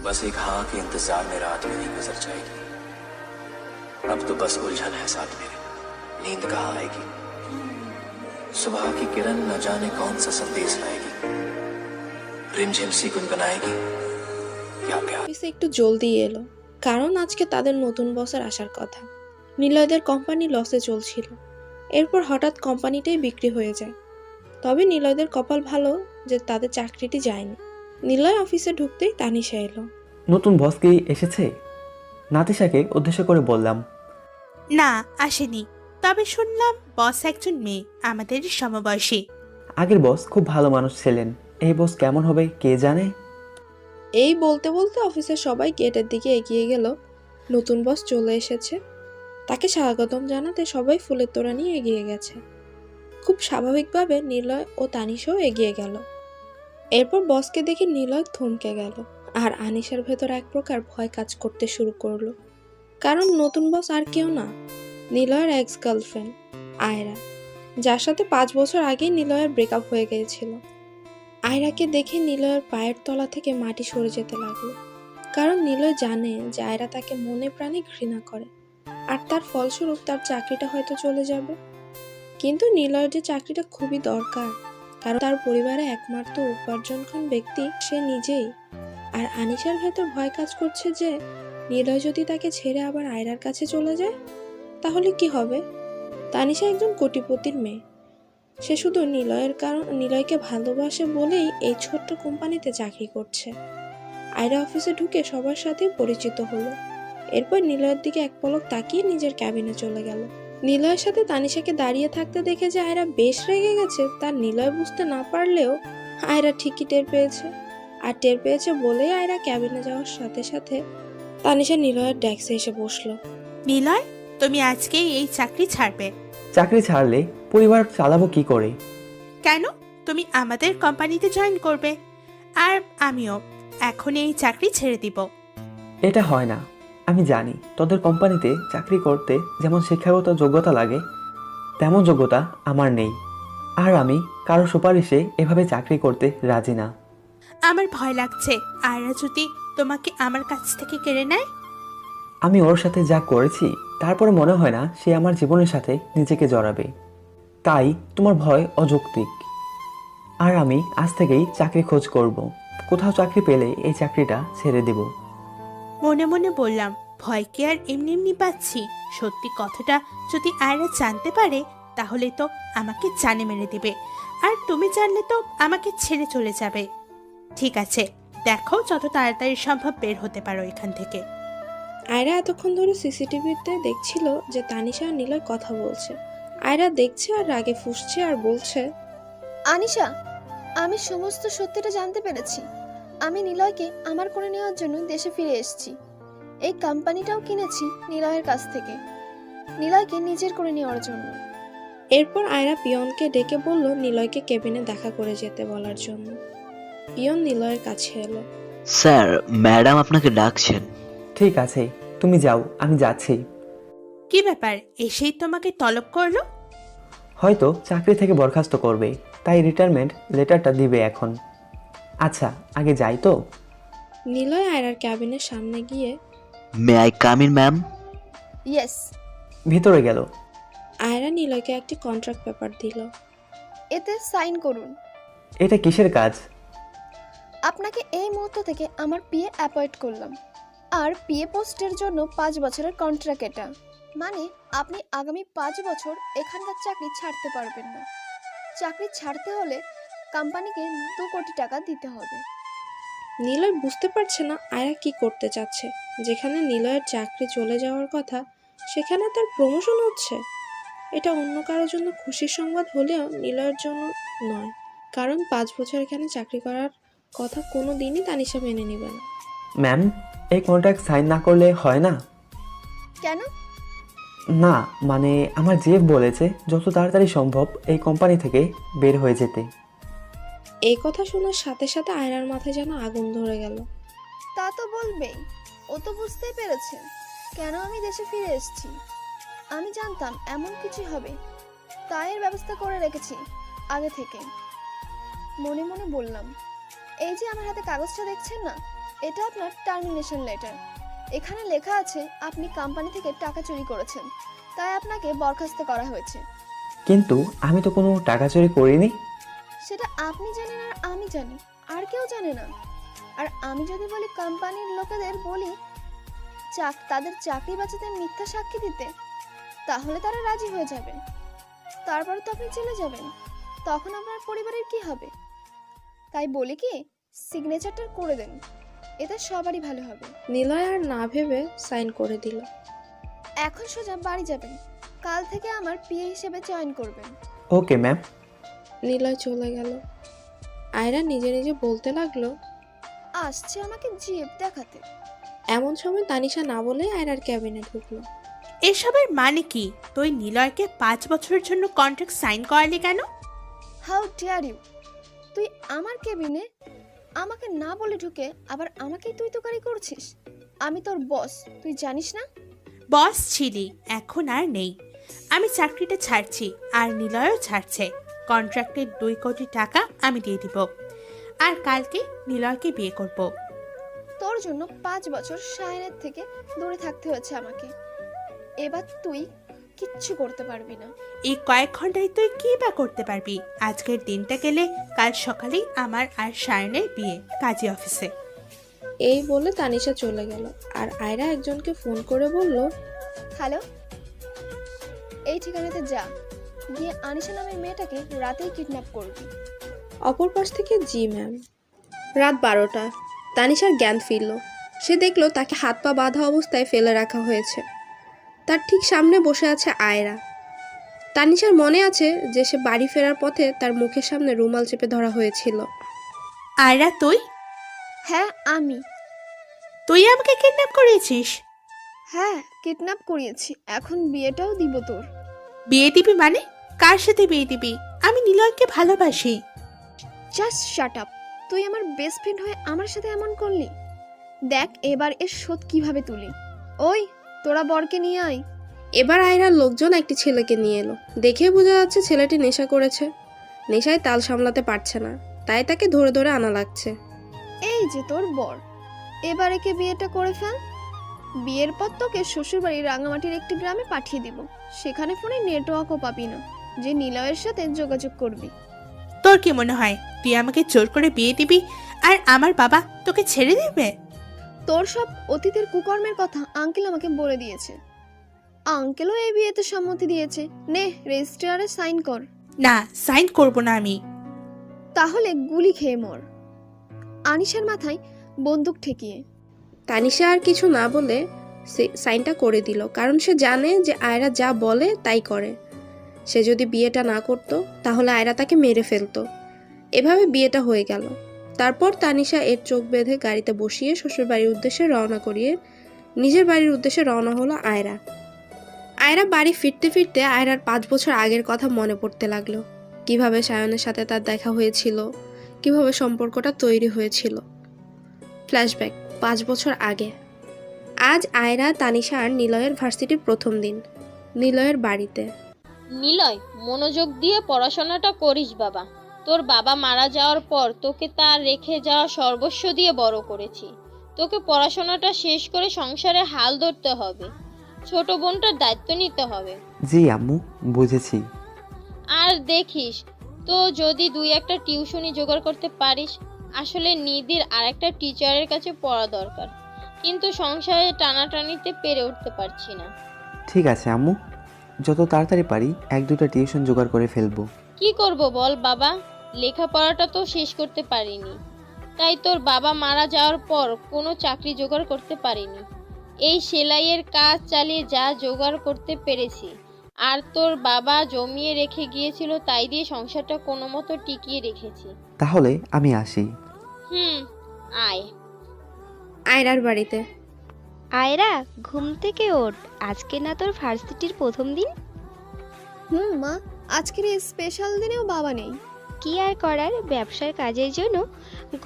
बस एक हाँ के इंतजार में रात मेरी गुजर जाएगी। अब तो बस उलझन है साथ मेरे, नींद कहाँ आएगी। सुबह की किरण न जाने कौन सा संदेश लाएगी, रिमझिम सी गुनगुनाएगी या प्यार। অফিসে একটু জলদি এলো, কারণ আজকে তাদের নতুন বসের আসার কথা। নিলয়দের কোম্পানি লসে চলছিল, এরপর হঠাৎ কোম্পানিটাই বিক্রি হয়ে যায়। তবে নিলয়দের কপাল ভালো যে তাদের চাকরিটি যায়নি। নিলয় অফিসে ঢুকতেই তানিশা এলো। নতুন বস কি এসেছে? নাতিশাকে উদ্দেশ্য করে বললাম। না, আসেনি। তবে শুনলাম বস একজন মেয়ে, আমাদের সমবয়সী। আগের বস খুব ভালো মানুষ ছিলেন, এই বস কেমন হবে কে জানে। এই বলতে বলতে অফিসের সবাই গেটের দিকে এগিয়ে গেল। নতুন বস চলে এসেছে, তাকে স্বাগতম জানাতে সবাই ফুলের তোড়া নিয়ে এগিয়ে গেছে। খুব স্বাভাবিকভাবে নিলয় ও তানিশাও এগিয়ে গেল। এরপর বসকে দেখে নিলয় থমকে গেল, আর আনিশার ভেতর এক প্রকার ভয় কাজ করতে শুরু করলো। কারণ নতুন বস আর কেউ না, নিলয়ের এক্স গার্লফ্রেন্ড আয়রা, যার সাথে 5 বছর আগেই নিলয়ের ব্রেকআপ হয়ে গিয়েছিল। আয়রাকে দেখে নিলয়ের পায়ের তলা থেকে মাটি সরে যেতে লাগলো, কারণ নিলয় জানে যে আয়রা তাকে মনে প্রাণে ঘৃণা করে, আর তার ফলস্বরূপ তার চাকরিটা হয়তো চলে যাবে। কিন্তু নিলয়ের যে চাকরিটা খুবই দরকার, কারণ তার পরিবারে একমাত্র উপার্জনক্ষম ব্যক্তি সে নিজেই। আর আনিশার ভেতর ভয় কাজ করছে যে নিলয় যদি তাকে ছেড়ে আবার আয়রার কাছে চলে যায় তাহলে কি হবে। তানিশা একজন কোটিপতির মেয়ে, সে শুধু নিলয়কে ভালোবাসে বলেই এই ছোট্ট কোম্পানিতে চাকরি করছে। আয়রা অফিসে ঢুকে সবার সাথে পরিচিত হলো, এরপর নিলয়ের দিকে এক পলক তাকিয়ে নিজের ক্যাবিনে চলে গেল। নিলয়ের সাথে তানিশাকে দাঁড়িয়ে থাকতে দেখে যে আয়রা বেশ রেগে গেছে তা নিলয় বুঝতে না পারলেও আয়রা ঠিকই টের পেয়েছে। আর টের পেয়েছে বলেই আয়রা ক্যাবিনে যাওয়ার সাথে সাথে তানিশা নিলয়ের ডেস্কে এসে বসলো। নিলয়, তুমি আজকে এই চাকরি ছাড়বে। চাকরি ছাড়লে পরিবার চালাবো কি করে? কেন? তুমি আমাদের কোম্পানিতে জয়েন করবে, আর আমিও এখন এই চাকরি ছেড়ে দিব। এটা হয় না। আমি জানি তোদের কোম্পানিতে চাকরি করতে যেমন শিক্ষাগত যোগ্যতা লাগে তেমন যোগ্যতা আমার নেই, আর আমি কারো সুপারিশে এভাবে চাকরি করতে রাজি না। আমার ভয় লাগছে আয়রা যদি তোমাকে আমার কাছ থেকে কেড়ে নেয়। আমি ওর সাথে যা করেছি তারপরে মনে হয় না সে আমার জীবনের সাথে নিজেকে জড়াবে, তাই তোমার ভয় অযৌক্তিক। আর আমি আজ থেকেই চাকরি খোঁজ করব, কোথাও চাকরি পেলে এই চাকরিটা ছেড়ে দেব। মনে মনে বললাম, ভয় কি আর এমনি এমনি পাচ্ছি? সত্যি কথাটা যদি আয়রা জানতে পারে তাহলে তো আমাকে জানে মেরে দিবে, আর তুমি জানলে তো আমাকে ছেড়ে চলে যাবে। ঠিক আছে, দেখো যত তাড়াতাড়ি সম্ভব বের হতে পারো এখান থেকে। আয়রা এতক্ষণ ধরে সিসিটিভিতে দেখছিল যে তানিশা আর নিলয় কথা বলছে। আয়রা দেখছে আর রাগে ফুঁসছে আর বলছে, আনিশা, আমি সমস্ত সত্যিটা জানতে পেরেছি। আমি নিলয়কে আমার করে নেওয়ার জন্য দেশে ফিরে এসেছি। এই কোম্পানিটাও কিনেছি নিলয়ের কাছ থেকে, নিলয়কে নিজের করে নেওয়ার জন্য। এরপর আয়রা পিয়নকে ডেকে বলল নিলয়কে কেবিনে দেখা করে যেতে বলার জন্য। পিয়ন নিলয়ের কাছে এলো। স্যার, ম্যাডাম আপনাকে ডাকছেন। ঠিক আছে, তুমি যাও, আমি যাচ্ছি। কি ব্যাপার, এসেই তোমাকে তলব করলো? হয়তো চাকরি থেকে বরখাস্ত করবে, তাই রিটায়ারমেন্ট লেটারটা দিবে এখন। আচ্ছা, আগে যাই তো। নিলয় আয়রার ক্যাবিনের সামনে গিয়ে may I come in ma'am? Yes. ভিতরে গেল। আয়রা নিলয়কে একটি কন্ট্রাক্ট পেপার দিল। এতে সাইন করুন। এটা কিসের কাজ? আপনাকে এই মুহূর্ত থেকে আমার পিএ অ্যাপয়েন্ট করলাম, আর পিএ পোস্টের জন্য 5 বছরের কন্ট্রাক্ট। এটা মানে আপনি আগামী 5 বছর এখানকার চাকরি ছাড়তে পারবেন না। চাকরি ছাড়তে হলে কোম্পানিকে 2 কোটি টাকা দিতে হবে। নিলয় বুঝতে পারছে না আয়রা কি করতে চাচ্ছে। যেখানে নিলয়ের চাকরি চলে যাওয়ার কথা সেখানে তার প্রমোশন হচ্ছে। এটা অন্য কারোর জন্য খুশির সংবাদ হলেও নিলয়ের জন্য নয়, কারণ 5 বছর এখানে চাকরি করার কথা কোনো দিনই তানিশা মেনে নেবে না। ম্যাম, এই কন্ট্রাক্ট সাইন না করলে হয় না? কেন? না মানে আমার জেফ বলেছে যত তাড়াতাড়ি সম্ভব এই কোম্পানি থেকে বের হয়ে যেতে। এই কথা শোনার সাথে সাথে আয়রার মাথায় যেন আগুন ধরে গেল। তা তো বলবেই, ও তো বুঝতেই পেরেছে কেন আমি দেশে ফিরে এসেছি। আমি জানতাম এমন কিছু হবে, তাই এর ব্যবস্থা করে রেখেছি আগে থেকে। মনে মনে বললাম, এই যে আমার হাতে কাগজটা দেখছেন না, এটা আপনার টার্মিনেশন লেটার। এখানে লেখা আছে আপনি কোম্পানি থেকে টাকা চুরি করেছেন, তাই আপনাকে বরখাস্ত করা হয়েছে। কিন্তু আমি তো কোনো টাকা চুরি করিনি। সেটা আপনি জানেন আর আমি জানি, আর কেউ জানে না। আর আমি যদি বলি কোম্পানির লোকেদের বলি তাদের চাকরি বাঁচাতে মিথ্যা সাক্ষী দিতে, তাহলে তারা রাজি হয়ে যাবে। তারপরে তো আপনি চলে যাবেন, তখন আপনার পরিবারের কি হবে? তাই বলি কি, সিগনেচারটা করে দেন, এতে সবারই ভালো হবে। নিলয় আর না ভেবে সাইন করে দিল। এখন সোজা বাড়ি যাবেন, কাল থেকে আমার পিএ হিসেবে জয়েন করবেন। Okay ma'am. নিলয় চলে গেল। আয়রা নিজে নিজে বলতে লাগলো, আসছে আমাকে জিএফ দেখাতে। এমন সময় তানিশা না বলে আয়রার ক্যাবিনে ঢুকলো। এসবের মানে কি? তুই নিলয়কে 5 বছরের জন্য কন্ট্রাক্ট সাইন করালি কেন? How dare you! তুই আমার কেবিনে আমাকে না বলে ঢুকে আবার আমাকেই তুই তোকারি করছিস। আমি তোর বস, তুই জানিস না? বস ছিলি, এখন আর নেই। আমি চাকরিটা ছাড়ছি, আর নিলয়ও ছাড়ছে। কন্ট্রাক্টের 2 কোটি টাকা আমি দিয়ে দিব, আর কালকে নিলয়কে বিয়ে করব। তোর জন্য 5 বছর শায়নের থেকে দূরে থাকতে হয়েছে আমাকে। এবার তুই কিচ্ছু করতে পারবি না। এই কয়েক ঘন্টায় তুই কি বা করতে পারবি? আজকের দিনটা গেলে কাল সকালেই আমার আর শায়নের বিয়ে কাজী অফিসে। এই বলে তানিশা চলে গেল। আর আয়রা একজনকে ফোন করে বলল, হ্যালো, এই ঠিকানাতে যা, গিয়ে আনিশা নামের মেয়েটাকে রাতেই কিডন্যাপ করবি। অপর পাশ থেকে জি ম্যাম। রাত 12টা। তানিশার জ্ঞান ফিরল। সে দেখল তাকে হাত পা বাঁধা অবস্থায় ফেলে রাখা হয়েছে। তার ঠিক সামনে বসে আছে আয়রা। তানিশার মনে আছে যে সে বাড়ি ফেরার পথে তার মুখের সামনে রুমাল চেপে ধরা হয়েছিল। আয়রা, হ্যাঁ আমি। তুই আমাকে কিডন্যাপ করেছিস? হ্যাঁ, কিডন্যাপ করিয়েছি, এখন বিয়েটাও দিব তোর। বিয়ে দিবি মানে? কার সাথে বিয়ে দিবি? আমি নিলয়কে ভালোবাসি। Just shut up! তুই আমার বেস্ট ফ্রেন্ড হয়ে আমার সাথে এমন করলি। দেখ এবার এর শোধ কিভাবে তুলি। ওই, তোরা বরকে নিয়ে আয়। এবার আয়রার লোকজন একটি ছেলেকে নিয়ে এলো। দেখে বোঝা যাচ্ছে ছেলেটি নেশা করেছে। নেশায় তাল সামলাতে পারছে না, তাই তাকে ধরে ধরে আনা লাগছে। এই যে তোর বর, এবার একে বিয়েটা করে ফেল। বিয়ের পর তোকে শ্বশুরবাড়ির রাঙামাটির একটি গ্রামে পাঠিয়ে দিব। সেখানে ফোনে নেটওয়ার্কও পাবি না, যে নিলয়ের সাথে যোগাযোগ করবি। তোর কি মনে হয় তুই আমাকে জোর করে বিয়ে দিবি আর আমার বাবা তোকে ছেড়ে দেবে? তোর সব অতীতের কুকর্মের কথা আঙ্কেল আমাকে বলে দিয়েছে। আঙ্কেলও এই বিয়েতে সম্মতি দিয়েছে। নে, রেজিস্ট্রারে সাইন কর। না, সাইন করব না আমি। তাহলে গুলি খেয়ে মর। আনিশার মাথায় বন্দুক ঠেকিয়ে। তানিশা আর কিছু না বলে সাইনটা করে দিল, কারণ সে জানে যে আয়রা যা বলে তাই করে। সে যদি বিয়েটা না করত তাহলে আয়রা তাকে মেরে ফেলতো। এভাবে বিয়েটা হয়ে গেল। তারপর তানিশা এর চোখ বেঁধে গাড়িতে বসিয়ে শ্বশুরবাড়ির উদ্দেশ্যে রওনা করিয়ে নিজের বাড়ির উদ্দেশ্যে রওনা হলো আয়রা। আয়রা বাড়ি ফিরতে ফিরতে আয়রার 5 বছর আগের কথা মনে পড়তে লাগলো। কিভাবে সায়নের সাথে তার দেখা হয়েছিল, কিভাবে সম্পর্কটা তৈরি হয়েছিল। ফ্ল্যাশব্যাক 5 বছর আগে। আজ আয়রা, তানিশা আর নিলয়ের ভার্সিটির প্রথম দিন। নিলয়ের বাড়িতে। নিলয়, মনোযোগ দিয়ে পড়াশোনাটা করিস বাবা। তোর বাবা মারা যাওয়ার পর তোকে তার রেখে যাওয়া সর্বস্ব দিয়ে বড় করেছি। তোকে পড়াশোনাটা শেষ করে সংসারে হাল ধরতে হবে, ছোট বোনটার দায়িত্ব নিতে হবে। জি আম্মু, বুঝেছি। আর দেখিস তো যদি 2-1টা টিউশনি জোগাড় করতে পারিস। আসলে নিধির আরেকটা টিচারের কাছে পড়া দরকার, কিন্তু সংসারে টানাটানিতে পেরে উঠতে পারছি না। ঠিক আছে আম্মু, যত তাড়াতাড়ি পারি 1-2টা টিউশন জোগাড় করে ফেলবো। কি করব বল বাবা, লেখাপড়াটা তো শেষ করতে পারিনি, তাই তোর বাবা মারা যাওয়ার পর কোনো চাকরি জোগাড় করতে পারিনি। এই সেলাইয়ের কাজ চালিয়ে যা জোগাড় করতে পেরেছি, আর তোর বাবা জমিয়ে রেখে গিয়েছিল তাই দিয়ে সংসারটা কোনো মতো টিকিয়ে রেখেছি। তাহলে আমি আসি। আয়। আয়রার বাড়িতে। আয়রা, ঘুম থেকে ওঠ, আজকে না তোর ভার্সিটির প্রথম দিন? মা, আজকের এই স্পেশাল দিনেও বাবা নেই। কি আর করার, ব্যবসার কাজের জন্য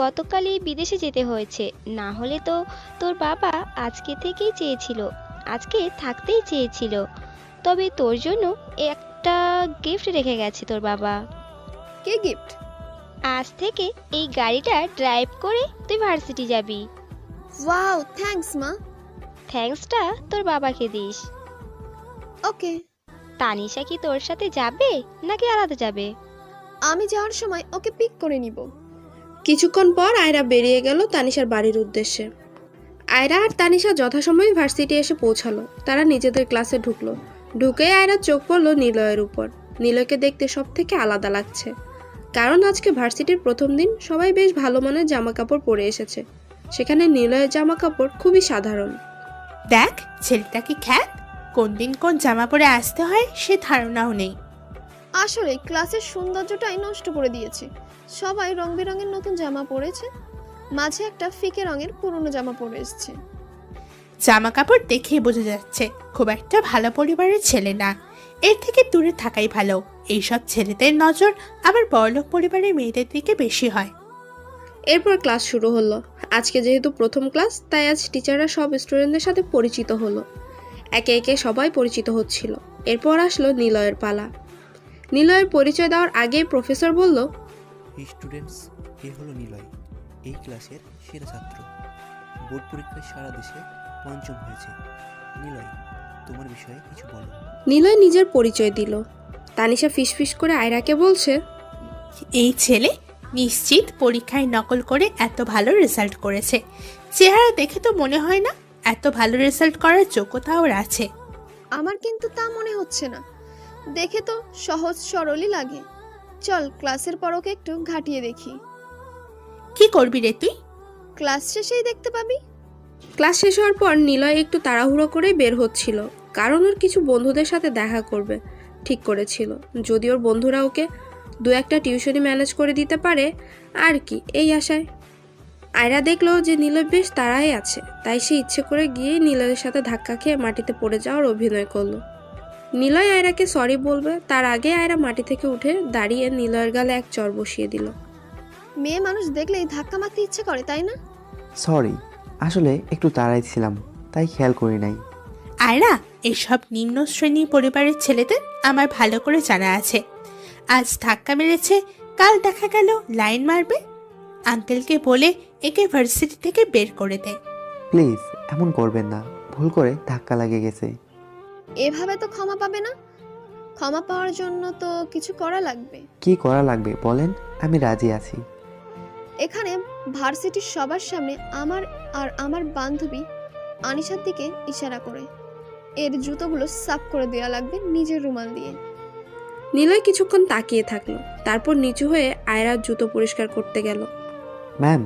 গতকালই বিদেশে যেতে হয়েছে। না হলে তো তোর বাবা আজকে থেকেই চেয়েছিল, আজকে থাকতেই চেয়েছিল। তবে তোর জন্য একটা গিফট রেখে গেছে তোর বাবা। কে গিফট? আজ থেকে এই গাড়িটা ড্রাইভ করে তুই ভার্সিটি যাবি। ওয়াও, থ্যাঙ্কস মা। থ্যাঙ্কসটা তোর বাবাকে দিস। ওকে। তানিশা কি তোর সাথে যাবে নাকি আলাদা যাবে? আমি যাওয়ার সময় ওকে পিক করে নিব। কিছুক্ষণ পর আয়রা বেরিয়ে গেল তানিশার বাড়ির উদ্দেশ্যে। আয়রা আর তানিশা যথাসময়ে ভার্সিটি এসে পৌঁছালো। তারা নিজেদের ক্লাসে ঢুকলো। ঢুকে আয়রা চোখ পড়লো নিলয়ের উপর। নিলয়কে দেখতে সব থেকে আলাদা লাগছে, কারণ আজকে ভার্সিটির প্রথম দিন। সবাই বেশ ভালো মানের জামা কাপড় পরে এসেছে, সেখানে নিলয়ের জামা কাপড় খুবই সাধারণ। দেখ ছেলেটা কি খ্যাত, কোন দিন কোন জামা পরে আসতে হয় সে ধারণাও নেই। আসলে ক্লাসের সৌন্দর্যটাই নষ্ট করে দিয়েছে। সবাই রং বেরঙের নতুন জামা পরেছে, মাঝে একটা ফিকে রঙের পুরনো জামা পরে এসেছে। জামা কাপড় দেখে বোঝা যাচ্ছে খুব একটা ভালো পরিবারের ছেলে না। এর থেকে দূরে থাকাই ভালো। এইসব ছেলেদের নজর আবার বড়লোক পরিবারের মেয়েদের দিকে বেশি হয়। এরপর ক্লাস শুরু হলো। আজকে যেহেতু প্রথম ক্লাস, তাই আজ টিচাররা সব স্টুডেন্টদের সাথে পরিচিত হলো। একে একে সবাই পরিচিত হচ্ছিল। এরপর আসলো নিলয়ের পালা। নিলয়ের পরিচয় দেওয়ার আগেই প্রফেসর বলল, স্টুডেন্টস, এ হলো নিলয়, এই ক্লাসের সেরা ছাত্র। বোর্ড পরীক্ষায় সারা দেশে পঞ্চম হয়েছে। নিলয়, তোমার বিষয়ে কিছু বলো। নিলয় নিজের পরিচয় দিল। তানিশা ফিসফিস করে আয়রাকে বলছে, এই ছেলে নিশ্চিত পরীক্ষায় নকল করে এত ভালো রেজাল্ট করেছে। চেহারা দেখে তো মনে হয় না এত ভালো রেজাল্ট করার যোগ্যতা ওর আছে। আমার কিন্তু তা মনে হচ্ছে না, দেখে তো সহজ সরলই লাগে। চল ক্লাসের পর ওকে একটু ঘাটিয়ে দেখি। কি করবি রে তুই? ক্লাস শেষেই দেখতে পাবি। ক্লাস শেষ হওয়ার পর নিলয় একটু তাড়াহুড়ো করে বের হচ্ছিল, কারণ ওর কিছু বন্ধুদের সাথে দেখা করবে ঠিক করেছিল। যদি ওর বন্ধুরা ওকে দু একটা টিউশনি ম্যানেজ করে দিতে পারে আর কি, এই আশায়। আয়রা দেখলো যে নিলয় বেশ তাড়ায় আছে, তাই সে ইচ্ছে করে গিয়ে নিলয়ের সাথে ধাক্কা খেয়ে মাটিতে পড়ে যাওয়ার অভিনয় করলো। নিলয় আয়রাকে সরি বলবে তার আগে আয়রা মাটি থেকে উঠে দাঁড়িয়ে নিলয়ের গালে এক চড় বসিয়ে দিল। মেয়ে মানুষ দেখলেই ধাক্কা মারতে ইচ্ছে করে, তাই না? সরি, আসলে একটু তাড়াই ছিলাম, তাই খেয়াল করি নাই। আয়রা, এসব নিম্ন শ্রেণী পরিবারের ছেলেদের আমার ভালো করে জানা আছে। আজ ধাক্কা মেরেছে, কাল দেখা গেল লাইন মারবে। আঙ্কেলকে বলে একে ভার্সিটি থেকে বের করে দেয়। প্লিজ এমন করবেন না, ভুল করে ধাক্কা লাগে গেছে। এভাবে তো ক্ষমা পাবে না। ক্ষমা পাওয়ার জন্য তো কিছু করা লাগবে। কি করা লাগবে বলেন, আমি রাজি আছি। এখানে ভার্সিটির সবার সামনে আমার আর আমার বান্ধবী আনিশার দিকে ইশারা করে এর জুতোগুলো সাফ করে দেওয়া লাগবে নিজের রুমাল দিয়ে। নিলয় কিছুক্ষণ তাকিয়ে থাকলো, তারপর নিচু হয়ে আয়রার জুতো পরিষ্কার করতে গেল। ম্যাম,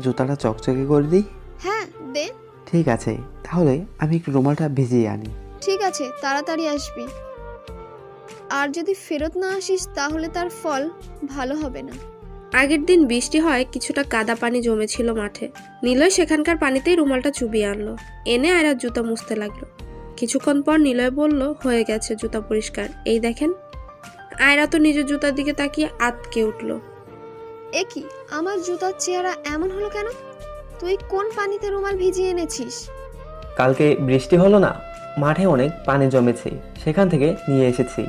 জুতাটা চকচকে করে দিই। হ্যাঁ দে। ঠিক আছে, তাহলে আমি একটু রুমালটা ভিজিয়ে আনি। ঠিক আছে, তাড়াতাড়ি আসবি। আর যদি ফেরত না আসিস তাহলে তার ফল ভালো হবে না। আগের দিন বৃষ্টি হয়, কিছুটা কাদা পানি জমেছিল মাঠে। নিলয় সেখানকার পানিতেই রুমালটা চুবিয়ে আনলো, এনে আয়রার জুতা মুছতে লাগলো। কিছুক্ষণ পর নিলয় বলল, হয়ে গেছে জুতা পরিষ্কার, এই দেখেন। আয়রা তো নিজের জুতার দিকে তাকিয়ে আতকে উঠলো। এ কি, আমার জুতার চেহারা এমন হলো কেন? তুই কোন পানিতে রুমাল ভিজিয়ে এনেছিস? কালকে বৃষ্টি হলো না, মাঠে অনেক পানি জমেছে, সেখান থেকে নিয়ে এসেছি।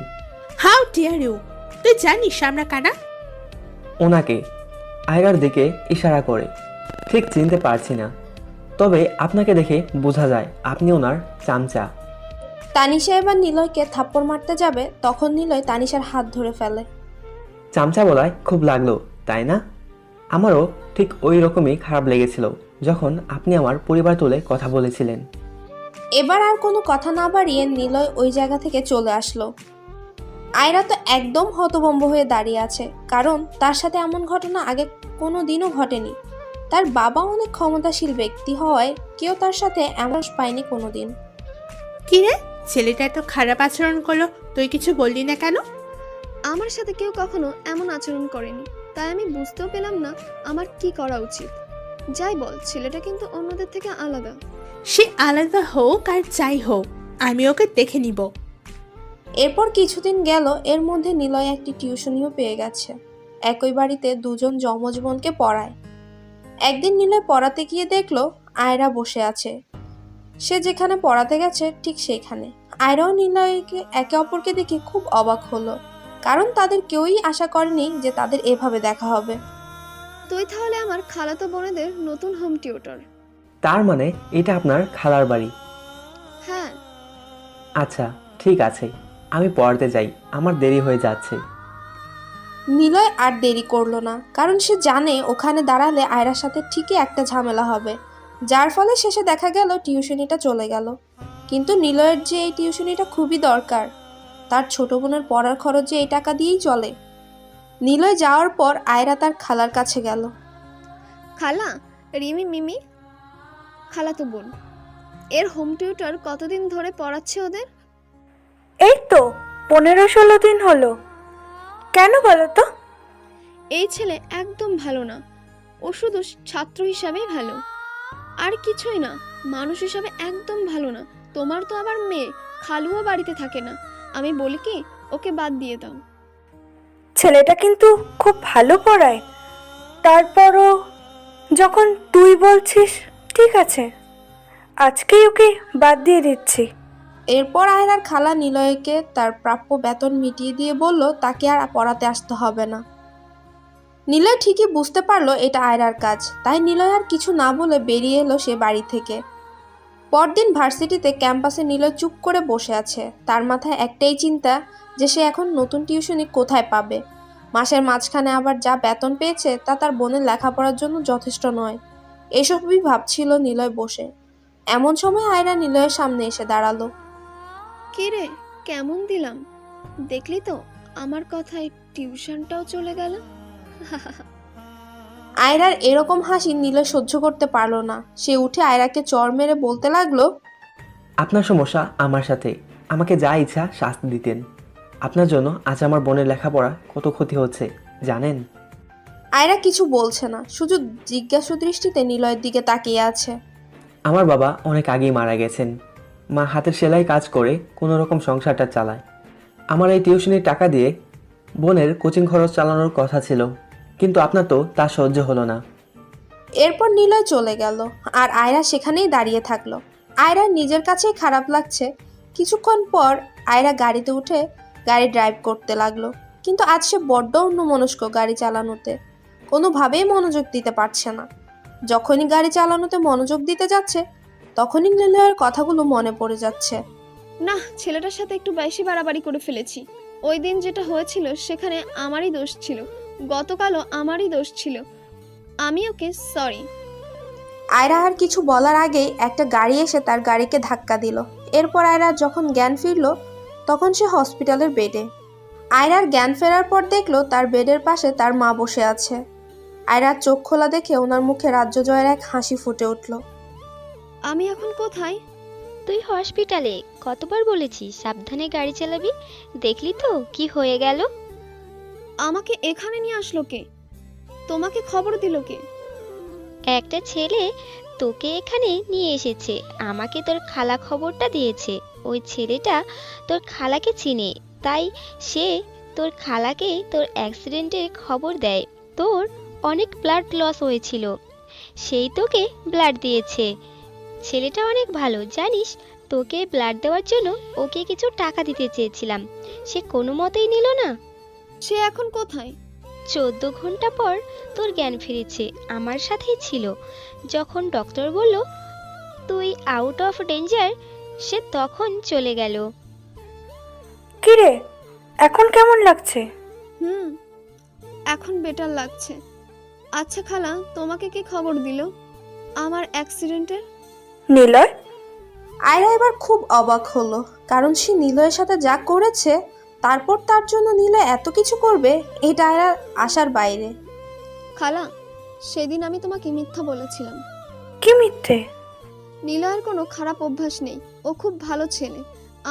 How dare you! তুই জানিস আমরা কারা? ওনাকে আয়রার দিকে ইশারা করে। ঠিক চিনতে পারছি না, তবে আপনাকে দেখে বোঝা যায় আপনি ওনার চামচা। তানিশা এবার নিলয়কে থাপ্পড় মারতে যাবে, তখন নিলয় তানিশার হাত ধরে ফেলে। চামচা বলায় খুব লাগলো, তাই না? আমারও ঠিক ওই রকমই খারাপ লেগেছিল যখন আপনি আমার পরিবার তুলে কথা বলেছিলেন। এবার আর কোনো কথা না বাড়িয়ে নিলয় ওই জায়গা থেকে চলে আসলো। আয়রা তো একদম হতভম্ব হয়ে দাঁড়িয়ে আছে, কারণ তার সাথে এমন ঘটনা আগে কোনো দিনও ঘটেনি। তার বাবা অনেক ক্ষমতাশীল ব্যক্তি হওয়ায় কেউ তার সাথে এমন পায়নি কোনোদিন। কি রে, ছেলেটা এত খারাপ আচরণ করলো, তুই কিছু বললি না কেন? আমার সাথে কেউ কখনো এমন আচরণ করেনি, তাই আমি বুঝতেও পেলাম না আমার কি করা উচিত। যাই বল, ছেলেটা কিন্তু অন্যদের থেকে আলাদা। সে আলাদা হোক আর যাই হোক, আমি ওকে দেখে নিব। এরপর কিছুদিন গেল, এর মধ্যে নিলয় একটি টিউশনিও পেয়ে গেছে। একই বাড়িতে দুজন যমজ বোনকে পড়ায়। একদিন নিলয় পড়াতে গিয়ে দেখলো আয়রা বসে আছে। সে যেখানে পড়াতে গেছে ঠিক সেইখানে। আয়রাও নিলয়কে একে অপরকে দেখে খুব অবাক হলো, কারণ তাদের কেউই আশা করেনি যে তাদের এভাবে দেখা হবে। তুই তাহলে আমার খালাতো বোনেদের নতুন হোম টিউটর। তার মানে এটা আপনার খালার বাড়ি? হ্যাঁ। আচ্ছা ঠিক আছে, আমি পড়াতে যাই, আমার দেরি হয়ে যাচ্ছে। নিলয় আর দেরি করলো না, কারণ সে জানে ওখানে দাঁড়ালে আয়রার সাথে ঠিকই একটা ঝামেলা হবে, যার ফলে শেষে দেখা গেল টিউশনিটা চলে গেল। কিন্তু নিলয়ের যে এই টিউশনিটা খুবই দরকার, তার ছোট বোনের পড়ার খরচ যে এই টাকা দিয়েই চলে। নিলয় যাওয়ার পর আয়রা তার খালার কাছে গেল। খালা, রিমি মিমি খালাতো বোন, এর হোম টিউটর কতদিন ধরে পড়াচ্ছে ওদের? এই তো 15-16 দিন হলো। কেন বলো তো? এই ছেলে একদম ভালো না, ও শুধু ছাত্র হিসাবেই ভালো, আর কিছুই না, মানুষ হিসাবে একদম ভালো না। তোমার তো আবার মেয়ে, খালুও বাড়িতে থাকে না, আমি বলি কি ওকে বাদ দিয়ে দাও। ছেলেটা কিন্তু খুব ভালো পড়ায়, তারপরও যখন তুই বলছিস ঠিক আছে, আজকেই ওকে বাদ দিয়ে দিচ্ছি। এরপর আয়রার খালা নিলয়কে তার প্রাপ্য বেতন মিটিয়ে দিয়ে বলল তাকে আর পড়াতে আসতে হবে না। নিলয় ঠিকই বুঝতে পারলো এটা আয়রার কাজ, তাই নিলয় আর কিছু না বলে বেরিয়ে এলো সে বাড়ি থেকে। পরদিন ভার্সিটিতে ক্যাম্পাসে নিলয় চুপ করে বসে আছে। তার মাথায় একটাই চিন্তা যে সে এখন নতুন টিউশনি কোথায় পাবে। মাসের মাঝখানে আবার যা বেতন পেয়েছে তা তার বোনের লেখাপড়ার জন্য যথেষ্ট নয়। এসবই ভাবছিল নিলয় বসে। এমন সময় আয়রা নিলয়ের সামনে এসে দাঁড়ালো। কে রে, কেমন দিলাম? দেখলি তো আমার কথায় টিউশনটাও চলে গেল। আয়রার এরকম হাসি নিলয় সহ্য করতে পারলো না। সে উঠে আয়রাকে চড় মেরে বলতে লাগলো, আপনার সমস্যা আমার সাথে, আমাকে যা ইচ্ছা শাস্তি দিতেন। আপনার জন্য আজ আমার বোনের লেখাপড়া কত ক্ষতি হচ্ছে জানেন? আয়রা কিছু বলছে না, শুধু জিজ্ঞাসু দৃষ্টিতে নিলয়ের দিকে তাকিয়ে আছে। আমার বাবা অনেক আগেই মারা গেছেন। মা হাতের সেলাই কাজ করে কোনো রকম সংসারটা চালায়। আমার এই টিউশনির টাকা দিয়ে বোনের কোচিং খরচ চালানোর কথা ছিল, কিন্তু আপনার তো তা সহ্য হলো না। এরপর নিলয় চলে গেল আর আয়রা সেখানেই দাঁড়িয়ে থাকলো। আয়রার নিজের কাছেই খারাপ লাগছে। কিছুক্ষণ পর আয়রা গাড়িতে উঠে গাড়ি ড্রাইভ করতে লাগলো, কিন্তু আজ সে বড্ড অন্যমনস্ক গাড়ি চালানোতে, কোনোভাবেই মনোযোগ দিতে পারছে না। যখনই গাড়ি চালানোতে মনোযোগ দিতে যাচ্ছে তখনই নিলয়ের কথাগুলো মনে পড়ে যাচ্ছে। না, ছেলেটার সাথে একটু বেশি বাড়াবাড়ি করে ফেলেছি। ওই দিন যেটা হয়েছিল সেখানে আমারই দোষ ছিল, গতকালও আমারই দোষ ছিল। আমি ওকে সরি। আয়রা আর কিছু বলার আগেই একটা গাড়ি এসে তার গাড়িকে ধাক্কা দিল। এরপর আয়রা যখন জ্ঞান ফিরল তখন সে হসপিটালের বেডে। আয়রার জ্ঞান ফেরার পর দেখলো তার বেডের পাশে তার মা বসে আছে। আয়রার চোখ খোলা দেখে ওনার মুখে রাজ্য জয়ের এক হাসি ফুটে উঠল। আমি এখন কোথায়? তুই হসপিটালে, কতবার বলেছি সাবধানে গাড়ি চালাবি, দেখলি তো কি হয়ে গেল। আমাকে এখানে নিয়ে আসলো কে? তোমাকে খবর দিল কে? একটা ছেলে তোকে এখানে নিয়ে এসেছে, আমাকে তোর খালা খবরটা দিয়েছে। ওই ছেলেটা তোর খালাকে চিনে, তাই সে তোর খালাকে তোর অ্যাক্সিডেন্টের খবর দেয়। তোর অনেক ব্লাড লস হয়েছিল, সেই তোকে ব্লাড দিয়েছে। ছেলেটা অনেক ভালো জানিস, তোকে ব্লাড দেওয়ার জন্য ওকে কিছু টাকা দিতে চেয়েছিলাম, সে কোনো মতেই নিল না। সে এখন কোথায়? 14 ঘন্টা পর তোর জ্ঞান ফিরেছে, আমার সাথেই ছিল। যখন ডক্টর বলল তুই আউট অফ ডেঞ্জার, সে তখন চলে গেল। কিরে, এখন কেমন লাগছে? এখন বেটার লাগছে। আচ্ছা খালা, তোমাকে কে খবর দিল আমার অ্যাক্সিডেন্টের? নিলয়। আয়রা এবার খুব অবাক হলো, কারণ সে নিলয়ের সাথে যা করেছে তারপর তার জন্য নিলয় এত কিছু করবে এটা আয়রার আশার বাইরে। খালা, সেদিন আমি তোমাকে মিথ্যা বলেছিলাম। কি মিথ্যে? নিলয়ের কোনো খারাপ অভ্যাস নেই, ও খুব ভালো ছেলে।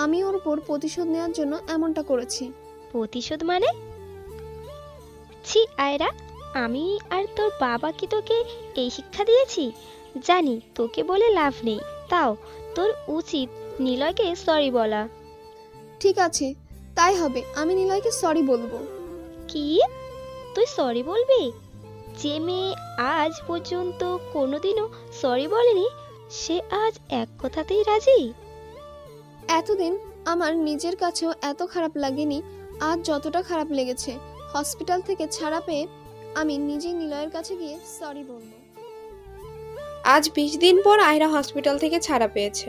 আমি ওর উপর প্রতিশোধ নেওয়ার জন্য এমনটা করেছি। প্রতিশোধ মানে? ছি আয়রা, আমি আর তোর বাবা কি তোকে এই শিক্ষা দিয়েছি? জানি তোকে বলে লাভ নেই, তাও তোর উচিত নিলয়কে সরি বলা। ঠিক আছে, তাই হবে, আমি নিলয়কে সরি বলবো। কি তুই সরি বলবি? যে মেয়ে আজ পর্যন্ত কোনোদিনও সরি বলেনি, সে আজ এক কথাতেই রাজি? এতদিন আমার নিজের কাছেও এত খারাপ লাগেনি, আজ যতটা খারাপ লেগেছে। হসপিটাল থেকে ছাড়া পেয়ে আমি নিজেই নিলয়ের কাছে গিয়ে সরি বলবো। আজ 20 দিন পর আয়রা হসপিটাল থেকে ছাড়া পেয়েছে।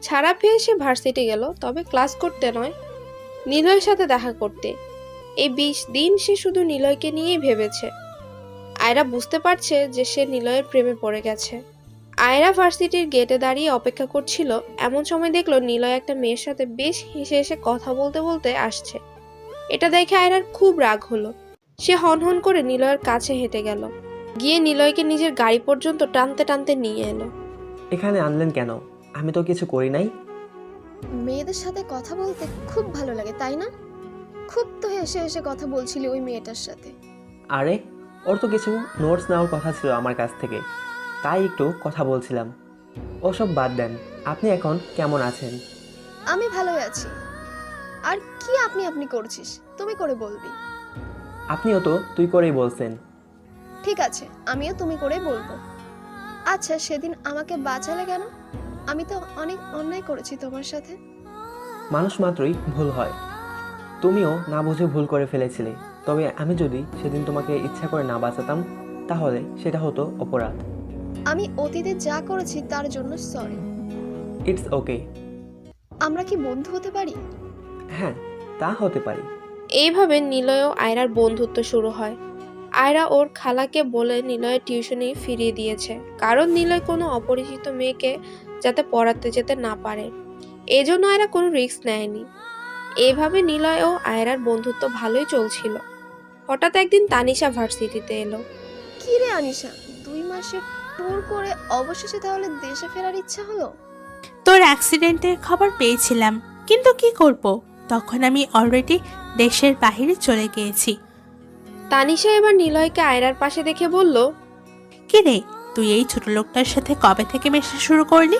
ছাড়া পেয়ে সে ভার্সিটি গেল, তবে ক্লাস করতে নয়, নিলয়ের সাথে দেখা করতে। এই 20 দিন সে শুধু নিলয়কে নিয়েই ভেবেছে। আয়রা বুঝতে পারছে যে সে নিলয়ের প্রেমে পড়ে গেছে। আয়রা ভার্সিটির গেটে দাঁড়িয়ে অপেক্ষা করছিল, এমন সময় দেখলো নিলয় একটা মেয়ের সাথে বেশ হেসে হেসে কথা বলতে বলতে আসছে। এটা দেখে আয়রার খুব রাগ হলো। সে হনহন করে নিলয়ের কাছে হেঁটে গেল, গিয়ে নিলয়কে নিজের গাড়ি পর্যন্ত টানতে টানতে নিয়ে এলো। এখানে আনলেন কেন? আমি তো কিছু করি নাই। মেয়েদের সাথে কথা বলতে খুব ভালো লাগে তাই না? খুব তো হেসে হেসে কথা বলছিলি ওই মেয়েটার সাথে। আরে ওর তো কিছু নোটস নেওয়ার কথা ছিল আমার কাছ থেকে, তাই একটু কথা বলছিলাম। ওসব বাদ দেন, আপনি এখন কেমন আছেন? আমি ভালোই আছি। আর কি আপনি আপনি করছিস? তুমি করে বলবি। আপনিও তো তুই করেই বলছেন। ঠিক আছে, আমিও তুমি করে বলবো। আচ্ছা, সেদিন আমাকে বাঁচালে কেন? আমি তো অনেক অন্যায় করেছি তোমার সাথে। মানুষ মাত্রই ভুল হয়। তুমিও না বুঝে ভুল করে ফেলেছিলে, তবে আমি যদি সেদিন তোমাকে ইচ্ছা করে না বাঁচাতাম তাহলে সেটা হতো অপরাধ। আমি অতীতে যা করেছি তার জন্য সরি। It's okay. আমরা কি বন্ধু হতে পারি? হ্যাঁ, তা হতে পারি। এইভাবে নিলয় ও আয়রার বন্ধুত্ব শুরু হয়। আয়রা ওর খালাকে বলে নিলয়ের টিউশনি ফিরিয়ে দিয়েছে, কারণ নিলয় কোনো অপরিচিত মেয়েকে যাতে পড়াতে যেতে না পারে, এজন্য আয়রা কোনো রিস্ক নেয়নি। এইভাবে নিলয় ও আয়রার বন্ধুত্ব ভালোই চলছিল। হঠাৎ একদিন তানিশা ভার্সিটিতে এলো। কি রে আনিশা, 2 মাসের ট্যুর করে অবশেষে তাহলে দেশে ফেরার ইচ্ছা হলো? তোর অ্যাক্সিডেন্টের খবর পেয়েছিলাম, কিন্তু কি করব, তখন আমি অলরেডি দেশের বাইরে চলে গিয়েছি। তানিশা এবার নিলয়কে আয়রার পাশে দেখে বলল, কি রে, তুই এই ছোট লোকটার সাথে কবে থেকে মেশা শুরু করলি?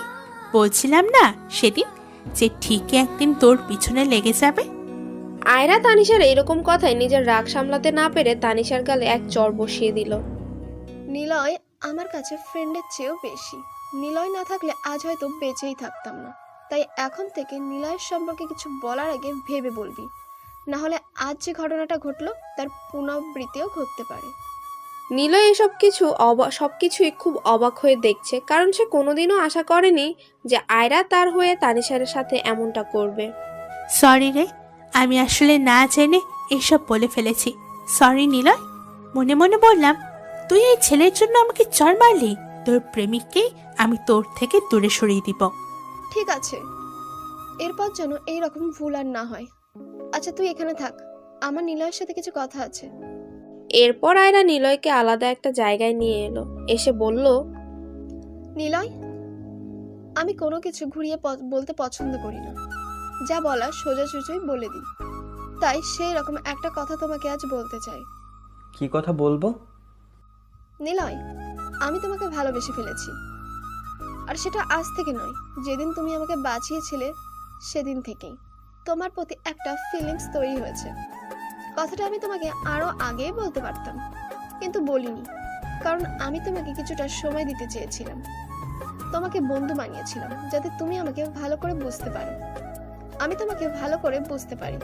বলছিলাম না সেদিন যে ঠিকই একদিন তোর পিছনে লেগে যাবে। আয়রা তানিশার এরকম কথায় নিজের রাগ সামলাতে না পেরে তানিশার গালে এক চড় বসিয়ে দিল। নিলয় আমার কাছে ফ্রেন্ডের চেয়েও বেশি। নিলয় না থাকলে আজ হয়তো বেঁচেই থাকতাম না। তাই এখন থেকে নিলয়ের সম্পর্কে কিছু বলার আগে ভেবে বলবি, না হলে আজ যে ঘটনাটা ঘটলো তার পুনরাবৃত্তিও ঘটতে পারে। নিলয় সবকিছুই খুব অবাক হয়ে দেখছে, কারণ সে কোনোদিনও আশা করেনি যে আয়রা তার হয়ে তানিশার সাথে এমনটা করবে। সরি রে, আমি আসলে না জেনে এসব বলে ফেলেছি। সরি নিলয়। মনে মনে বললাম, তুই এই ছেলের জন্য আমাকে চড় মারলি, তোর প্রেমিককে আমি তোর থেকে দূরে সরিয়ে দিব। ঠিক আছে, এরপর যেন এইরকম ভুল আর না হয়। আচ্ছা তুই এখানে থাক, আমার নিলয়ের সাথে কিছু কথা আছে। এরপর আয়রা নিলয়কে আলাদা একটা জায়গায় নিয়ে এলো, এসে বলল, নিলয়, আমি কোনো কিছু ঘুরিয়ে বলতে পছন্দ করি না। যা বলা সোজাসুজি বলে দিই। তাই সেই রকম একটা কথা তোমাকে আজ বলতে চাই। কি কথা বলবো? নিলয়, আমি তোমাকে ভালোবেসে ফেলেছি। আর সেটা আজ থেকে নয়, যেদিন তুমি আমাকে বাঁচিয়েছিলে সেদিন থেকেই তোমার প্রতি একটা ফিলিংস তৈরি হয়েছে। কথাটা আমি তোমাকে আরো আগেই বলতে পারতাম, কিন্তু বলিনি, কারণ আমি তোমাকে কিছুটা সময় দিতে চেয়েছিলাম। তোমাকে বন্ধু বানিয়েছিলাম যাতে তুমি আমাকে ভালো করে বুঝতে পারো, আমি তোমাকে ভালো করে বুঝতে পারি।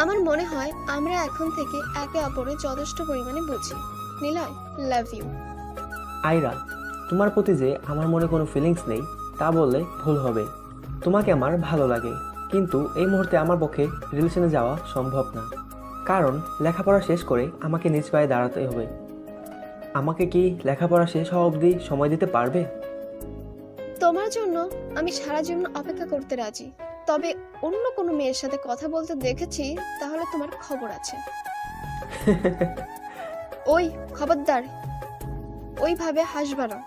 আমার মনে হয় আমরা এখন থেকে একে অপরের যথেষ্ট পরিমাণে বুঝি। Niloy, love you. আয়রা, তোমার প্রতি যে আমার মনে কোনো ফিলিংস নেই তা বললে ভুল হবে। তোমাকে আমার ভালো লাগে, কিন্তু এই মুহূর্তে আমার পক্ষে রিলেশনে যাওয়া সম্ভব না, কারণ লেখাপড়া শেষ করে আমাকে নিজ পায়ে দাঁড়াতে হবে। আমাকে কি লেখাপড়া শেষ হওয়া অবধি সময় দিতে পারবে? তোমার জন্য আমি সারা জীবন অপেক্ষা করতে রাজি, তবে অন্য কোনো মেয়ের সাথে কথা বলতে দেখেছি তাহলে তোমার খবর আছে। ওই খবরদার, ওইভাবে হাসবা না।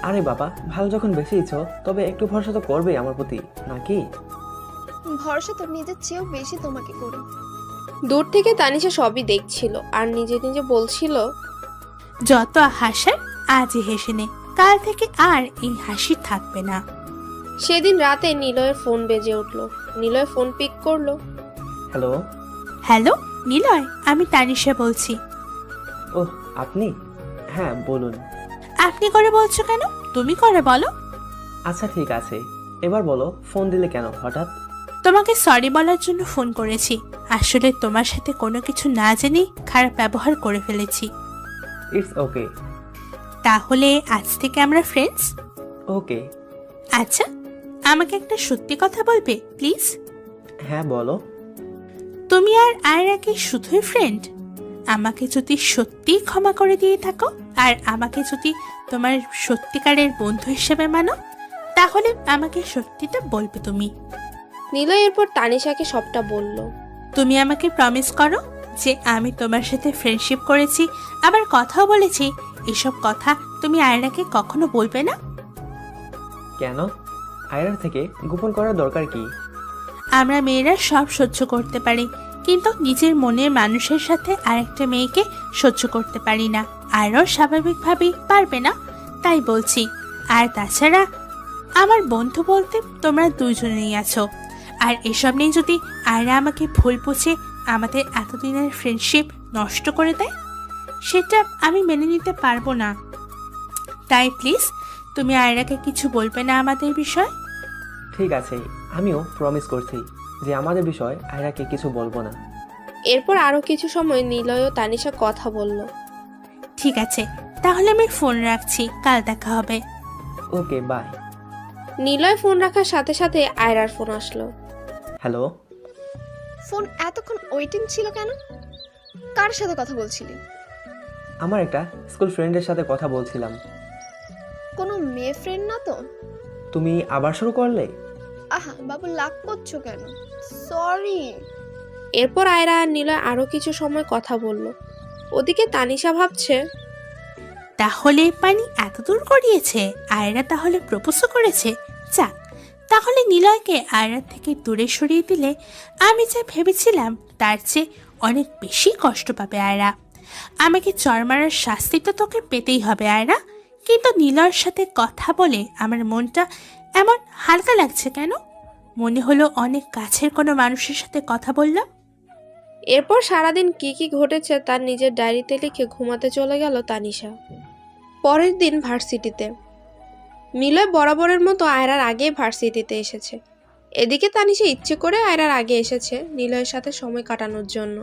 আরে বাবা, ভালো যখন বেশিইছ তবে একটু ভরসা তো করবে আমার প্রতি, নাকি? ভরসা তো নিজের চেয়েও বেশি তোমাকে করি। দূর থেকে তানিশা সবই দেখছিল আর নিজে নিজে বলছিল, যত হাসার আজই হেসে নে, কাল থেকে আর এই হাসি থাকবে না। সেদিন রাতে নিলয়ের ফোন বেজে উঠলো। নিলয় ফোন পিক করলো। হ্যালো। হ্যালো নিলয়, আমি তানিশা বলছি। ওহ, আপনি? হ্যাঁ বলুন। আপনি করে বলছো কেন? তুমি করে বলো। আচ্ছা ঠিক আছে, এবার বলো ফোন দিলে কেন হঠাৎ? তোমাকে সরি বলার জন্য ফোন করেছি। আসলে তোমার সাথে কোনো কিছু না জেনেই খারাপ ব্যবহার করে ফেলেছি। It's okay. তাহলে আজ থেকে আমরা ফ্রেন্ডস। ওকে। আচ্ছা, আমাকে একটা সত্যি কথা বলবে প্লিজ? হ্যাঁ বলো। তুমি আর আয়রা কি শুধুই ফ্রেন্ড? আমাকে যদি সত্যি ক্ষমা করে দিয়ে থাকো আর আমাকে যদি তোমার সত্যিকারের বন্ধু হিসেবে মানো, তাহলে আমাকে সত্যিটা বলবে তুমি। নিলয় এরপর তানিশাকে সবটা বলল। তুমি আমাকে প্রমিস করো যে আমি তোমার সাথে ফ্রেন্ডশিপ করেছি, আবার কথাও বলেছি, এসব কথা তুমি আয়রাকে কখনো বলবে না। কেন? আয়রার থেকে গোপন করার দরকার কি? আমরা মেয়েরা সব সহ্য করতে পারি, কিন্তু নিজের মনের মানুষের সাথে আরেকটা মেয়েকে সহ্য করতে পারি না। আরও স্বাভাবিকভাবেই পারবে না, তাই বলছি। আর তাছাড়া আমার বন্ধু বলতে তোমরা দুইজনেই আছো, আর এসব নিয়ে যদি আয়রা আমাকে ভুল বুঝে আমাদের এতদিনের ফ্রেন্ডশিপ নষ্ট করে দেয়, সেটা আমি মেনে নিতে পারবো না। তাই প্লিজ তুমি আয়রাকে কিছু বলবে না আমাদের বিষয়। ঠিক আছে, আমিও প্রমিস করছি যে আমাদের বিষয় আয়রাকে কিছু বলবো না। এরপর আরো কিছু সময় নিলয় ও তানিশা কথা বলল। ঠিক আছে, তাহলে আমি ফোন রাখছি, কাল দেখা হবে। Okay bye. নিলয় ফোন রাখার সাথে সাথে আয়রার ফোন আসলো। হ্যালো। ফোন এতক্ষণ ওয়েটিং ছিল কেন? কার সাথে কথা বলছিলি? আমার একটা স্কুল ফ্রেন্ডের সাথে কথা বলছিলাম। কোনো মেয়ে ফ্রেন্ড না তো? তুমি আবার শুরু করলে? আহা বাবু, লাগ করছো কেন? সরি। এরপর আয়রা আর নিলয় আরো কিছু সময় কথা বলল। ওদিকে তানিশা ভাবছে, তাহলে পানি এত দূর গড়িয়েছে, আয়রা তাহলে প্রপোজও করেছে। যাক, তাহলে নিলয়কে আয়রার থেকে দূরে সরিয়ে দিলে আমি যা ভেবেছিলাম তার চেয়ে অনেক বেশি কষ্ট পাবে আয়রা। আমাকে চড় মারার শাস্তি তো তোকে পেতেই হবে আয়রা। কিন্তু নিলয়ের সাথে কথা বলে আমার মনটা এমন হালকা লাগছে কেন? মনে হলো অনেক কাছের কোনো মানুষের সাথে কথা বললাম। এরপর সারাদিন কি কি ঘটেছে তার নিজের ডায়েরিতে লিখে ঘুমাতে চলে গেল তানিশা। পরের দিন ভার্সিটিতে নিলয় বরাবরের মতো আয়রার আগে ভার্সিটিতে এসেছে। এদিকে তানিশা ইচ্ছে করে আয়রার আগে এসেছে নিলয়ের সাথে সময় কাটানোর জন্য।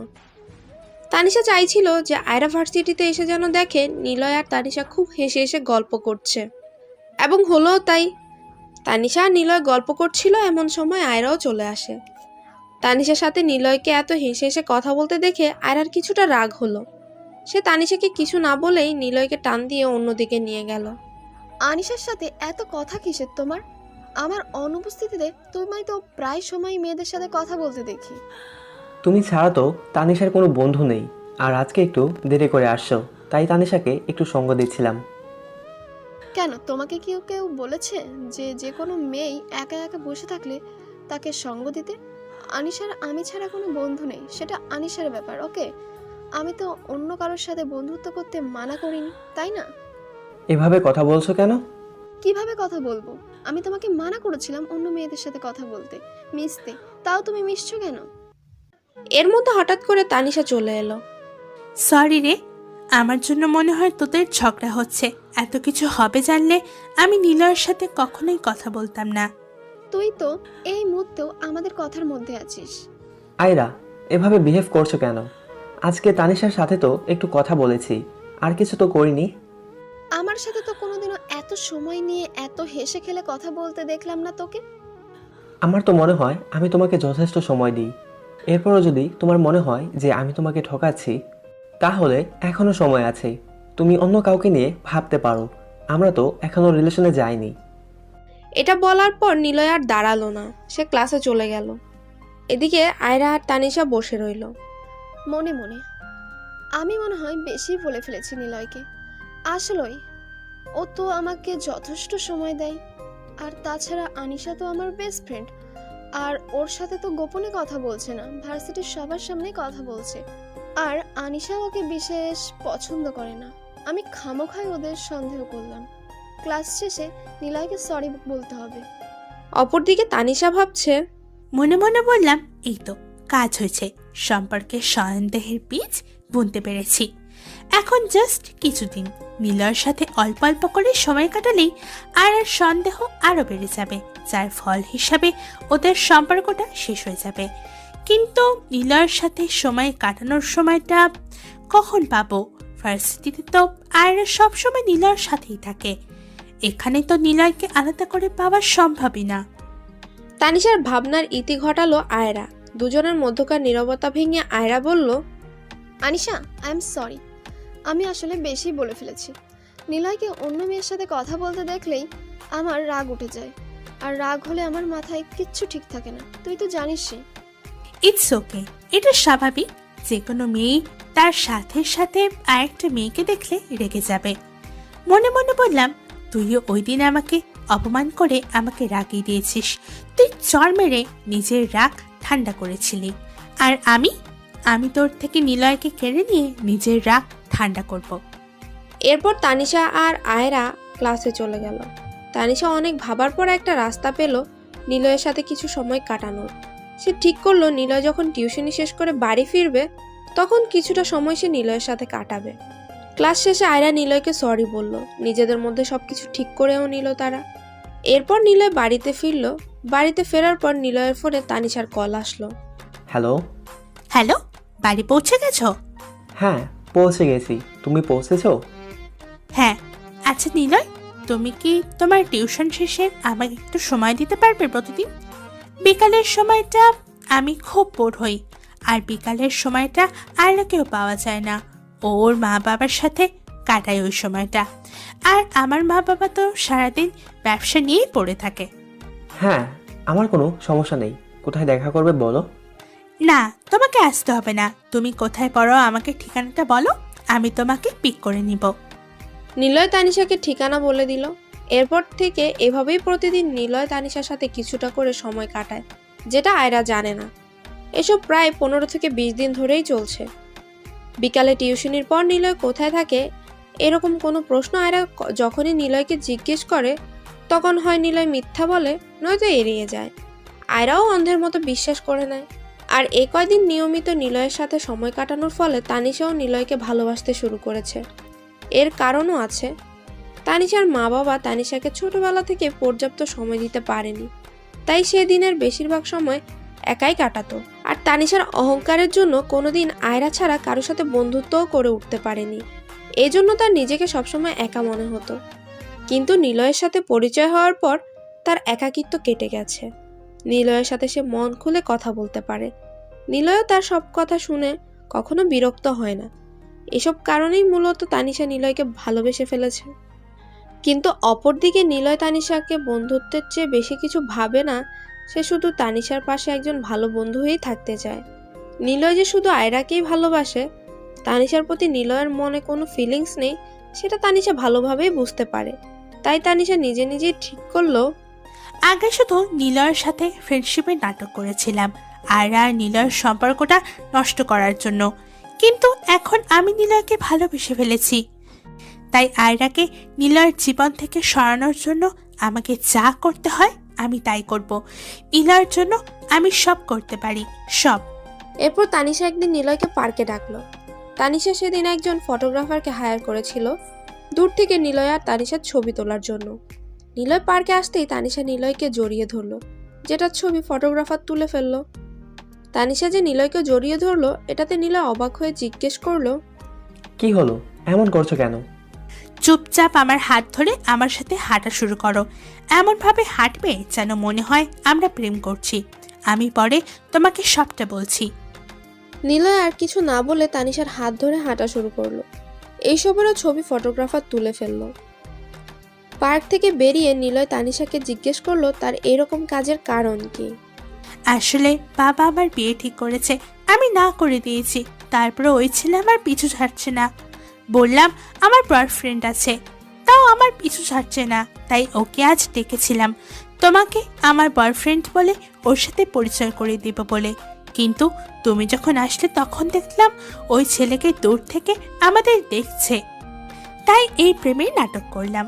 তানিশা চাইছিল যে আয়রা ভার্সিটিতে এসে যেন দেখে নিলয় আর তানিশা খুব হেসে হেসে গল্প করছে, এবং হলো তাই। তানিশা আর নিলয় গল্প করছিল, এমন সময় আয়রাও চলে আসে। তানিশার সাথে নিলয়কে এত হেসে হেসে কথা বলতে দেখে আয়রার কিছুটা রাগ হলো। সে তানিশাকে কিছু না বলেই নিলয়কে টান দিয়ে অন্যদিকে নিয়ে গেল। আনিশার সাথে এত কথা কিসের তোমার? আমার অনুপস্থিতিতে তোমায় তো প্রায় সময় মেয়েদের সাথে কথা বলতে দেখি। তুমি ছাড়া তো তানিশার কোনো বন্ধু নেই, আর আজকে একটু দেরি করে আসছো, তাই তানিশাকে একটু সঙ্গ দিচ্ছিলাম। কেন, তোমাকে কেউ কেউ বলেছে যে যে কোনো মেয়েই একা একা বসে থাকলে তাকে সঙ্গ দিতে? আনিশার আমি ছাড়া কোনো বন্ধু নেই, সেটা আনিশার ব্যাপার। ওকে, আমি তো অন্য কারোর সাথে বন্ধুত্ব করতে মানা করিনি, তাই না? এভাবে কথা বলছো কেন? কিভাবে কথা বলবো? আমি তোমাকে মানা করেছিলাম অন্য মেয়েদের সাথে কথা বলতে, মিশতে, তাও তুমি মিশছো কেন? এর মধ্যে হঠাৎ করে তানিশা চলে এলো। সরি রে, আমার জন্য মনে হয় তোদের ঝগড়া হচ্ছে। এত কিছু হবে জানলে আমি নিলয়ের সাথে কখনোই কথা বলতাম না। তুই তো এই মুহূর্তেও আমাদের কথার মধ্যে আছিস। আয়রা, এভাবে বিহেভ করছো কেন? আজকে তানিশার সাথে তো একটু কথা বলেছি, আর কিছু তো করিনি। আমার সাথে তো কোনোদিনও এত সময় নিয়ে এত হেসে খেলে কথা বলতে দেখলাম না তোকে। আমার তো মনে হয় আমি তোমাকে যথেষ্ট সময় দিই। এরপরও যদি তোমার মনে হয় যে আমি তোমাকে ঠকাচ্ছি, তাহলে এখনো সময় আছে। তুমি অন্য কাউকে নিয়ে ভাবতে পারো। আমরা তো এখনো রিলেশনে যাইনি। এটা বলার পর নিলয় আর দাঁড়ালো না, সে ক্লাসে চলে গেল। এদিকে আয়রা আর তানিশা বসে রইল। মনে মনে আমি মনে হয় বেশি বলে ফেলেছি নিলয়কে। আসলেই ও তো আমাকে যথেষ্ট সময় দেয়, আর তাছাড়া আনিশা তো আমার বেস্ট ফ্রেন্ড, আর ওর সাথে তো গোপনে কথা বলছে না, ভার্সিটির সবার সামনে কথা বলছে। আর আনিশা ওকে বিশেষ পছন্দ করে না। আমি খামোখাই ওদের সন্দেহ করলাম। ক্লাস শেষে নিলয়কে সরি বলতে হবে। অপরদিকে তানিশা ভাবছে, মনে মনে বললাম, এই তো কাজ হয়েছে, সম্পর্কে সন্দেহের বীজ বুনতে পেরেছি। এখন জাস্ট কিছুদিন নিলয়ের সাথে অল্প অল্প করে সময় কাটালেই আর সন্দেহ আরো বেড়ে যাবে, যার ফল হিসাবে ওদের সম্পর্কটা শেষ হয়ে যাবে। কিন্তু নিলয়ের সাথে সময় কাটানোর সময়টা কখন পাবো? ভার্সিটিতে তো আয়রা সবসময় নিলয়ের সাথেই থাকে, এখানে তো নিলয়কে আলাদা করে পাওয়া সম্ভবই না। তানিশার ভাবনার ইতি ঘটালো আয়রা। দুজনের মধ্যকার নীরবতা ভেঙে আয়রা বলল, আনিশা, আই এম সরি, আমি আসলে বেশি বলে ফেলেছি। নিলয়কে অন্য মেয়ের সাথে কথা বলতে দেখলেই আমার রাগ উঠে যায়, আর রাগ হলে আমার মাথায় কিচ্ছু ঠিক থাকে না, তুই তো জানিসই। ইটস ওকে, এটা স্বাভাবিক। যে কোনো মেয়ে তার সাথে সাথে আরেকটা মেয়েকে দেখলে রেগে যাবে। মনে মনে বললাম, তুইও ওই দিন আমাকে অপমান করে আমাকে রাগিয়ে দিয়েছিস। তুই চর মেরে নিজের রাগ ঠান্ডা করেছিলি, আর আমি তোর থেকে নিলয়কে কেড়ে নিয়ে নিজের রাগ ঠান্ডা করব। এরপর তানিশা আর আয়রা ক্লাসে চলে গেল। তানিশা অনেক ভাবার পর একটা রাস্তা পেল নিলয়ের সাথে কিছু সময় কাটানোর। সে ঠিক করলো নিলয় যখন টিউশনি শেষ করে বাড়ি ফিরবে তখন কিছুটা সময় সে নিলয়ের সাথে কাটাবে। ক্লাস শেষে আয়রা নিলয়কে সরি বলল, নিজেদের মধ্যে সবকিছু ঠিক করেও নিল তারা। এরপর নিলয় বাড়িতে ফিরল। বাড়িতে ফেরার পর নিলয়ের ফোনে তানিশার কল আসলো। হ্যালো। হ্যালো, বাড়ি পৌঁছে গেছো? হ্যাঁ, পৌঁছে গেছি। তুমি পৌঁছেছো? হ্যাঁ। আচ্ছা নিলয়, তুমি কি তোমার টিউশন শেষে আমাকে একটু সময় দিতে পারবে প্রতিদিন? বিকালের সময়টা আমি খুব বোর হই, আর বিকালের সময়টা আয়রাকেও পাওয়া যায় না। ওর মা বাবার সাথে কাটায় ওই সময়টা, আর আমার মা বাবা তো সারাদিন ব্যবসা নিয়েই পড়ে থাকে। হ্যাঁ, আমার কোনো সমস্যা নেই। কোথায় দেখা করবে বলো? না, তোমাকে আসতে হবে না। তুমি কোথায় পড়ো আমাকে ঠিকানাটা বলো, আমি তোমাকে পিক করে নিব। নিলয় তানিশাকে ঠিকানা বলে দিল। এরপর থেকে এভাবেই প্রতিদিন নিলয় তানিশার সাথে কিছুটা করে সময় কাটায়, যেটা আয়রা জানে না। এসব প্রায় 15 থেকে 20 দিন ধরেই চলছে। বিকালে টিউশনির পর নিলয় কোথায় থাকে এরকম কোনো প্রশ্ন আয়রা যখনই নিলয়কে জিজ্ঞেস করে তখন হয় নিলয় মিথ্যা বলে, নয়তো এড়িয়ে যায়। আয়রাও অন্ধের মতো বিশ্বাস করে নেয়। আর এই কয়দিন নিয়মিত নিলয়ের সাথে সময় কাটানোর ফলে তানিশাও নিলয়কে ভালোবাসতে শুরু করেছে। এর কারণও আছে, তানিশার মা বাবা তানিশাকে ছোটবেলা থেকে পর্যাপ্ত সময় দিতে পারেনি, তাই সে দিনের বেশিরভাগ সময় একাই কাটাতো। আর তানিশার অহংকারের জন্য কোনোদিন আয়রা ছাড়া কারোর সাথে বন্ধুত্বও করে উঠতে পারেনি। এই জন্য তার নিজেকে সবসময় একা মনে হতো। কিন্তু নিলয়ের সাথে পরিচয় হওয়ার পর তার একাকিত্ব কেটে গেছে। নিলয়ের সাথে সে মন খুলে কথা বলতে পারে। নিলয়ও তার সব কথা শুনে কখনো বিরক্ত হয় না। এসব কারণেই মূলত তানিশা নিলয়কে ভালোবেসে ফেলেছে। কিন্তু অপরদিকে নিলয় তানিশাকে বন্ধুত্বের চেয়ে বেশি কিছু ভাবে না। সে শুধু তানিশার পাশে একজন ভালো বন্ধু হয়েই থাকতে চায়। নিলয় যে শুধু আয়রাকেই ভালোবাসে, তানিশার প্রতি নিলয়ের মনে কোনো ফিলিংস নেই, সেটা তানিশা ভালোভাবেই বুঝতে পারে। তাই তানিশা নিজে নিজেই ঠিক করলো, আগে শুধু নিলয়ের সাথে ফ্রেন্ডশিপের নাটক করেছিলাম আয়রা আর নিলয়ের সম্পর্কটা নষ্ট করার জন্য, কিন্তু এখন আমি নিলয়কে ভালোবেসে ফেলেছি। তাই আয়রাকে নিলয়ের জীবন থেকে সরানোর জন্য আমাকে যা করতে হয় আমি তাই করব। নিলয়ের জন্য আমি সব করতে পারি, সব। এরপর তানিশা একদিন নিলয়কে পার্কে ডাকলো। তানিশা সেদিন একজন ফটোগ্রাফারকে হায়ার করেছিল দূর থেকে নিলয় আর তানিশার ছবি তোলার জন্য। নিলয় পার্কে আসতেই তানিশা নিলয়কে জড়িয়ে ধরলো, যেটার ছবি ফটোগ্রাফার তুলে ফেললো। তানিশা যে নিলয়কে জড়িয়ে ধরলো এটাতে নিলয় অবাক হয়ে জিজ্ঞেস করলো, কি হলো, এমন করছো কেন? চুপচাপ আমার হাত ধরে আমার সাথে হাঁটা শুরু করো। এমনভাবে হাঁটবে যেন মনে হয় আমরা প্রেম করছি। আমি পরে তোমাকে সবটা বলছি। নিলয় আর কিছু না বলে তানিশার হাত ধরে হাঁটা শুরু করলো। এইসবেরও ছবি ফটোগ্রাফার তুলে ফেললো। পার্ক থেকে বেরিয়ে নিলয় তানিশাকে জিজ্ঞেস করলো তার এরকম কাজের কারণ কি। আসলে বাবা আমার বিয়ে ঠিক করেছে, আমি না করে দিয়েছি। তারপরে ওই ছেলে আমার পিছু ছাড়ছে না। বললাম আমার বয়ফ্রেন্ড আছে, তাও আমার পিছু ছাড়ছে না। তাই ওকে আজ ডেকেছিলাম তোমাকে আমার বয়ফ্রেন্ড বলে ওর সাথে পরিচয় করে দিব বলে। কিন্তু তুমি যখন আসলে তখন দেখলাম ওই ছেলেকে দূর থেকে আমাদের দেখছে, তাই এই প্রেমের নাটক করলাম।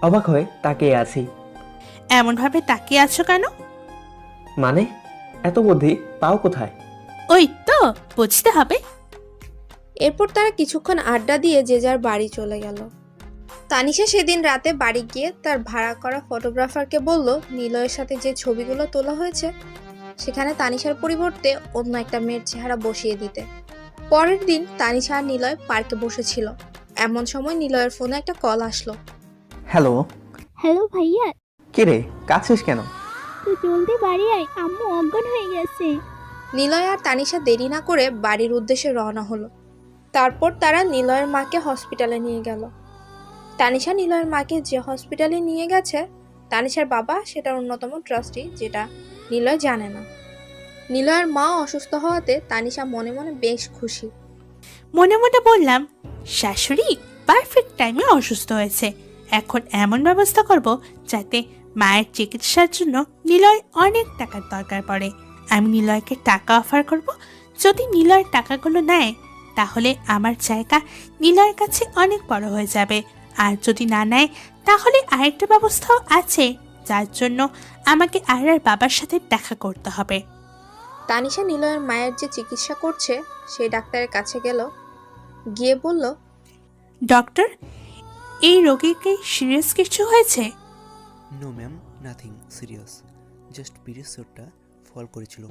অবাক হয়ে তাকিয়ে আছি। এমনভাবে তাকিয়ে আছো কেন? মানে এত বুদ্ধি পাও কোথায়? ওই তো বুঝতে হবে। এরপর তারা কিছুক্ষণ আড্ডা দিয়ে যে যার বাড়ি চলে গেল। তানিশা সেদিন রাতে বাড়ি গিয়ে তার ভাড়া করা ফটোগ্রাফারকে বলল নিলয়ের সাথে যে ছবিগুলো তোলা হয়েছে সেখানে তানিশার পরিবর্তে অন্য একটা মেয়ের চেহারা বসিয়ে দিতে। পরের দিন তানিশা আর নিলয় পার্কে বসেছিল। এমন সময় নিলয়ের ফোনে একটা কল আসলো। হ্যালো। হ্যালো ভাইয়া, কে রে, কাছিস কেন? তুই জলদি বাড়ি আয়, আম্মু অজ্ঞান হয়ে গেছে। নিলয় আর তানিশা দেরি না করে বাড়ির উদ্দেশ্যে রওনা হলো। তারপর তারা নিলয়ের মাকে হসপিটালে নিয়ে গেল। তানিশা নিলয়ের মাকে যে হসপিটালে নিয়ে গেছে, তানিশার বাবা সেটার অন্যতম ট্রাস্টি, যেটা নিলয় জানে না। নিলয়ের মা অসুস্থ হওয়াতে তানিশা মনে মনে বেশ খুশি। মনে মনে বললাম, শাশুড়ি পারফেক্ট টাইমে অসুস্থ হয়েছে, এখন এমন ব্যবস্থা করব যাতে মায়ের চিকিৎসার জন্য নিলয় অনেক টাকার দরকার পড়ে। আমি নিলয়কে টাকা অফার করব। যদি নিলয় টাকাগুলো নেয় তাহলে আমার জায়গা নিলয়ের কাছে অনেক বড় হয়ে যাবে, আর যদি না নেয় তাহলে আরেকটা ব্যবস্থাও আছে, যার জন্য আমাকে আয়রার বাবার সাথে দেখা করতে হবে। তানিশা নিলয়ের মায়ের যে চিকিৎসা করছে সেই ডাক্তারের কাছে গেল। গিয়ে বলল, ডক্টর, এই রোগীর কি সিরিয়াস কিছু হয়েছে? No ma'am, nothing serious, just পিরিয়ডসটা ফল করেছিল,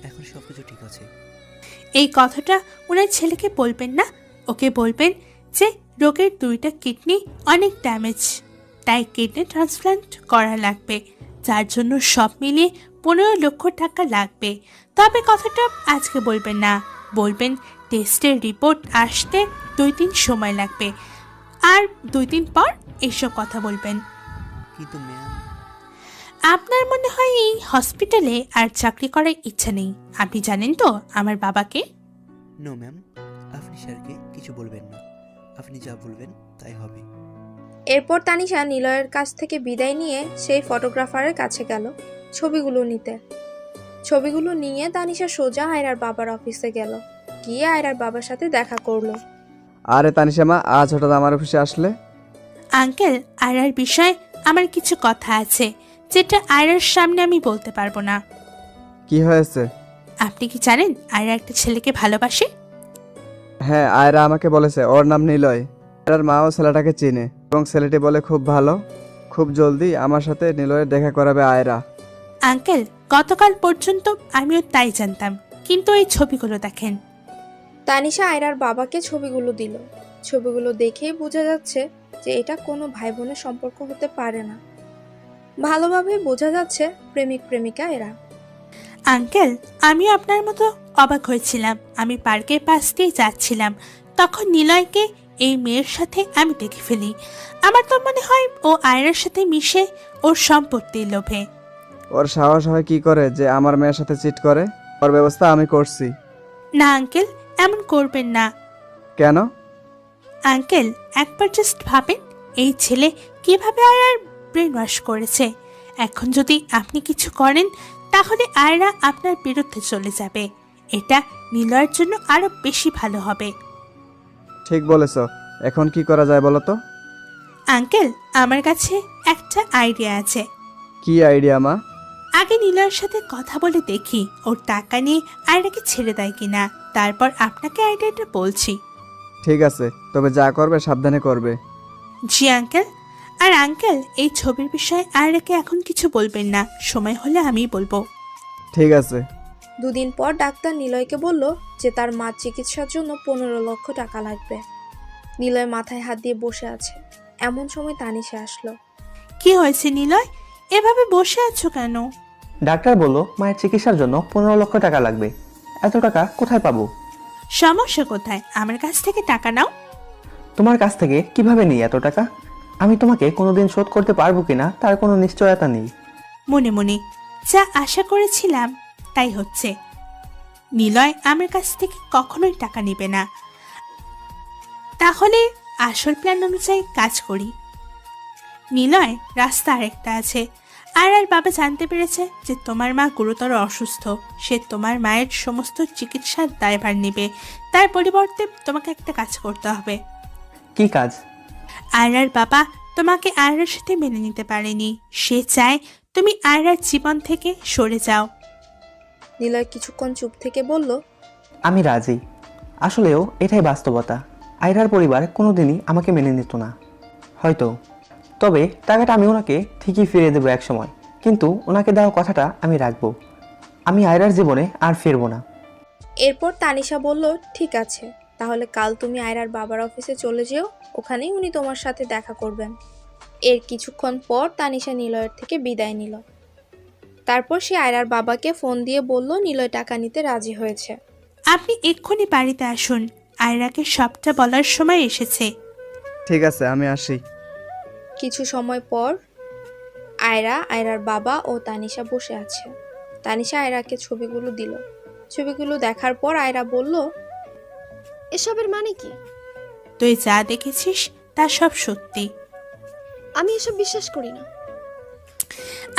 এখন সব কিছু ঠিক আছে। এই কথাটা ওনার ছেলেকে বলবেন না, ওকে বলবেন যে রোগের 2টা কিডনি অনেক ড্যামেজ, তাই কিডনি ট্রান্সপ্লান্ট করা লাগবে, যার জন্য সব মিলিয়ে 15 লক্ষ টাকা লাগবে। তবে কথাটা আজকে বলবেন না, বলবেন টেস্টের রিপোর্ট আসতে 2-3 সময় লাগবে, আর 2-3 পর এইসব কথা বলবেন। কিন্তু ম্যাম, আপনার মনে হয় এই হসপিটালে আর চাকরি করার ইচ্ছা নেই। আপনি জানেন তো আমার বাবাকে? নো ম্যাম, আপনি স্যারকে কিছু বলবেন না, আপনি যা বলবেন তাই হবে। এরপর তানিশা নিলয়ের কাছ থেকে বিদায় নিয়ে সেই ফটোগ্রাফারের কাছে গেল ছবিগুলো নিতে। ছবিগুলো নিয়ে তানিশা সোজা আয়রার বাবার অফিসে গেল। গিয়ে আয়রার বাবার সাথে দেখা করলো। আরে তানিশা মা, আজ হঠাৎ আমার অফিসে আসলে? আঙ্কেল, আয়রার বিষয়ে আমার কিছু কথা আছে, যেটা আয়রার সামনে আমি বলতে পারবো না। কি হয়েছে? আপনি কি জানেন আয়রা একটা ছেলেকে ভালোবাসে? হ্যাঁ, আয়রা আমাকে বলেছে, ওর নাম নিলয়। আয়রার মাও ছেলেটাকে চিনে এবং ছেলেটি বলে খুব ভালো, খুব জলদি আমার সাথে নিলয়ের দেখা করাবে আয়রা। আঙ্কেল, গতকাল পর্যন্ত আমিও তাই জানতাম, কিন্তু এই ছবিগুলো দেখেন। তানিশা আয়রার বাবাকে ছবিগুলো দিল। ছবিগুলো দেখেই বোঝা যাচ্ছে যে এটা কোনো ভাই বোনের সম্পর্ক হতে পারে না। ভালোভাবে বোঝা যাচ্ছে প্রেমিক প্রেমিকা এরা। আঙ্কেল, আমিও আপনার মতো অবাক হয়েছিলাম। আমি পার্কের পাশ দিয়ে যাচ্ছিলাম, তখন নিলয়কে এই মেয়ের সাথে আমি দেখে ফেলি। আমার তো মনে হয় ও আয়রার সাথে মিশে ওর সম্পত্তির লোভে। ওর সাহস হয় কি করে যে আমার মেয়ের সাথে চিট করে? ওর ব্যবস্থা আমি করছি। না আঙ্কেল, এমন করবেন না। কেন? আঙ্কেল, একবার জাস্ট ভাবেন, এই ছেলে কিভাবে আয়রার ব্রেন ওয়াশ করেছে। এখন যদি আপনি কিছু করেন তাহলে আয়রা আপনার বিরুদ্ধে চলে যাবে। এটা নিলয়ের জন্য আরো বেশি ভালো হবে। ঠিক বলেছ, এখন কি করা যায় বলো তো? আঙ্কেল, আমার কাছে একটা আইডিয়া আছে। কি আইডিয়া মা? আগে নিলয়ের সাথে কথা বলে দেখি ওর টাকা নিয়ে আয়রাকে ছেড়ে দেয় কিনা, তারপর আপনাকে আইডিয়াটা বলছি। ঠিক আছে, তবে যা করবে সাবধানে করবে। জি আঙ্কেল। আর আঙ্কেল, এই ছবির বিষয়ে আয়রাকে এখন কিছু বলবেন না, সময় হলে আমিই বলবো। ঠিক আছে। দুদিন পর ডাক্তার নিলয়কে বলল যে তার মার চিকিৎসার জন্য 15 লক্ষ টাকা লাগবে। নিলয় মাথায় হাত দিয়ে বসে আছে। এমন সময় তানিশা আসলো। কি হয়েছে নিলয়, এভাবে বসে আছো কেন? ডাক্তার বলল মায়ের চিকিৎসার জন্য 15 লক্ষ টাকা লাগবে। এত টাকা কোথায় পাবো? সমস্যা কোথায়? আমার কাছ থেকে টাকা নাও। তোমার কাছ থেকে কিভাবে নিই এত টাকা? আমি তোমাকে কোনোদিন শোধ করতে পারবো কিনা তার কোনো নিশ্চয়তা নেই। মনে মনে যা আশা করেছিলাম তাই হচ্ছে। নিলয় আমার কাছ থেকে কখনোই টাকা নেবে না। তাহলে আসল প্ল্যান অনুযায়ী কাজ করি। নিলয়, রাস্তা আরেকটা আছে। আর বাবা জানতে পেরেছে যে তোমার মা গুরুতর অসুস্থ। সে তোমার মায়ের সমস্ত চিকিৎসার দায়ভার নেবে। তার পরিবর্তে তোমাকে একটা কাজ করতে হবে। কি কাজ? আয়রার বাবা তোমাকে আয়রার সাথে মেনে নিতে পারেনি। সে চায় তুমি আয়রার জীবন থেকে সরে যাও। নিলয় কিছুক্ষণ চুপ থেকে বলল, আমি রাজি। আসলেও এটাই বাস্তবতা। আয়রার পরিবার কোনোদিনই আমাকে মেনে নিত না হয়তো, তবে টাকাটা আমি ওনাকে ঠিকই ফিরিয়ে দেবো এক সময়। কিন্তু ওনাকে দেওয়া কথাটা আমি রাখবো। আমি আয়রার জীবনে আর ফিরবো না। এরপর তানিশা বলল, ঠিক আছে, তাহলে কাল তুমি আয়রার বাবার অফিসে চলে যেও, ওখানেই উনি তোমার সাথে দেখা করবেন। এর কিছুক্ষণ পর তানিশা নিলয়ের থেকে বিদায় নিল। তারপর সে আয়রার বাবাকে ফোন দিয়ে বলল নিলয় টাকা নিতে রাজি হয়েছে। আপনি এক্ষুনি বাড়িতে আসুন, আয়রাকে সবটা বলার সময় এসেছে। ঠিক আছে, আমি আসি। কিছু সময় পর আয়রার বাবা ও তানিশা বসে আছে। তানিশা আয়রাকে ছবিগুলো দিল। ছবিগুলো দেখার পর আয়রা বলল, এসবের মানে কি? তুই যা দেখেছিস তা সব সত্যি। আমি এসব বিশ্বাস করি না।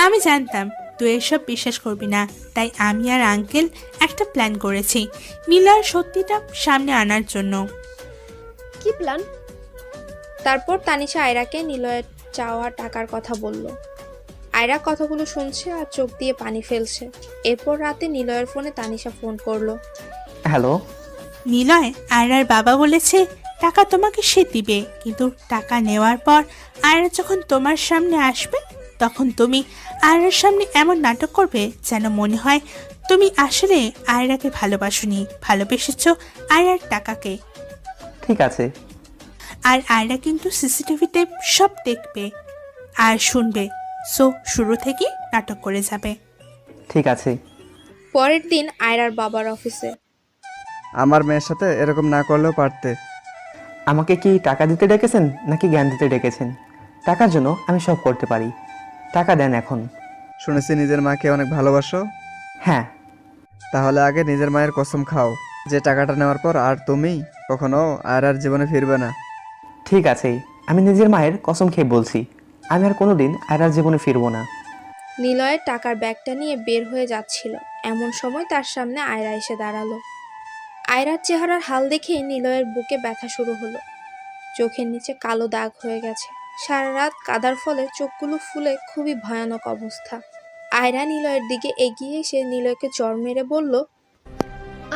আমি জানতাম তুই এসব বিশ্বাস করবি না, তাই আমি আর আঙ্কেল একটা প্ল্যান করেছি নিলয়ের সত্যিটা সামনে আনার জন্য। কি প্ল্যান? তারপর তানিশা আয়রাকে নিলয়ের চাওয়া টাকার কথা বলল। আয়রা কথাগুলো শুনছে আর চোখ দিয়ে পানি ফেলছে। এরপর রাতে নিলয়ের ফোনে তানিশা ফোন করলো। হ্যালো। নিলয়, আয়রার বাবা বলেছে টাকা তোমাকে সে দিবে, কিন্তু টাকা নেওয়ার পর আয়রা যখন তোমার সামনে আসবে তখন তুমি আয়রার সামনে এমন নাটক করবে যেন মনে হয় তুমি আসলে আয়রাকে ভালোবাসোনি, ভালোবেসেছ আয়রার টাকাকে। ঠিক আছে। আর আয়রা কিন্তু সিসিটিভিতে সব দেখবে আর শুনবে, সো শুরু থেকেই নাটক করে যাবে। ঠিক আছে। পরের দিন আয়রার বাবার অফিসে। আমার মেয়ের সাথে এরকম না করলেও পারতে। আমাকে কি টাকা দিতে ডেকেছেন নাকি জ্ঞান দিতে ডেকেছেন? টাকার জন্য আমি সব করতে পারি। টাকা দেন এখন। শুনেছি নিজের মাকে অনেক ভালোবাসো। হ্যাঁ। তাহলে আগে নিজের মায়ের কসম খাও যে টাকাটা নেওয়ার পর আর তুমি কখনো আর জীবনে ফিরবে না। ঠিক আছে, আমি নিজের মায়ের কসম খেয়ে বলছি, আমি আর কোনোদিন আয়রার জীবনে ফিরবো না। নিলয়ের টাকার ব্যাগটা নিয়ে বের হয়ে যাচ্ছিল, এমন সময় তার সামনে আয়রা এসে দাঁড়ালো। আয়রার চেহারার হাল দেখে নিলয়ের বুকে ব্যথা শুরু হলো। চোখের নিচে কালো দাগ হয়ে গেছে। সারা রাত কাদার ফলে চোখগুলো ফুলে খুবই ভয়ানক অবস্থা। আয়রা নিলয়ের দিকে এগিয়ে এসে নিলয়কে চড় মেরে বলল,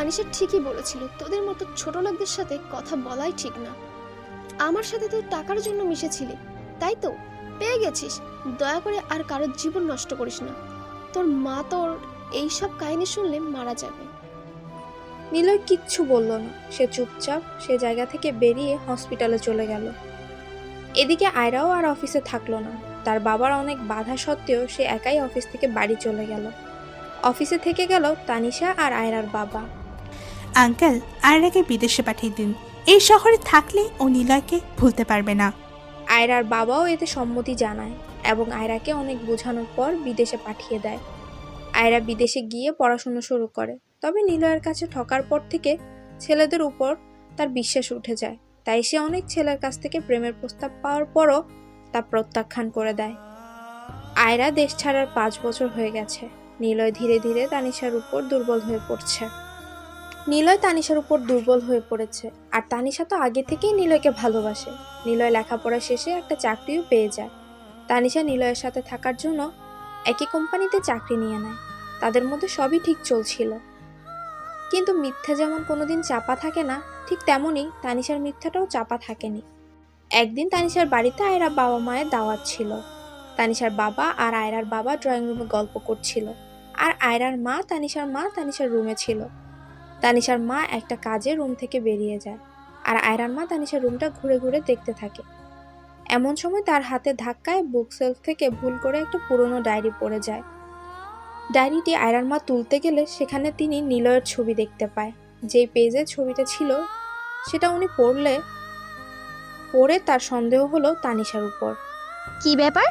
আনিশা ঠিকই বলেছিল, তোদের মতো ছোট লোকদের সাথে কথা বলাই ঠিক না। আমার সাথে তুই টাকার জন্য মিশেছিলি, তাই তো পেয়ে গেছিস। দয়া করে আর কারোর জীবন নষ্ট করিস না। তোর মা তোর এইসব কাহিনী শুনলে মারা যাবে। নিলয় কিচ্ছু বলল না। সে চুপচাপ সে জায়গা থেকে বেরিয়ে হসপিটালে চলে গেল। এদিকে আয়রাও আর অফিসে থাকলো না। তার বাবার অনেক বাধা সত্ত্বেও সে একাই অফিস থেকে বাড়ি চলে গেল। অফিসে থেকে গেল তানিশা আর আয়রার বাবা। আঙ্কেল, আয়রাকে বিদেশে পাঠিয়ে দিন, এই শহরে থাকলে ও নিলয়কে ভুলতে পারবে না। আয়রার বাবাও এতে সম্মতি জানায় এবং আয়রাকে অনেক বোঝানোর পর বিদেশে পাঠিয়ে দেয়। আয়রা বিদেশে গিয়ে পড়াশোনা শুরু করে। তবে নিলয়ের কাছে ঠকার পর থেকে ছেলেদের উপর তার বিশ্বাস উঠে যায়। তাই সে অনেক ছেলের কাছ থেকে প্রেমের প্রস্তাব পাওয়ার পরও তা প্রত্যাখ্যান করে দেয়। আয়রা দেশ ছাড়ার 5 বছর হয়ে গেছে। নিলয় ধীরে ধীরে তানিশার উপর দুর্বল হয়ে পড়ছে। আর তানিশা তো আগে থেকেই নিলয়কে ভালোবাসে। নিলয় লেখাপড়া শেষে একটা চাকরিও পেয়ে যায়। তানিশা নিলয়ের সাথে থাকার জন্য একই কোম্পানিতে চাকরি নিয়ে নেয়। তাদের মধ্যে সবই ঠিক চলছিল। কিন্তু মিথ্যা যেমন কোনোদিন চাপা থাকে না, ঠিক তেমনই তানিশার মিথ্যাটাও চাপা থাকেনি। একদিন তানিশার বাড়িতে আয়রা বাবা মায়ের দাওয়াত ছিল। তানিশার বাবা আর আয়রার বাবা ড্রয়িং রুমে গল্প করছিল, আর আয়রার মা তানিশার রুমে ছিল। তানিশার মা একটা কাজে রুম থেকে বেরিয়ে যায়, আর আয়রার মা তানিশার রুমটা ঘুরে ঘুরে দেখতে থাকে। এমন সময় তার হাতে ধাক্কায় বুক সেলফ থেকে ভুল করে একটা পুরনো ডায়েরি পড়ে যায়। ডায়েরিটি আয়রার মা তুলতে গেলে সেখানে তিনি নিলয়ের ছবি দেখতে পায়। যেই পেজে ছবিটা ছিল সেটা উনি পড়ে তার সন্দেহ হলো তানিশার উপর। কি ব্যাপার,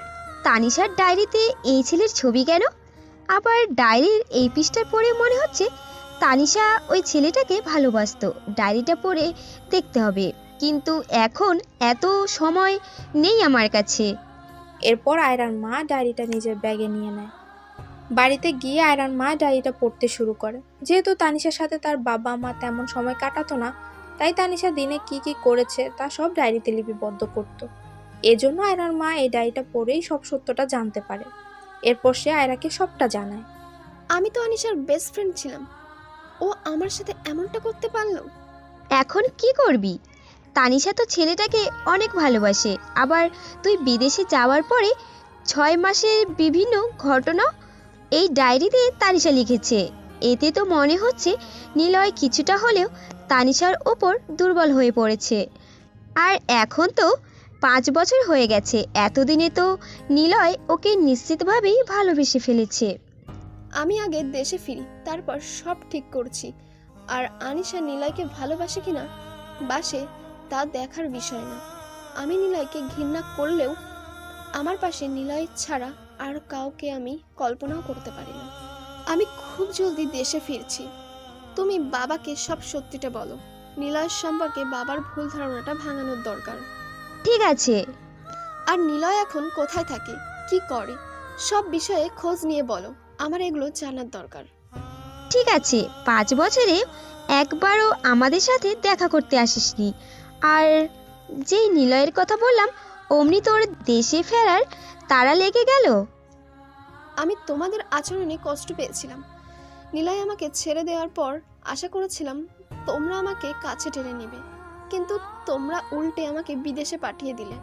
তানিশার ডায়েরিতে এই ছেলের ছবি কেন? আবার ডায়েরির এই পৃষ্ঠা পড়ে মনে হচ্ছে তানিশা ওই ছেলেটাকে ভালোবাসতো। ডায়েরিটা পড়ে দেখতে হবে, কিন্তু এখন এত সময় নেই আমার কাছে। এরপর আয়রার মা ডায়েরিটা নিজের ব্যাগে নিয়ে নেয়। বাড়িতে গিয়ে আয়রার মা ডায়েরিটা পড়তে শুরু করে। যেহেতু তানিশার সাথে তার বাবা মা তেমন সময় কাটাতো না, তাই তানিশা দিনে কি কি করেছে তা সব ডায়েরিতে লিপিবদ্ধ করত। এজন্য আয়রার মা এই ডায়েরিটা পড়েই সব সত্যটা জানতে পারে। এরপর সে আয়রাকে সবটা জানায়। আমি তো আনিশার বেস্ট ফ্রেন্ড ছিলাম, ও আমার সাথে এমনটা করতে পারলো। এখন কি করবি? তানিশা তো ছেলেটাকে অনেক ভালোবাসে। আবার তুই বিদেশে যাওয়ার পরে 6 মাসের বিভিন্ন ঘটনা এই ডায়েরিতে তানিশা লিখেছে। এতে তো মনে হচ্ছে নিলয় কিছুটা হলেও তানিশার ওপর দুর্বল হয়ে পড়েছে। আর এখন তো 5 বছর হয়ে গেছে, এতদিনে তো নিলয় ওকে নিশ্চিতভাবেই ভালোবেসে ফেলেছে। আমি আগে দেশে ফিরি, তারপর সব ঠিক করছি। আর আনিশা নিলয়কে ভালোবাসে কিনা বাসে তা দেখার বিষয় না। আমি নিলয়কে ঘৃণা করলেও আমার পাশে নিলয় ছাড়া আর কাউকে আমি কল্পনাও করতে পারি না। আমি খুব জলদি দেশে ফিরছি। তুমি বাবাকে সব সত্যিটা বলো। নিলয়ের সম্পর্কে বাবার ভুল ধারণাটা ভাঙানোর দরকার। ঠিক আছে। আর নিলয় এখন কোথায় থাকে, কি করে, সব বিষয়ে খোঁজ নিয়ে বলো। আমার এগুলো জানার দরকার। ঠিক আছে, 5 বছরে একবারও আমাদের সাথে দেখা করতে আসিসনি। আর যেই নিলয়ের কথা বললাম অমনি তোর দেশে ফেরার তাড়া লেগে গেল। আমি তোমাদের আচরণে কষ্ট পেয়েছিলাম। নিলয় আমাকে ছেড়ে দেওয়ার পর আশা করেছিলাম তোমরা আমাকে কাছে টেনে নেবে, কিন্তু তোমরা উল্টে আমাকে বিদেশে পাঠিয়ে দিলে।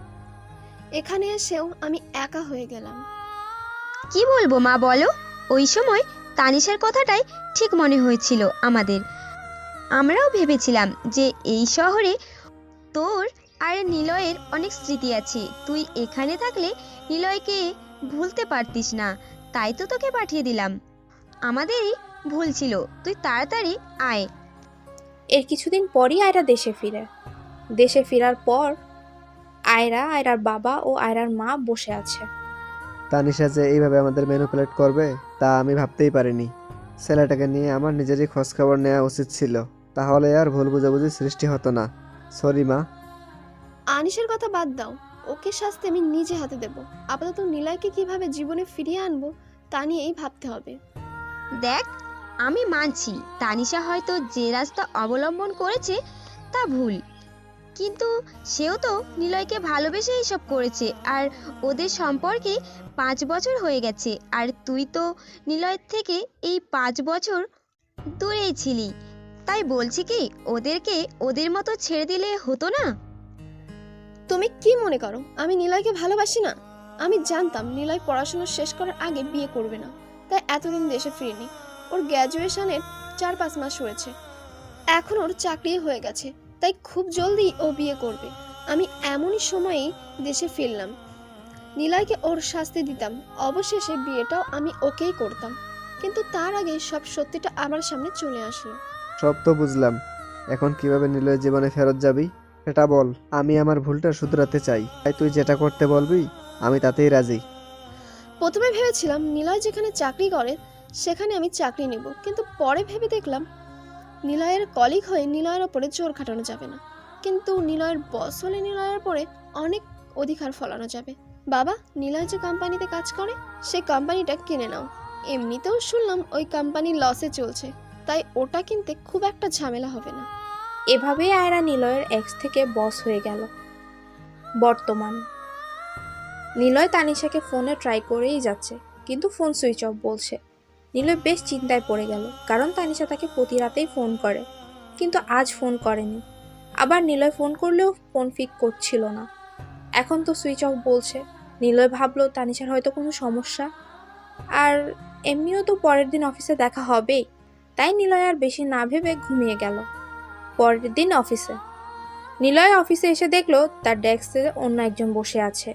এখানে এসেও আমি একা হয়ে গেলাম। কি বলবো মা বলো, ওই সময় তানিশার কথাটাই ঠিক মনে হয়েছিল আমাদের। আমরাও ভেবেছিলাম যে এই শহরে তোর আর নিলয়ের অনেক স্মৃতি আছে, তুই এখানে থাকলে নিলয়কে ভুলতে পারতিস না, তাই তো তোকে পাঠিয়ে দিলাম। আমাদেরই ভুল ছিল, তুই তাড়াতাড়ি আয়। এর কিছুদিন পরই আয়রা দেশে ফিরে। দেশে ফেরার পর আয়রার বাবা ও আয়রার মা বসে আছে। তানিশা যে এইভাবে আমাদের ম্যানিপুলেট করবে তা আমি ভাবতেই পারিনি। ছেলেটাকে নিয়ে আমার নিজেরই খোঁজখবর নেওয়া উচিত ছিল, তাহলে আর ভুল বুঝাবুঝি সৃষ্টি হতো না। সরি মা। আনিসের কথা বাদ দাও, ওকে শাস্তি আমি নিজে হাতে দেব। আপাতত নিলয়কে কিভাবে জীবনে ফিরিয়ে আনবো তা নিয়েই ভাবতে হবে। দেখ, আমি মানছি তানিশা হয়তো যে রাস্তা অবলম্বন করেছে তা ভুল, কিন্তু সেও তো নিলয়কে ভালোবেসে এইসব করেছে। আর ওদের সম্পর্কে 5 বছর হয়ে গেছে, আর তুই তো নিলয়ের থেকে এই 5 বছর দূরেই ছিলি। তাই বলছি কি, ওদেরকে ওদের মতো ছেড়ে দিলে হতো না? তুমি কি মনে করো আমি নিলয়কে ভালোবাসি না? আমি জানতাম নিলয় পড়াশোনা শেষ করার আগে বিয়ে করবে না, তাই এতদিন দেশে ফিরিনি। ওর গ্র্যাজুয়েশনের 4-5 মাস হয়েছে, এখন ওর চাকরি হয়ে গেছে, তাই খুব জলদি ও বিয়ে করবে। আমি এমনই সময়েই দেশে ফিরলাম। নিলয়কে ওর শাস্তি দিতাম, অবশেষে বিয়েটাও আমি ওকেই করতাম, কিন্তু তার আগে সব সত্যিটা আমার সামনে চলে আসলো। সব তো বুঝলাম, এখন কিভাবে নিলয়ের জীবনে ফেরত যাবি সেটা বল। আমি আমার ভুলটা শুধরাতে চাই, তাই তুই যেটা করতে বলবি আমি তাতেই রাজি। প্রথমে ভেবেছিলাম নিলয় যেখানে চাকরি করে সেখানে আমি চাকরি নেব, কিন্তু পরে ভেবে দেখলাম নিলয়ের কলিগ হয়ে নিলয়ের ওপরে জোর খাটানো যাবে না, কিন্তু নিলয়ের বস হলে নিলয়ের ওপরে অনেক অধিকার ফলানো যাবে। বাবা, নিলয় যে কোম্পানিতে কাজ করে সেই কোম্পানিটা কিনে নাও। এমনিতেও শুনলাম ওই কোম্পানি লসে চলছে, তাই ওটা কিনতে খুব একটা ঝামেলা হবে না। এভাবেই আয়রা নিলয়ের এক্স থেকে বস হয়ে গেল। বর্তমান নিলয় তানিশাকে ফোনে ট্রাই করেই যাচ্ছে, কিন্তু ফোন সুইচ অফ বলছে। নিলয় বেশ চিন্তায় পড়ে গেল, কারণ তানিশা তাকে প্রতি রাতেই ফোন করে, কিন্তু আজ ফোন করেনি। আবার নিলয় ফোন করলেও ফোন পিক করছিল না, এখন তো সুইচ অফ বলছে। নিলয় ভাবলো তানিশার হয়তো কোনো সমস্যা, আর এমনিও তো পরের দিন অফিসে দেখা হবেই, তাই নিলয় আর বেশি না ভেবে ঘুমিয়ে গেল। পরের দিন অফিসে নিলয় অফিসে এসে দেখলো তার ডেস্কে অন্য একজন বসে আছে।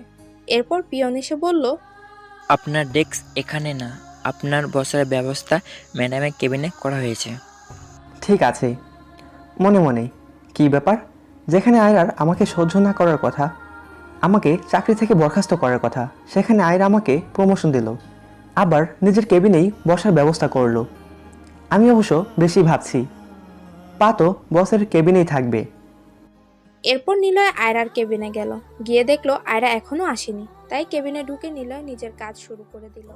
এরপর পিয়ন এসে বলল, আপনার ডেস্ক এখানে না, আপনার বসার ব্যবস্থা ম্যাডামের কেবিনে করা হয়েছে। ঠিক আছে। মনে মনে কী ব্যাপার, যেখানে আয়রার আমাকে সহ্য না করার কথা, আমাকে চাকরি থেকে বরখাস্ত করার কথা, সেখানে আয়রা আমাকে প্রমোশন দিল, আবার নিজের কেবিনেই বসার ব্যবস্থা করলো। আমি অবশ্য বেশি ভাবছি, পা তো বসের কেবিনেই থাকবে। এরপর নিলয় আয়রার কেবিনে গেল, গিয়ে দেখলো আয়রা এখনো আসেনি, তাই কেবিনে ঢুকে নিলয় নিজের কাজ শুরু করে দিল।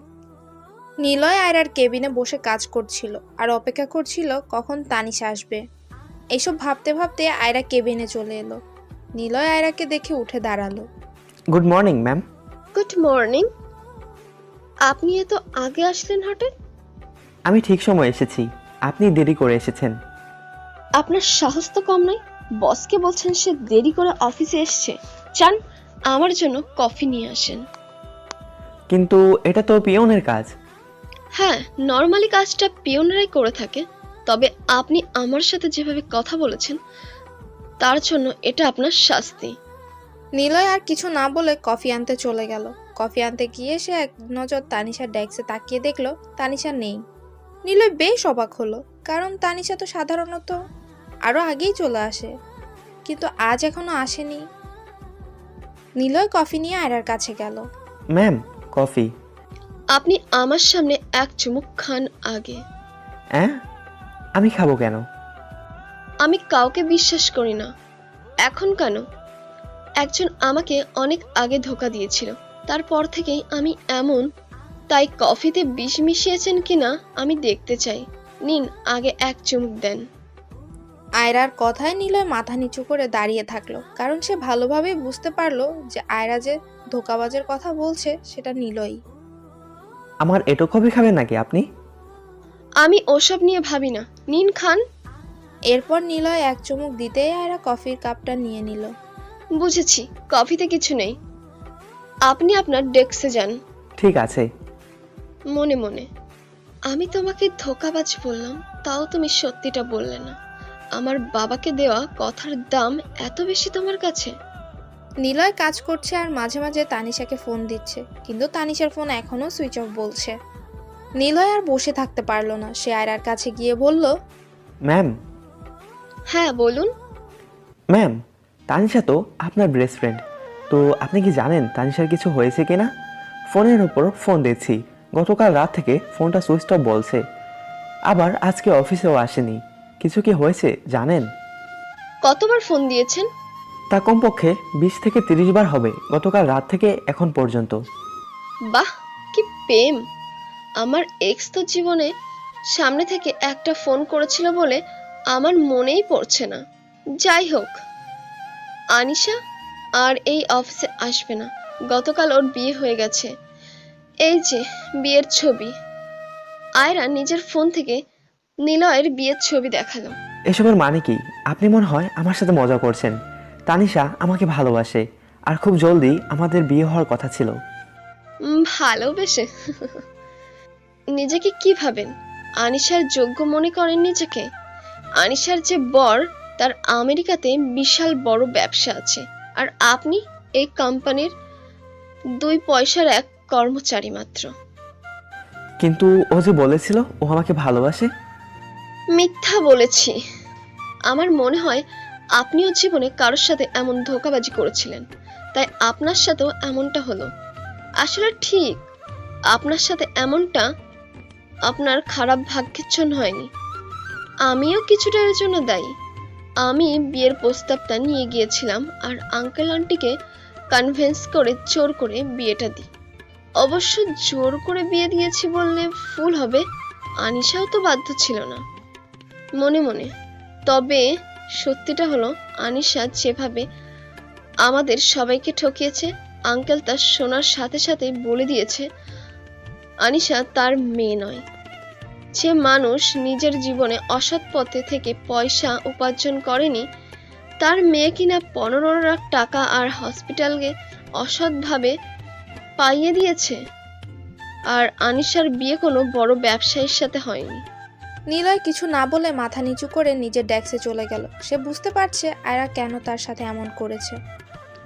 নিলয় আয়রার কেবিনে বসে কাজ করছিল আর অপেক্ষা করছিল কখন তানিশা আসবে। এইসব ভাবতে ভাবতে আয়রা কেবিনে চলে এলো। নিলয় আয়রাকে দেখে উঠে দাঁড়ালো। Good morning ma'am. Good morning. আপনি এত আগে আসলেন হঠাৎ? আমি ঠিক সময় এসেছি, আপনি দেরি করে এসেছেন। আপনার সাহস তো কম নয়, বসকে বলছেন সে দেরি করে অফিসে এসছে। চান আমার জন্য কফি নিয়ে আসেন। কিন্তু এটা তো পিয়নের কাজ। হ্যাঁ, নর্মালি কাজটা পিয়নরাই করে থাকে, তবে আপনি আমার সাথে যেভাবে কথা বলেছেন তার জন্য এটা আপনার শাস্তি। নিলয় আর কিছু না বলে কফি আনতে চলে গেল। কফি আনতে গিয়ে সে এক নজর তানিশার ডেস্কে তাকিয়ে দেখলো তানিশা নেই। নিলয় বেশ অবাক হলো, কারণ তানিশা তো সাধারণত আরো আগেই চলে আসে, কিন্তু আজ এখনো আসেনি। নিলয় কফি নিয়ে আয়রার কাছে গেল। Ma'am, coffee. আপনি আমার সামনে এক চুমুক খান আগে। হ্যাঁ, আমি খাবো কেন? আমি কাউকে বিশ্বাস করি না। এখন কেন? একজন আমাকে অনেক আগে ধোঁকা দিয়েছিল, তারপর থেকেই আমি এমন। তাই কফিতে বিষ মিশিয়েছেন কিনা আমি দেখতে চাই। নিন, আগে এক চুমুক দেন। আয়রার কথায় নিলয় মাথা নিচু করে দাঁড়িয়ে থাকলো, কারণ সে ভালোভাবে বুঝতে পারলো যে আয়রা যে ধোঁকাবাজের কথা বলছে সেটা নিলয়। আমার এটো কফি খাবেন নাকি আপনি? আমি ওসব নিয়ে ভাবি না, নিন খান। এরপর নিলয় এক চুমুক দিতেই আয়রা কফির কাপটা নিয়ে নিল। বুঝেছি, কফিতে কিছু নেই। আপনি আপনার ডেস্কে যান। ঠিক আছে। মনে মনে, আমি তোমাকে ধোঁকাবাজ বললাম, তাও তুমি সত্যিটা বললে না। আমার বাবাকে দেওয়া কথার দাম এত বেশি তোমার কাছে? নিলয় কাজ করছে আর মাঝে মাঝে তানিশাকে ফোন দিচ্ছে, কিন্তু তানিশার ফোন এখনো সুইচ অফ বলছে। নিলয় আর বসে থাকতে পারলো না, সে আয়রার কাছে গিয়ে বলল, ম্যাম। হ্যাঁ বলুন। ম্যাম, তানিশা তো আপনার বেস্ট ফ্রেন্ড, তো আপনি কি জানেন তানিশার কিছু হয়েছে কিনা? ফোনের উপর ফোন দিচ্ছি, গতকাল রাত থেকে ফোনটা সুইচ অফ বলছে, আবার আজকে অফিসেও আসেনি। কিছু কি হয়েছে জানেন? কতবার ফোন দিয়েছেন? তা কমপক্ষে 20 থেকে 30 বার হবে গতকাল রাত থেকে এখন পর্যন্ত। বাহ, কি প্রেম! আমার এক্স তো জীবনে সামনে থেকে একটা ফোন করেছিল বলে আমার মনেই পড়ছে না। যাই হোক, আনিশা আর এই অফিসে আসবে না। গতকাল ওর বিয়ে হয়ে গেছে। এই যে বিয়ের ছবি। আয়রা নিজের ফোন থেকে নিলয়ের বিয়ের ছবি দেখালো। এসবের মানে কি? আপনি মনে হয় আমার সাথে মজা করছেন। তানিশা আমাকে ভালোবাসে, আর খুব জলদি আমাদের বিয়ে হওয়ার কথা ছিল। ভালোবেসে? নিজেকে কি ভাবেন? আনিশার যোগ্য মনে করেন নিজেকে? আনিশার যে বর, তার আমেরিকাতে বিশাল বড় ব্যবসা আছে, আর আপনি এই কোম্পানির 2 পয়সার এক কর্মচারী মাত্র। কিন্তু ও যে বলেছিল ও আমাকে ভালোবাসে। মিথ্যা বলেছি? আমার মনে হয় আপনিও জীবনে কারোর সাথে এমন ধোঁকাবাজি করেছিলেন, তাই আপনার সাথেও এমনটা হলো। আসলে ঠিক আপনার সাথে এমনটা আপনার খারাপ ভাগ্যের জন্য হয়নি, আমিও কিছুটা এর জন্য দায়ী। আমি বিয়ের প্রস্তাবটা নিয়ে গিয়েছিলাম আর আঙ্কেল আন্টিকে কনভিন্স করে জোর করে বিয়েটা দিই। অবশ্য জোর করে বিয়ে দিয়েছি বললে ভুল হবে, আনিশাও তো বাধ্য ছিল না। মনে মনে, তবে সত্যিটা হলো আনিশা যেভাবে আমাদের সবাইকে ঠকিয়েছে, আঙ্কেল তার শোনার সাথে সাথে বলে দিয়েছে আনিশা তার মেয়ে নয়। যে মানুষ নিজের জীবনে অসৎ পথে থেকে পয়সা উপার্জন করেনি, তার মেয়ে কিনা 15 লাখ টাকা আর হসপিটালকে অসৎভাবে পাইয়ে দিয়েছে। আর আনিশার বিয়ে কোনো বড় ব্যবসায়ীর সাথে হয়নি। নিলয় কিছু না বলে মাথা নিচু করে নিজের ডেস্কে চলে গেল। সে বুঝতে পারছে আয়রা কেন তার সাথে এমন করেছে।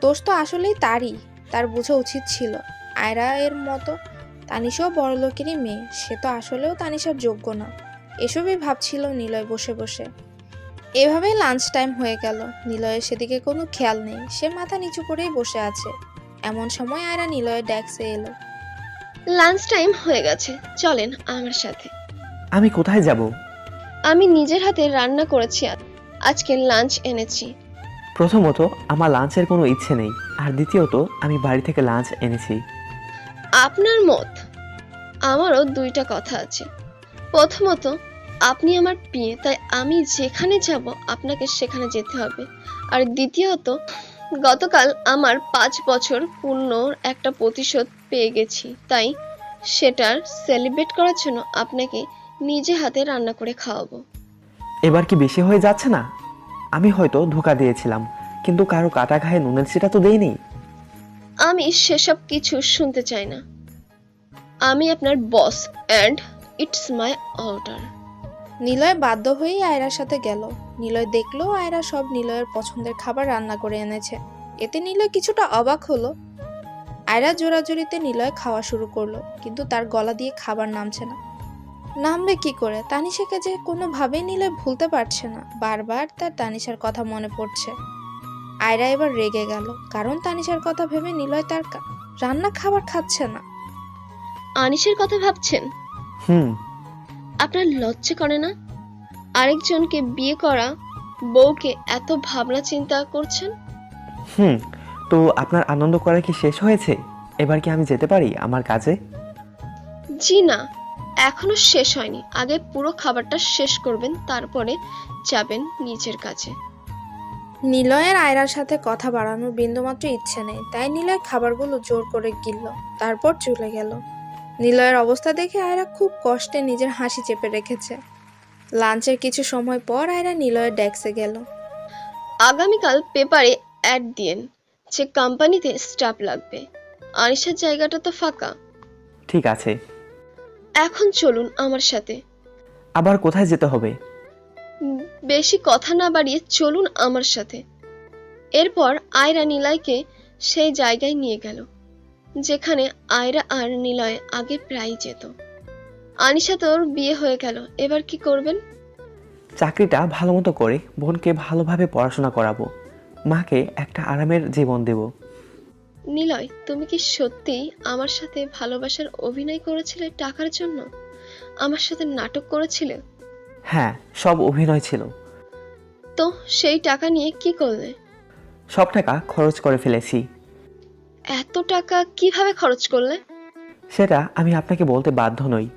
দোষ তো আসলেই তারই, তার বোঝা উচিত ছিল। আয়রা এর মতো তানিশাও বড় লোকেরই মেয়ে, সে তো আসলেও তানিশার যোগ্য না। এসবই ভাবছিল নিলয় বসে বসে। এভাবেই লাঞ্চ টাইম হয়ে গেল। নিলয়ের সেদিকে কোনো খেয়াল নেই, সে মাথা নিচু করেই বসে আছে। এমন সময় আয়রা নিলয়ের ডেস্কে এলো। লাঞ্চ টাইম হয়ে গেছে, চলেন আমার সাথে। আমি কোথায় যাব? আমি নিজের হাতে রান্না করেছি, আজকে লাঞ্চ এনেছি। প্রথমত আমার লাঞ্চের কোনো ইচ্ছে নেই, আর দ্বিতীয়ত আমি বাড়ি থেকে লাঞ্চ এনেছি। আপনার মত? আমারও 2টা কথা আছে। প্রথমত, আপনি আমার বিয়ে, তাই আমি যেখানে যাব আপনাকে সেখানে যেতে হবে। আর দ্বিতীয়ত, গতকাল আমার 5 বছর পূর্ণ একটা প্রতিশোধ পেয়ে গেছি, তাই সেটার সেলিব্রেট করার জন্য আপনাকে নিজে হাতে রান্না করে খাওয়াবো। এবার কি বেশি হয়ে যাচ্ছে না? আমি হয়তো ধোঁকা দিয়েছিলাম, কিন্তু কারো কাটা ঘায়ে নুনের ছিটা তো দেইনি। আমি সেসব কিছু শুনতে চাই না। আমি আপনার boss and it's my order. Niloy বাধ্য হয়েই আয়রার সাথে গেল। নিলয় দেখলো আয়রা সব নিলয়ের পছন্দের খাবার রান্না করে এনেছে। এতে নিলয় কিছুটা অবাক হলো। আয়রা জোরাজোরিতে নিলয় খাওয়া শুরু করলো, কিন্তু তার গলা দিয়ে খাবার নামছে না। নামবে কি করে? তানিশাকে যে কোনোভাবেই নিলয় ভুলতে পারছে না। বারবার তার তানিশার কথা মনে পড়ছে। আয়রা এবার রেগে গেল, কারণ তানিশার কথা ভেবে নিলয় তার রান্না খাবার খাচ্ছে না। আনিসের কথা ভাবছেন? আপনার লজ্জা করে না? আরেকজনকে বিয়ে করা বউকে এত ভাবনা চিন্তা করছেন? তো আপনার আনন্দ করা কি শেষ হয়েছে? এবার কি আমি যেতে পারি আমার কাজে? জি না, এখনো শেষ হয়নি। আগে পুরো খাবারটা শেষ করবেন, তারপরে যাবেন নিজের কাজে। নিলয়ের আয়রার সাথে কথা বাড়ানোর বিন্দুমাত্র ইচ্ছে নেই, তাই নিলয় খাবারগুলো জোর করে গিলল, তারপর চলে গেল। নিলয়ের অবস্থা দেখে আয়রা খুব কষ্টে নিজের হাসি চেপে রেখেছে। লাঞ্চের কিছু সময় পর আয়রা নিলয়ের ডেস্কে গেল। আগামীকাল পেপারে অ্যাড দিয়েন যে কোম্পানিতে স্টাফ লাগবে। আনিশার জায়গাটা তো ফাঁকা। ঠিক আছে। এখন চলুন আমার সাথে। আবার কোথায় যেতে হবে? বেশি কথা না বাড়িয়ে চলুন আমার সাথে। এরপর আয়রা নিলয়কে সেই জায়গায় নিয়ে গেল যেখানে আয়রা আর নিলয় আগে প্রায় যেত। আনিশা তোর বিয়ে হয়ে গেল, এবার কি করবেন? চাকরিটা ভালো মতো করে বোনকে ভালোভাবে পড়াশোনা করাবো, মাকে একটা আরামের জীবন দেব। নিলয়, তুমি কি সত্যি আমার সাথে ভালোবাসার অভিনয় করেছিলে টাকার জন্য? আমার সাথে নাটক করেছিলে? হ্যাঁ, সব অভিনয় ছিল। তো সেই টাকা নিয়ে কি করলে? সব টাকা খরচ করে ফেলেছি। এত টাকা কিভাবে খরচ করলে? সেটা আমি আপনাকে বলতে বাধ্য নই।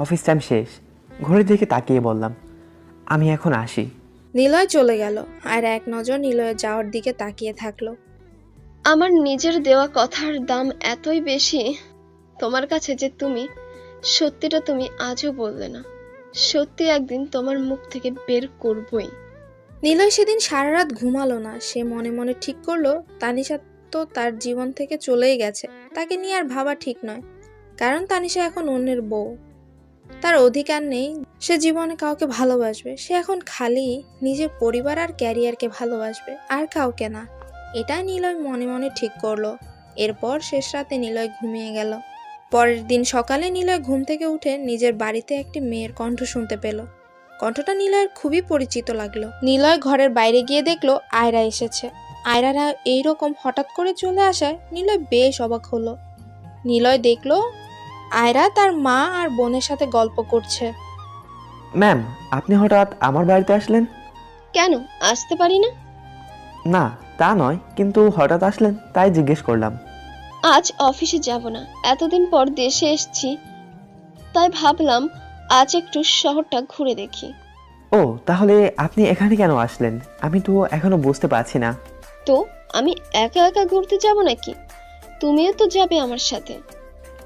অফিস টাইম শেষ। ঘড়ির দিকে তাকিয়ে বললাম, আমি এখন আসি। নিলয় চলে গেল। আয়রা এক নজর নিলয়ের যাওয়ার দিকে তাকিয়ে থাকলো। আমার নিজের দেওয়া কথার দাম এতই বেশি তোমার কাছে যে সত্যিটা তুমি আজও বললে না। সত্যি একদিন তোমার মুখ থেকে বের করবই। নিলয় সেদিন সারা রাত ঘুমালো না। সে মনে মনে ঠিক করলো তানিশা তো তার জীবন থেকে চলেই গেছে, তাকে নিয়ে আর ভাবা ঠিক নয়, কারণ তানিশা এখন অন্যের বউ। তার অধিকার নেই সে জীবনে কাউকে ভালোবাসবে। সে এখন খালি নিজের পরিবার আর ক্যারিয়ারকে ভালোবাসবে, আর কাউকে না। এটা নিলয় মনে মনে ঠিক করলো। এরপর শেষ রাতে নিলয় ঘুমিয়ে গেল। পরের দিন সকালে নিলয় ঘুম থেকে উঠে নিজের বাড়িতে একটি মেয়ের কণ্ঠ শুনতে পেল। কণ্ঠটা নিলয়ের খুবই পরিচিত লাগলো। নিলয় ঘরের বাইরে গিয়ে দেখলো আয়রা এসেছে। আয়রারা এইরকম হঠাৎ করে চলে আসায় নিলয় বেশ অবাক হলো। নিলয় দেখলো আয়রা তার মা আর বোনের সাথে গল্প করছে। ম্যাম, আপনি হঠাৎ আমার বাড়িতে আসলেন? কেন আসতে পারি না? না, তা নয়, কিন্তু হঠাৎ আসলেন তাই জিজ্ঞেস করলাম। আজ অফিসে যাব না, এতদিন পর দেশে এসেছি, তাই ভাবলাম আজ একটু শহরটা ঘুরে দেখি। ও, তাহলে আপনি এখানে কেন আসলেন? আমি তো এখনো বুঝতে পারছি না। তো আমি একা একা ঘুরতে যাব নাকি? তুমিও তো যাবে আমার সাথে।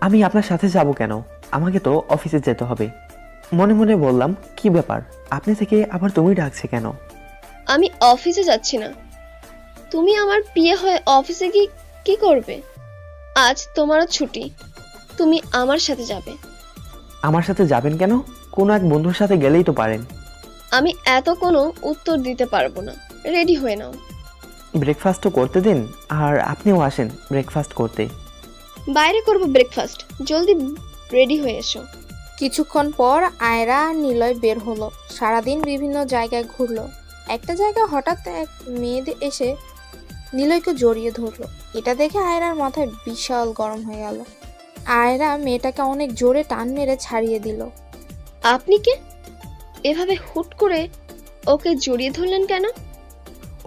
আমি আপনার সাথে যাব কেন? আমাকে তো অফিসে যেতে হবে। মনে মনে বললাম, কি ব্যাপার, আপনি থেকে আবার তুমি ডাকছে কেন? আমি অফিসে যাচ্ছি না। তুমি আমার বিয়ে হয়ে অফিসে গিয়ে কি করবে? আজ তোমারও ছুটি, তুমি আমার সাথে যাবে। আমার সাথে যাবেন কেন? কোনো এক বন্ধুর সাথে গেলেই তো পারেন। আমি এত কোনো উত্তর দিতে পারবো না। রেডি হয়ে নাও। ব্রেকফাস্টও করতে দিন, আর আপনিও আসেন ব্রেকফাস্ট করতে। বাইরে করব ব্রেকফাস্ট, জলদি রেডি হয়ে এসো। কিছুক্ষণ পর আয়রা আর নিলয় বের হলো। সারাদিন বিভিন্ন জায়গায় ঘুরলো। একটা জায়গায় হঠাৎ এক মেয়ে এসে নিলয়কে জড়িয়ে ধরলো। এটা দেখে আয়রার মাথায় বিশাল গরম হয়ে গেল। আয়রা মেয়েটাকে অনেক জোরে টান মেরে ছাড়িয়ে দিল। আপনি কে? এভাবে হুট করে ওকে জড়িয়ে ধরলেন কেন?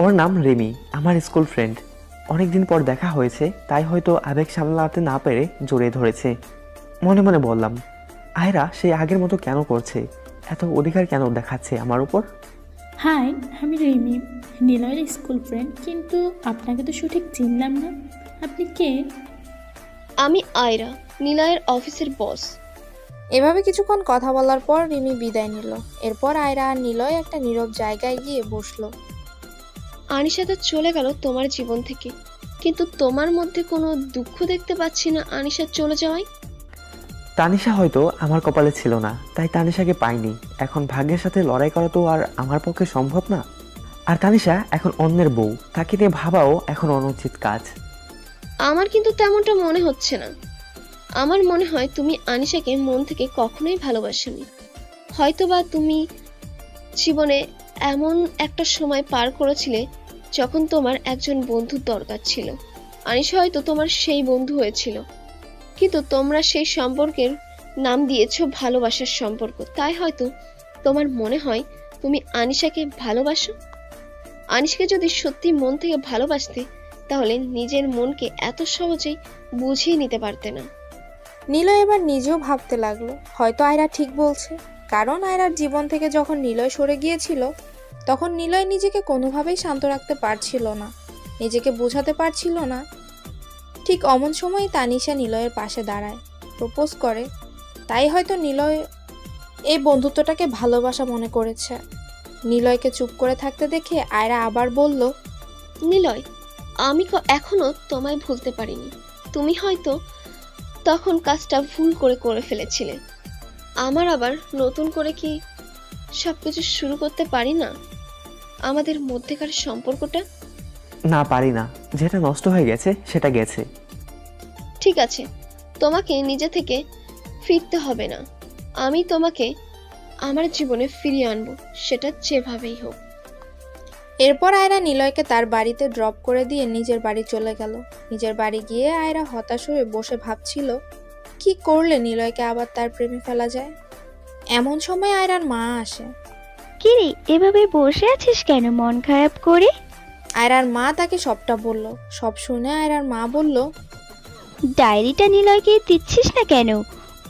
ওর নাম রিমি, আমার স্কুল ফ্রেন্ড। অনেকদিন পর দেখা হয়েছে, তাই হয়তো আবেগ সামলাতে না পেরে জড়িয়ে ধরেছে। মনে মনে বললাম, আয়রা সে আগের মতো কেন করছে? এত অধিকার কেন দেখাচ্ছে আমার উপর? হাই, আমি রিমি, নিলয়ের স্কুল ফ্রেন্ড, কিন্তু আপনাকে তো সঠিক চিনলাম না। আপনি কে? আমি আয়রা, নিলয়ের অফিসের বস। এভাবে কিছুক্ষণ কথা বলার পর রিমি বিদায় নিল। এরপর আয়রা আর নিলয় একটা নীরব জায়গায় গিয়ে বসলো। আনিশা তো চলে গেল তোমার জীবন থেকে, কিন্তু তোমার মধ্যে কোনো দুঃখ দেখতে পাচ্ছি না আনিশা চলে যাওয়ায়। তানিশা হয়তো আমার কপালে ছিল না, তাই তানিশাকে পাইনি। এখন ভাগ্যের সাথে লড়াই করা তো আর আমার পক্ষে সম্ভব না। আর তানিশা এখন অন্যের বউ, তাকে নিয়ে ভাবাও এখন অনুচিত কাজ। আমার কিন্তু তেমনটা মনে হচ্ছে না। আমার মনে হয় তুমি আনিশাকে মন থেকে কখনোই ভালোবাসোনি। হয়তোবা তুমি জীবনে এমন একটা সময় পার করেছিলে যখন তোমার একজন বন্ধুর দরকার ছিল। আনিশা হয়তো তোমার সেই বন্ধু হয়েছিল, কিন্তু তোমরা সেই সম্পর্কের নাম দিয়েছো ভালোবাসার সম্পর্ক। তাই হয়তো তোমার মনে হয় তুমি আনিশাকে ভালোবাসো। আনিশাকে যদি সত্যি মন থেকে ভালোবাসতে, তাহলে নিজের মনকে এত সহজেই বুঝিয়ে নিতে পারতে না। নিলয় এবার নিজেও ভাবতে লাগলো, হয়তো আয়রা ঠিক বলছে। কারণ আয়রার জীবন থেকে যখন নিলয় সরে গিয়েছিল, তখন নিলয় নিজেকে কোনোভাবেই শান্ত রাখতে পারছিল না, নিজেকে বোঝাতে পারছিল না। ঠিক অমন সময় তানিশা নিলয়ের পাশে দাঁড়ায়, প্রপোজ করে। তাই হয়তো নিলয় এই বন্ধুত্বটাকে ভালোবাসা মনে করেছে। নিলয়কে চুপ করে থাকতে দেখে আয়রা আবার বলল, নিলয়, আমি এখনো তোমায় ভুলতে পারিনি। তুমি হয়তো তখন কাজটা ভুল করে ফেলেছিলে। আমার আবার নতুন করে কি সবকিছু শুরু করতে পারি না? আমাদের মধ্যেকার সম্পর্কটা? না, পারি না। যেটা নষ্ট হয়ে গেছে সেটা গেছে। ঠিক আছে, তোমাকে নিজে থেকে ফিরতে হবে না। আমি তোমাকে আমার জীবনে ফিরিয়ে আনবো, সেটা যেভাবেই হোক। এরপর আয়রা নিলয়কে তার বাড়িতে ড্রপ করে দিয়ে নিজের বাড়ি চলে গেল। নিজের বাড়ি গিয়ে আয়রা হতাশ হয়ে বসে ভাবছিল, কি করলে নিলয়কে আবার তার প্রেমে ফেলা যায়। এমন সময় আয়রার মা আসে। কিরে, এভাবে বসে আছিস কেন মন খারাপ করে? আয়রার মা তাকে সবটা বলল। সব শুনে আয়রার মা বলল, ডায়েরিটা নিলয়কে দিচ্ছিস না কেন?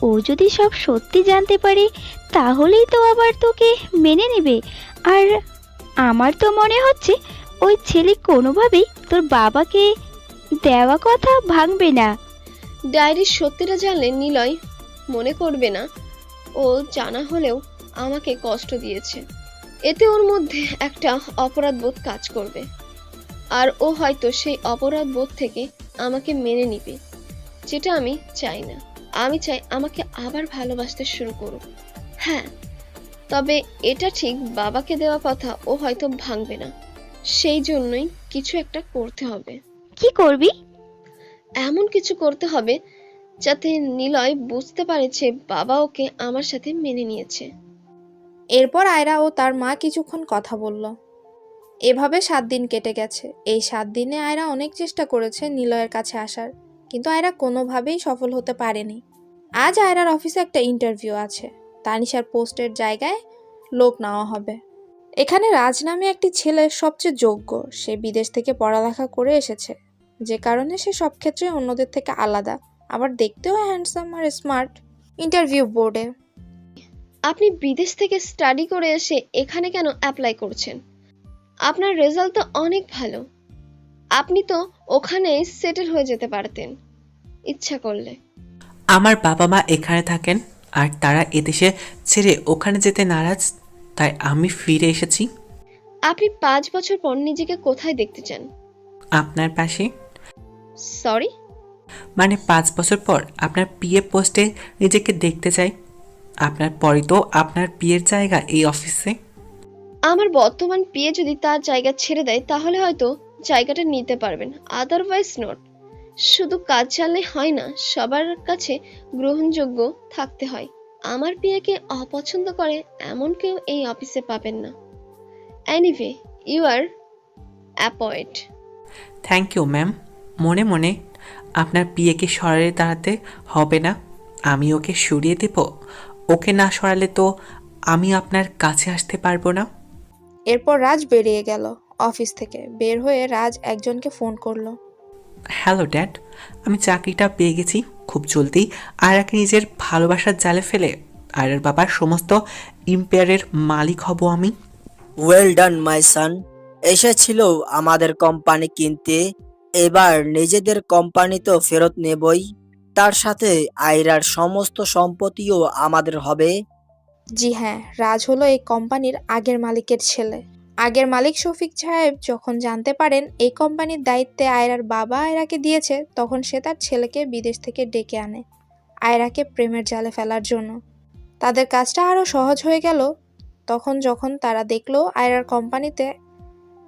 ও যদি সব সত্যি জানতে পারে, তাহলেই তো আবার তোকে মেনে নেবে। আর আমার তো মনে হচ্ছে ওই ছেলে কোনোভাবেই তোর বাবাকে দেওয়া কথা ভাঙবে না। ডায়েরির সত্যিটা জানলে নিলয় মনে করবে না ও জানা হলেও আমাকে কষ্ট দিয়েছে। এতে ওর মধ্যে একটা অপরাধ বোধ কাজ করবে, আর ও হয়তো সেই অপরাধ বোধ থেকে আমাকে মেনে নিবে, যেটা আমি চাই না। আমি চাই আমাকে আবার ভালোবাসতে শুরু করুক। হ্যাঁ, তবে এটা ঠিক, বাবাকে দেওয়া কথা ও হয়তো ভাঙবে না। সেই জন্যই কিছু একটা করতে হবে। কি করবি? এমন কিছু করতে হবে যাতে নিলয় বুঝতে পারে যে বাবা ওকে আমার সাথে মেনে নিয়েছে। এরপর আয়রা ও তার মা কিছুক্ষণ কথা বলল। এভাবে 7 দিন কেটে গেছে। এই 7 দিনে আয়রা অনেক চেষ্টা করেছে নিলয়ের কাছে আসার, কিন্তু আয়রা কোনোভাবেই সফল হতে পারেনি। আজ আয়রার অফিসে একটা ইন্টারভিউ আছে। তানিশার পোস্টের জায়গায় লোক নেওয়া হবে। এখানে রাজ নামে একটি ছেলে সবচেয়ে যোগ্য। সে বিদেশ থেকে পড়ালেখা করে এসেছে, যে কারণে সে সব ক্ষেত্রে অন্যদের থেকে আলাদা, আবার দেখতেও হ্যান্ডসাম আর স্মার্ট। ইন্টারভিউ বোর্ডে। আপনি বিদেশ থেকে স্টাডি করে এসে এখানে কেন অ্যাপ্লাই করছেন? আপনার রেজাল্ট তো অনেক ভালো। আপনি তো ওখানেই সেটেল হয়ে যেতে পারতেন ইচ্ছা করলে। আমার বাবা মা এখানে থাকেন, আর তারা এদেশে ছেড়ে ওখানে যেতে নারাজ, তাই আমি ফিরে এসেছি। আপনি 5 বছর পর নিজেকে কোথায় দেখতে চান? আপনার পাশে। সরি, মানে 5 বছর পর আপনার পিএ পোস্টে নিজেকে দেখতে চাই। আপনার পরে তো আপনার পিএর জায়গা এই অফিসে। আমার বর্তমান পিএ যদি তার জায়গা ছেড়ে দেয়, তাহলে হয়তো জায়গাটা নিতে পারবেন, আদারওয়াইজ নট। শুধু কাজ জানলে হয় না, সবার কাছে গ্রহণযোগ্য থাকতে হয়। আমার পিএকে অপছন্দ করে এমন কেউ এই অফিসে পাবেন না। Anyway, you are appoint. Thank you ma'am. মনে মনে আপনার পিএকে সরিয়ে দাঁড়াতে হবে না, আমি ওকে সরিয়ে দেব। ওকে না সরালে তো আমি আপনার কাছে আসতে পারবো না। এরপর রাজ বেরিয়ে গেল। অফিস থেকে বের হয়ে রাজ একজনকে ফোন করলো। হ্যালো ড্যাড, আমি চাকরিটা পেয়ে গেছি খুব জলদি। আয়রাকে নিজের ভালোবাসার জালে ফেলে আয়রার বাবার সমস্ত ইম্পেয়ারের মালিক হব আমি। ওয়েল ডান মাই সান। এসেছিল আমাদের কোম্পানি কিনতে, এবার নিজেদের কোম্পানি তো ফেরত নেবই, তার সাথে আয়রার সমস্ত সম্পত্তিও আমাদের হবে। জি হ্যাঁ, রাজ হলো এই কোম্পানির আগের মালিকের ছেলে। আগের মালিক শফিক সাহেব যখন জানতে পারেন এই কোম্পানির দায়িত্বে আয়রার বাবা আয়রাকে দিয়েছে, তখন সে তার ছেলেকে বিদেশ থেকে ডেকে আনে। আয়রাকে প্রেমের জালে ফেলার জন্য। তাদের কাজটা আরও সহজ হয়ে গেল তখন যখন তারা দেখলো আয়রার কোম্পানিতে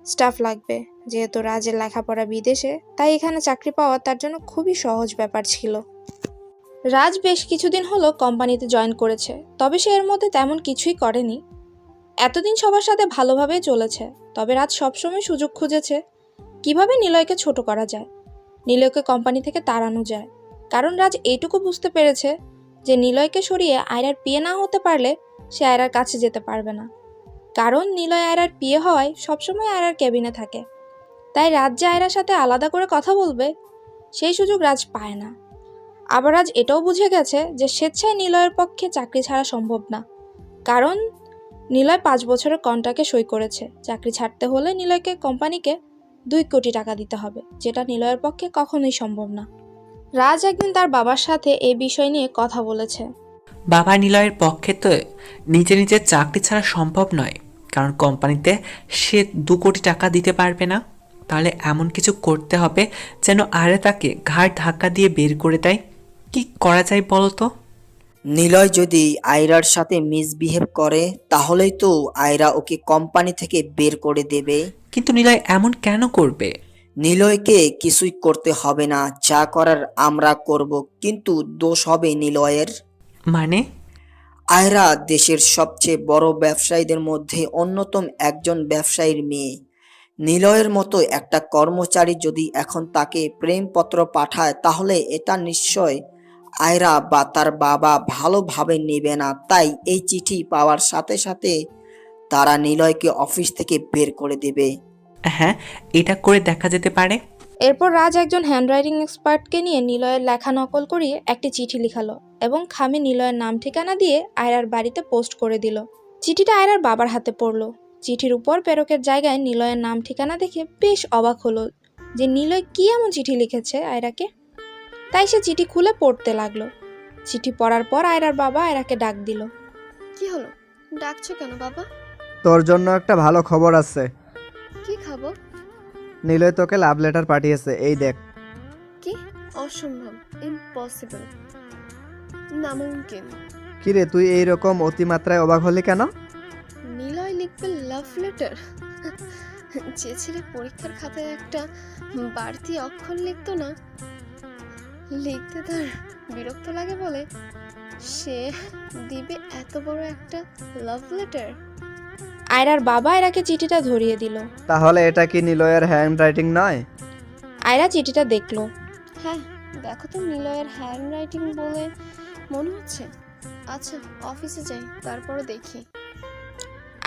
স্টাফ লাগবে। যেহেতু রাজের লেখাপড়া বিদেশে, তাই এখানে চাকরি পাওয়া তার জন্য খুবই সহজ ব্যাপার ছিল। রাজ বেশ কিছুদিন হলো কোম্পানিতে জয়েন করেছে, তবে সে এর মধ্যে তেমন কিছুই করেনি। এতদিন সবার সাথে ভালোভাবেই চলেছে, তবে রাজ সবসময় সুযোগ খুঁজেছে কিভাবে নিলয়কে ছোট করা যায়, নিলয়কে কোম্পানি থেকে তাড়ানো যায়। কারণ রাজ এইটুকু বুঝতে পেরেছে যে নিলয়কে সরিয়ে আয়রার বিয়ে না হতে পারলে সে আয়রার কাছে যেতে পারবে না। কারণ নিলয় আয়রার বিয়ে হওয়ায় সবসময় আয়রার কেবিনে থাকে, তাই রাজ যে আয়রার সাথে আলাদা করে কথা বলবে সেই সুযোগ রাজ পায় না। আবার রাজ এটাও বুঝে গেছে যে স্বেচ্ছায় নিলয়ের পক্ষে চাকরি ছাড়া সম্ভব না, কারণ নিলয় 5 বছরের কন্ট্রাক্টে সই করেছে। চাকরি ছাড়তে হলে নিলয়কে কোম্পানিকে 2 কোটি টাকা দিতে হবে, যেটা নিলয়ের পক্ষে কখনোই সম্ভব না। রাজ একদিন তার বাবার সাথে এই বিষয় নিয়ে কথা বলেছে। বাবা, নিলয়ের পক্ষে তো নিজের চাকরি ছাড়া সম্ভব নয়, কারণ কোম্পানিতে সে 2 কোটি টাকা দিতে পারবে না। তাহলে এমন কিছু করতে হবে যেন আয়রা তাকে ঘাড় ধাক্কা দিয়ে বের করে দেয়। কি করা যায় বলো তো? নিলয় যদি আয়রার সাথে মিসবিহেভ করে তাহলেই তো আয়রা ওকে কোম্পানি থেকে বের করে দেবে। কিন্তু নিলয় এমন কেন করবে? নিলয়কে কিছুই করতে হবে না, যা করার আমরা করব, কিন্তু দোষ হবে নিলয়ের। মানে? আয়রা দেশের সবচেয়ে বড় ব্যবসায়ীদের মধ্যে অন্যতম একজন ব্যবসায়ীর মেয়ে। নিলয়ের মতো একটা কর্মচারী যদি এখন তাকে প্রেমপত্র পাঠায় তাহলে এটা নিশ্চয় আয়রা বা তার বাবা ভালোভাবে নেবে না। তাই এই চিঠি পাওয়ার সাথে সাথে তারা নিলয়কে অফিস থেকে বের করে দেবে। হ্যাঁ, এটা করে দেখা যেতে পারে। এরপর রাজ একজন হ্যান্ডরাইটিং এক্সপার্টকে নিয়ে নিলয়ের লেখা নকল করিয়ে একটি চিঠি লিখালো এবং খামে নিলয়ের নাম ঠিকানা দিয়ে আয়রার বাড়িতে পোস্ট করে দিল। চিঠিটা আয়রার বাবার হাতে পড়লো। চিঠির উপর প্রেরকের জায়গায় নিলয়ের নাম ঠিকানা দেখে বেশ অবাক হলো যে নিলয় কি এমন চিঠি লিখেছে আয়রাকে। তাই সে চিঠি খুলে পড়তে লাগলো। চিঠি পড়ার পর আয়রার বাবা আয়রাকে ডাক দিল। কি হলো, ডাকছো কেন বাবা? তোর জন্য একটা ভালো খবর আছে। কি খাবো? নিলয় তোকে লাভ লেটার পাঠিয়েছে, এই দেখ। কি? অসম্ভব, ইম্পসিবল, নামুমকিন। কিরে, তুই এইরকম অতিমাত্রায় অবাক হলি কেন? নিলয় লিখবে লাভ লেটার? যে ছেলে পরীক্ষার খাতায় একটা বাড়তি অক্ষর লিখতো না, লিখতে তার বিরক্ত লাগে বলে সে দিবে এত বড় একটা লাভ লেটার? আয়রার বাবা আয়রাকে চিঠিটা ধরিয়ে দিল। তাহলে এটা কি নিলয়ের হ্যান্ড রাইটিং নয়? আয়রা চিঠিটা দেখলো। হ্যাঁ, দেখো তো নিলয়ের হ্যান্ড রাইটিং বলে মনে হচ্ছে। আচ্ছা, অফিসে যাই, তারপর দেখি।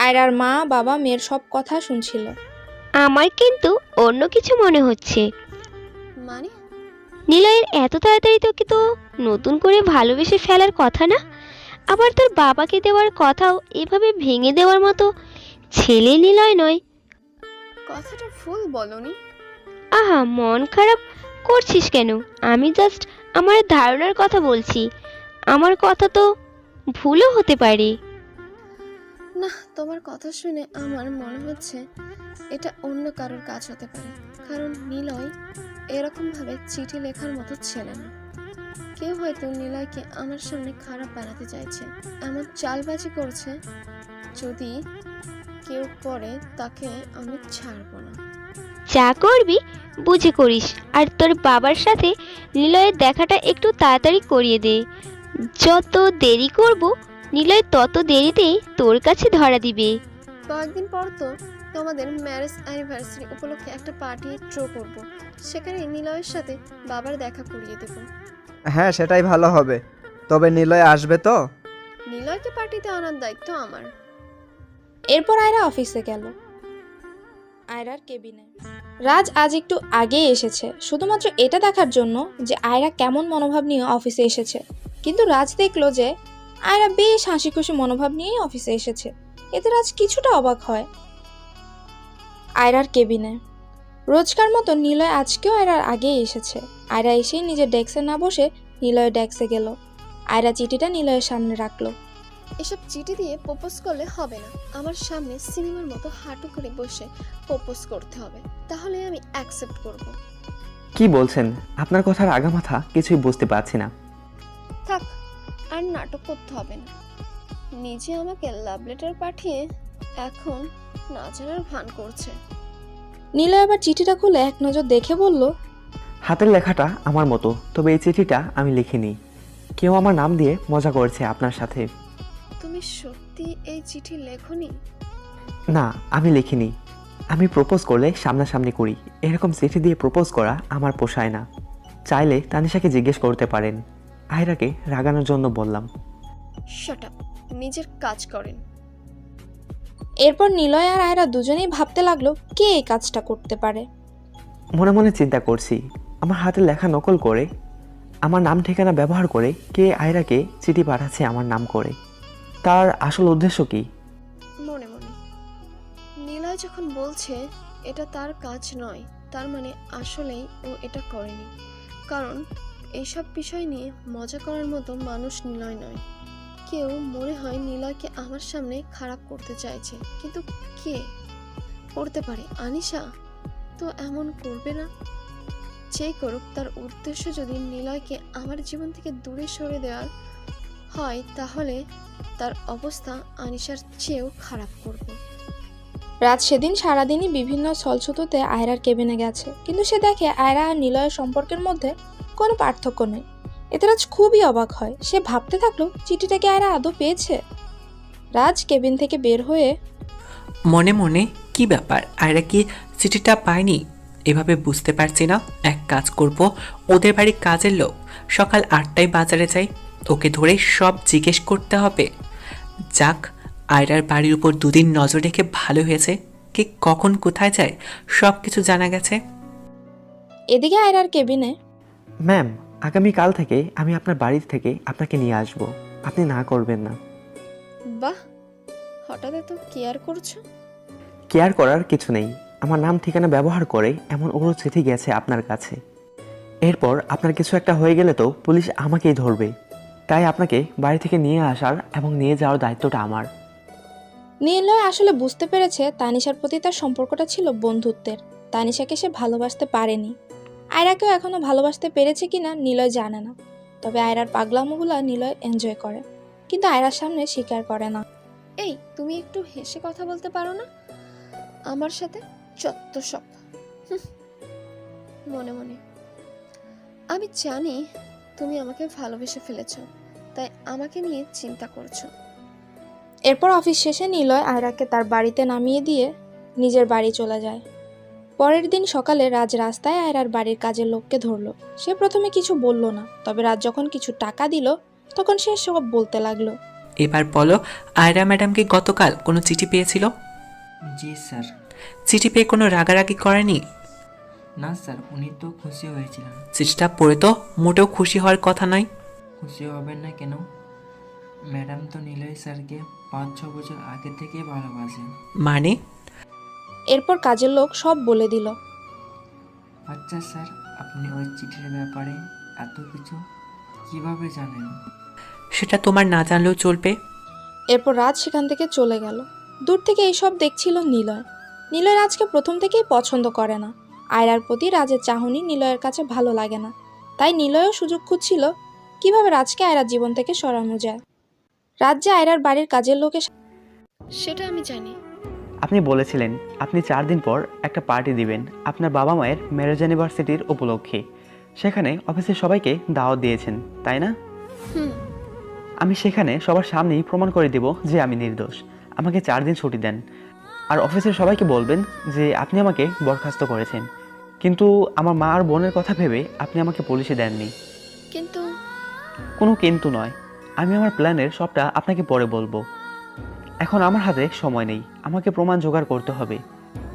আয়রার মা বাবা মেয়ের সব কথা শুনছিল। আমার কিন্তু অন্য কিছু মনে হচ্ছে। মানে? নিলয়ের এত তাড়াতাড়ি তোকে তো নতুন করে ভালোবেসে ফেলার কথা না? আবার তোর বাবাকে দেওয়ার কথাও এভাবে ভেঙে দেওয়ার মতো ছেলে নিলয় নয়। কথাটা ফুল বলনি। আহা, মন খারাপ করছিস কেন? আমি জাস্ট আমার ধারণার কথা বলছি। আমার কথা তো ভুলও হতে পারে। না, তোমার কথা শুনে আমার মনে হচ্ছে এটা অন্য কারোর কাজ হতে পারে, কারণ নিলয় এরকম ভাবে চিঠি লেখার মতো ছেলে না। কেউ হয়তো নিলয়কে আমার সামনে খারাপ বানাতে চাইছে, এমন চালবাজি করছে। যদি কেউ করে তাকে আমি ছাড়বো না। যা করবি বুঝে করিস, আর তোর বাবার সাথে নিলয়ের দেখাটা একটু তাড়াতাড়ি করিয়ে দে। যত দেরি করব নিলয় তত দেরিতেই তোর কাছে ধরা দিবে। কয়েকদিন পর তো তোমাদের ম্যারেজ অ্যানিভার্সারি উপলক্ষে একটা পার্টি থ্রো করব, সেখানে নিলয়ের সাথে বাবার দেখা করিয়ে দেব। হ্যাঁ, সেটাই ভালো হবে। তবে নিলয় আসবে তো? নিলয়কে পার্টিতে আনার দায়িত্ব আমার। এরপর আয়রা অফিসে গেল। আয়রার কেবিনে রাজ আজ একটু আগে এসেছে শুধুমাত্র এটা দেখার জন্য যে আয়রা কেমন মনোভাব নিয়ে অফিসে এসেছে। কিন্তু রাজ দেখলো যে আয়রা বেশ হাসি খুশি মনোভাব নিয়েই অফিসে এসেছে। এতে রাজ কিছুটা অবাক হয়। আয়রার কেবিনে রোজকার মতো নিলয় আজকেও আয়রার আগেই এসেছে। আয়রা এসেই নিজের ডেস্কে না বসে নিলয়ের ডেস্কে গেল। আয়রা চিঠিটা নিলয়ের সামনে রাখলো। এসব চিঠি দিয়ে প্রপোজ করলে হবে না, আমার সামনে সিনেমার মতো হাঁটু করে বসে প্রপোজ করতে হবে, তাহলে আমি অ্যাকসেপ্ট করব। কি বলছেন? আপনার কথার আগামাথা কিছুই বুঝতে পারছি না। থাক, আর নাটক করতে হবে না। নিজে আমাকে লাভ লেটার পাঠিয়ে এখন না জানার ভান করছে। নিলয় আবার চিঠিটা খুলে এক নজর দেখে বলল, হাতের লেখাটা আমার মতো, তবে এই চিঠিটা আমি লিখিনি। কেউ আমার নাম দিয়ে মজা করেছে আপনার সাথে। তুমি সত্যি এই চিঠি লেখনি? না, আমি লিখিনি। আমি প্রপোজ করলে সামনাসামনি করি, এরকম চিঠি দিয়ে প্রপোজ করা আমার পোষায় না। চাইলে তানিশাকে জিজ্ঞেস করতে পারেন। আয়রাকে রাগানোর জন্য বললাম। শাট আপ, নিজের কাজ করেন। এরপর নিলয় আর আয়রা দুজনেই ভাবতে লাগলো কে এই কাজটা করতে পারে। মনে মনে চিন্তা করছি, আমার হাতের লেখা নকল করে, আমার নাম ঠিকানা ব্যবহার করে কে আয়রাকে চিঠি পাঠাচ্ছে আমার নাম করে। তার আসল উদ্দেশ্য কি? মনে মনে নীলয় যখন বলছে এটা তার কাজ নয়, তার মানে আসলেই ও এটা করেনি। কারণ এইসব বিষয় নিয়ে মজা করার মতো মানুষ নিলয় নয়। কেউ মনে হয় নিলয়কে আমার সামনে খারাপ করতে চাইছে, কিন্তু কে করতে পারে? আনিশা তো এমন করবে না। যে করুক, তার উদ্দেশ্য যদি নিলয়কে আমার জীবন থেকে দূরে সরে দেওয়ার হয়, তাহলে তার অবস্থা আনিশার চেয়েও খারাপ করবে। রাত সেদিন সারাদিনই বিভিন্ন ছলছুতোতে আয়রার কেবিনে গেছে, কিন্তু সে দেখে আয়রা আর নিলয়ের সম্পর্কের মধ্যে কোনো পার্থক্য নেই। এতে রাজ খুবই অবাক হয়। সে ভাবতে থাকলো চিঠিটাকে আয়রা আদৌ পেয়েছে। রাজ কেবিন থেকে বের হয়ে মনে মনে কি ব্যাপার, আয়রা কি চিঠিটা পায়নি? এভাবে বুঝতে পারছি না। এক কাজ করব, ওদের বাড়ির কাজের লোক সকাল 8টায় বাজারে যাই, ওকে ধরে সব জিজ্ঞেস করতে হবে। যাক, আয়রার বাড়ির উপর দুদিন নজর রেখে ভালো হয়েছে। কে কখন কোথায় যায় সব কিছু জানা গেছে। এদিকে আয়রার কেবিনে, ম্যাম, আগামীকাল থেকে আমি আপনার বাড়ি থেকে আপনাকে নিয়ে আসব, আপনি না করবেন না। বাহ, হঠাৎ এত কেয়ার করছো। কেয়ার করার কিছু নেই। আমার নাম ঠিকানা ব্যবহার করে এমন ওগুলো চিঠি গেছে আপনার কাছে। এরপর আপনার কিছু একটা হয়ে গেলে তো পুলিশ আমাকেই ধরবে। তাই আপনাকে বাড়ি থেকে নিয়ে আসার এবং নিয়ে যাওয়ার দায়িত্বটা আমার। নিলয় আসলে বুঝতে পেরেছে তানিশার প্রতি তার সম্পর্কটা ছিল বন্ধুত্বের। তানিশাকে সে ভালোবাসতে পারেনি। আয়রাকেও এখনো ভালোবাসতে পেরেছে কিনা নিলয় জানে না। তবে আয়রার পাগলামোগুলা নিলয় এনজয় করে, কিন্তু আয়রার সামনে স্বীকার করে না। এই, তুমি একটু হেসে কথা বলতে পারো না আমার সাথে? যত সব। মনে মনে আমি জানি তুমি আমাকে ভালোবেসে ফেলেছো, তাই আমাকে নিয়ে চিন্তা করছো। এরপর অফিস শেষে নিলয় আয়রাকে তার বাড়িতে নামিয়ে দিয়ে নিজের বাড়ি চলে যায়। পরের দিন সকালে রাজ রাস্তায় আয়রার বাড়ির কাজের লোককে ধরলো। সে প্রথমে কিছু বলল না, তবে রাজ যখন কিছু টাকা দিল তখন সে সব বলতে লাগলো। এবার বলো, আয়রা ম্যাডাম কি গতকাল কোনো চিঠি পেয়েছিল? জি স্যার। চিঠি পেয়ে কোনো রাগারাগি করেনি? না স্যার, উনি তো খুশি হয়েছিলেন। চিঠিটা পড়ে তো মোটেও খুশি হওয়ার কথা নয়। খুশি হবেন না কেন? ম্যাডাম তো নিলয় স্যারকে 5-6 বছর আগে থেকেই ভালোবাসেন। মানে? এরপর কাজের লোক সব বলে দিল। আচ্ছা স্যার, আপনি ওই চিঠির ব্যাপারে এত কিছু কিভাবে জানেন? সেটা তোমার না জানলেও চলবে। এরপর রাজ সেখান থেকে চলে গেল। দূর থেকে এইসব দেখছিল নিলয়। নিলয় রাজকে প্রথম থেকেই পছন্দ করে না। আয়রার প্রতি রাজের চাহনি নিলয়ের কাছে ভালো লাগে না। তাই নিলয়ও সুযোগ খুঁজছিল কিভাবে রাজকে আয়রার জীবন থেকে সরানো যায়। রাজ যে আয়রার বাড়ির কাজের লোকের সেটা আমি জানি। আপনি বলেছিলেন আপনি 4 দিন পর একটা পার্টি দিবেন আপনার বাবা মায়ের ম্যারেজ অ্যানিভার্সারির উপলক্ষে। সেখানে অফিসের সবাইকে দাওয়াত দিয়েছেন, তাই না? আমি সেখানে সবার সামনেই প্রমাণ করে দেব যে আমি নির্দোষ। আমাকে 4 দিন ছুটি দেন, আর অফিসের সবাইকে বলবেন যে আপনি আমাকে বরখাস্ত করেছেন, কিন্তু আমার মা আর বোনের কথা ভেবে আপনি আমাকে পুলিশে দেননি। কিন্তু কোনো কিন্তু নয়, আমি আমার প্ল্যানের সবটা আপনাকে পরে বলবো। এখন আমার হাতে সময় নেই, আমাকে প্রমাণ জোগাড় করতে হবে।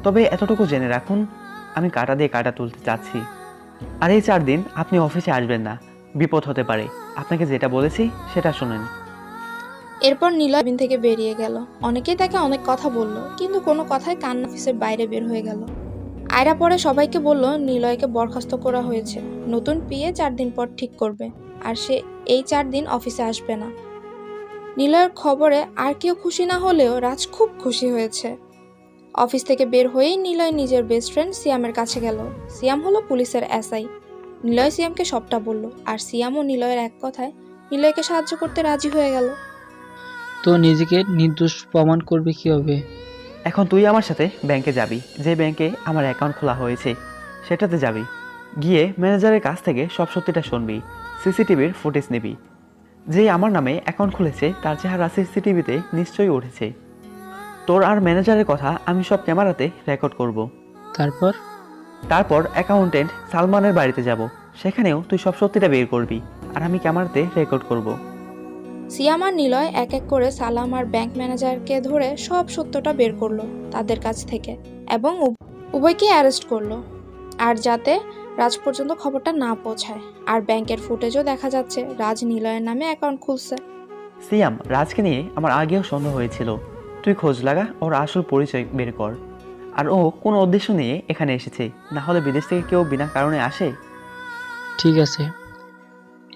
তবে এতটুকু জেনে রাখুন, আমি কাঁটা দিয়ে কাঁটা তুলতে চাচ্ছি। আর এই 4 দিন আপনি অফিসে আসবেন না, বিপদ হতে পারে। আপনাকে যেটা বলেছি সেটা শুনেন। এরপর নিলয় কেবিন থেকে বেরিয়ে গেল। অনেকেই তাকে অনেক কথা বলল, কিন্তু কোনো কথায় কান না অফিসের বাইরে বের হয়ে গেল। আয়রা পরে সবাইকে বলল নিলয়কে বরখাস্ত করা হয়েছে। নতুন পিএ 4 দিন পর ঠিক করবে, আর সে এই 4 দিন অফিসে আসবে না। নিলয়ের খবরে আর কেউ খুশি না হলেও রাজ খুব খুশি হয়েছে। অফিস থেকে বের হয়েই নিলয় নিজের বেস্ট ফ্রেন্ড সিয়ামের কাছে গেল। সিয়াম হলো পুলিশের এসআই। নিলয় সিয়ামকে সবটা বলল, আর সিয়ামও নিলয়ের এক কথায় নিলয়কে সাহায্য করতে রাজি হয়ে গেল। তো নিজেকে নির্দোষ প্রমাণ করবে কিভাবে? এখন তুই আমার সাথে ব্যাংকে যাবি, যে ব্যাংকে আমার অ্যাকাউন্ট খোলা হয়েছে সেটাতে যাবি। গিয়ে ম্যানেজারের কাছ থেকে সব সত্যিটা শুনবি, সিসিটিভির ফুটেজ নিবি। যে আমার নামে অ্যাকাউন্ট খুলেছে তার চেহারা সিসিটিভিতে নিশ্চয়ই উঠেছে। তোর আর ম্যানেজারের কথা আমি সব ক্যামেরাতে রেকর্ড করব। তারপর অ্যাকাউন্টেন্ট সালমানের বাড়িতে যাব, সেখানেও তুই সব সত্যিটা বের করবি আর আমি ক্যামেরাতে রেকর্ড করব। সিয়াম আর নিলয় এক এক করে সালাম আর ব্যাংক ম্যানেজারকে ধরে সব সত্যটা বের করলো তাদের কাছ থেকে এবং উভয়কে অ্যারেস্ট করলো। আর যাতে রাজ পর্যন্ত খবরটা না পৌঁছায়। আর ব্যাংকের ফুটেজও দেখা যাচ্ছে রাজ নিলয়ের নামে অ্যাকাউন্ট খুলছে। সিয়াম, রাজকে নিয়ে আমার আগেও সন্দেহ হয়েছিল। তুই খোঁজ লাগা, ওর আসল পরিচয় বের কর। আর ও কোনো উদ্দেশ্য নিয়ে এখানে এসেছে, না হলে বিদেশ থেকে কেউ বিনা কারণে আসে? ঠিক আছে।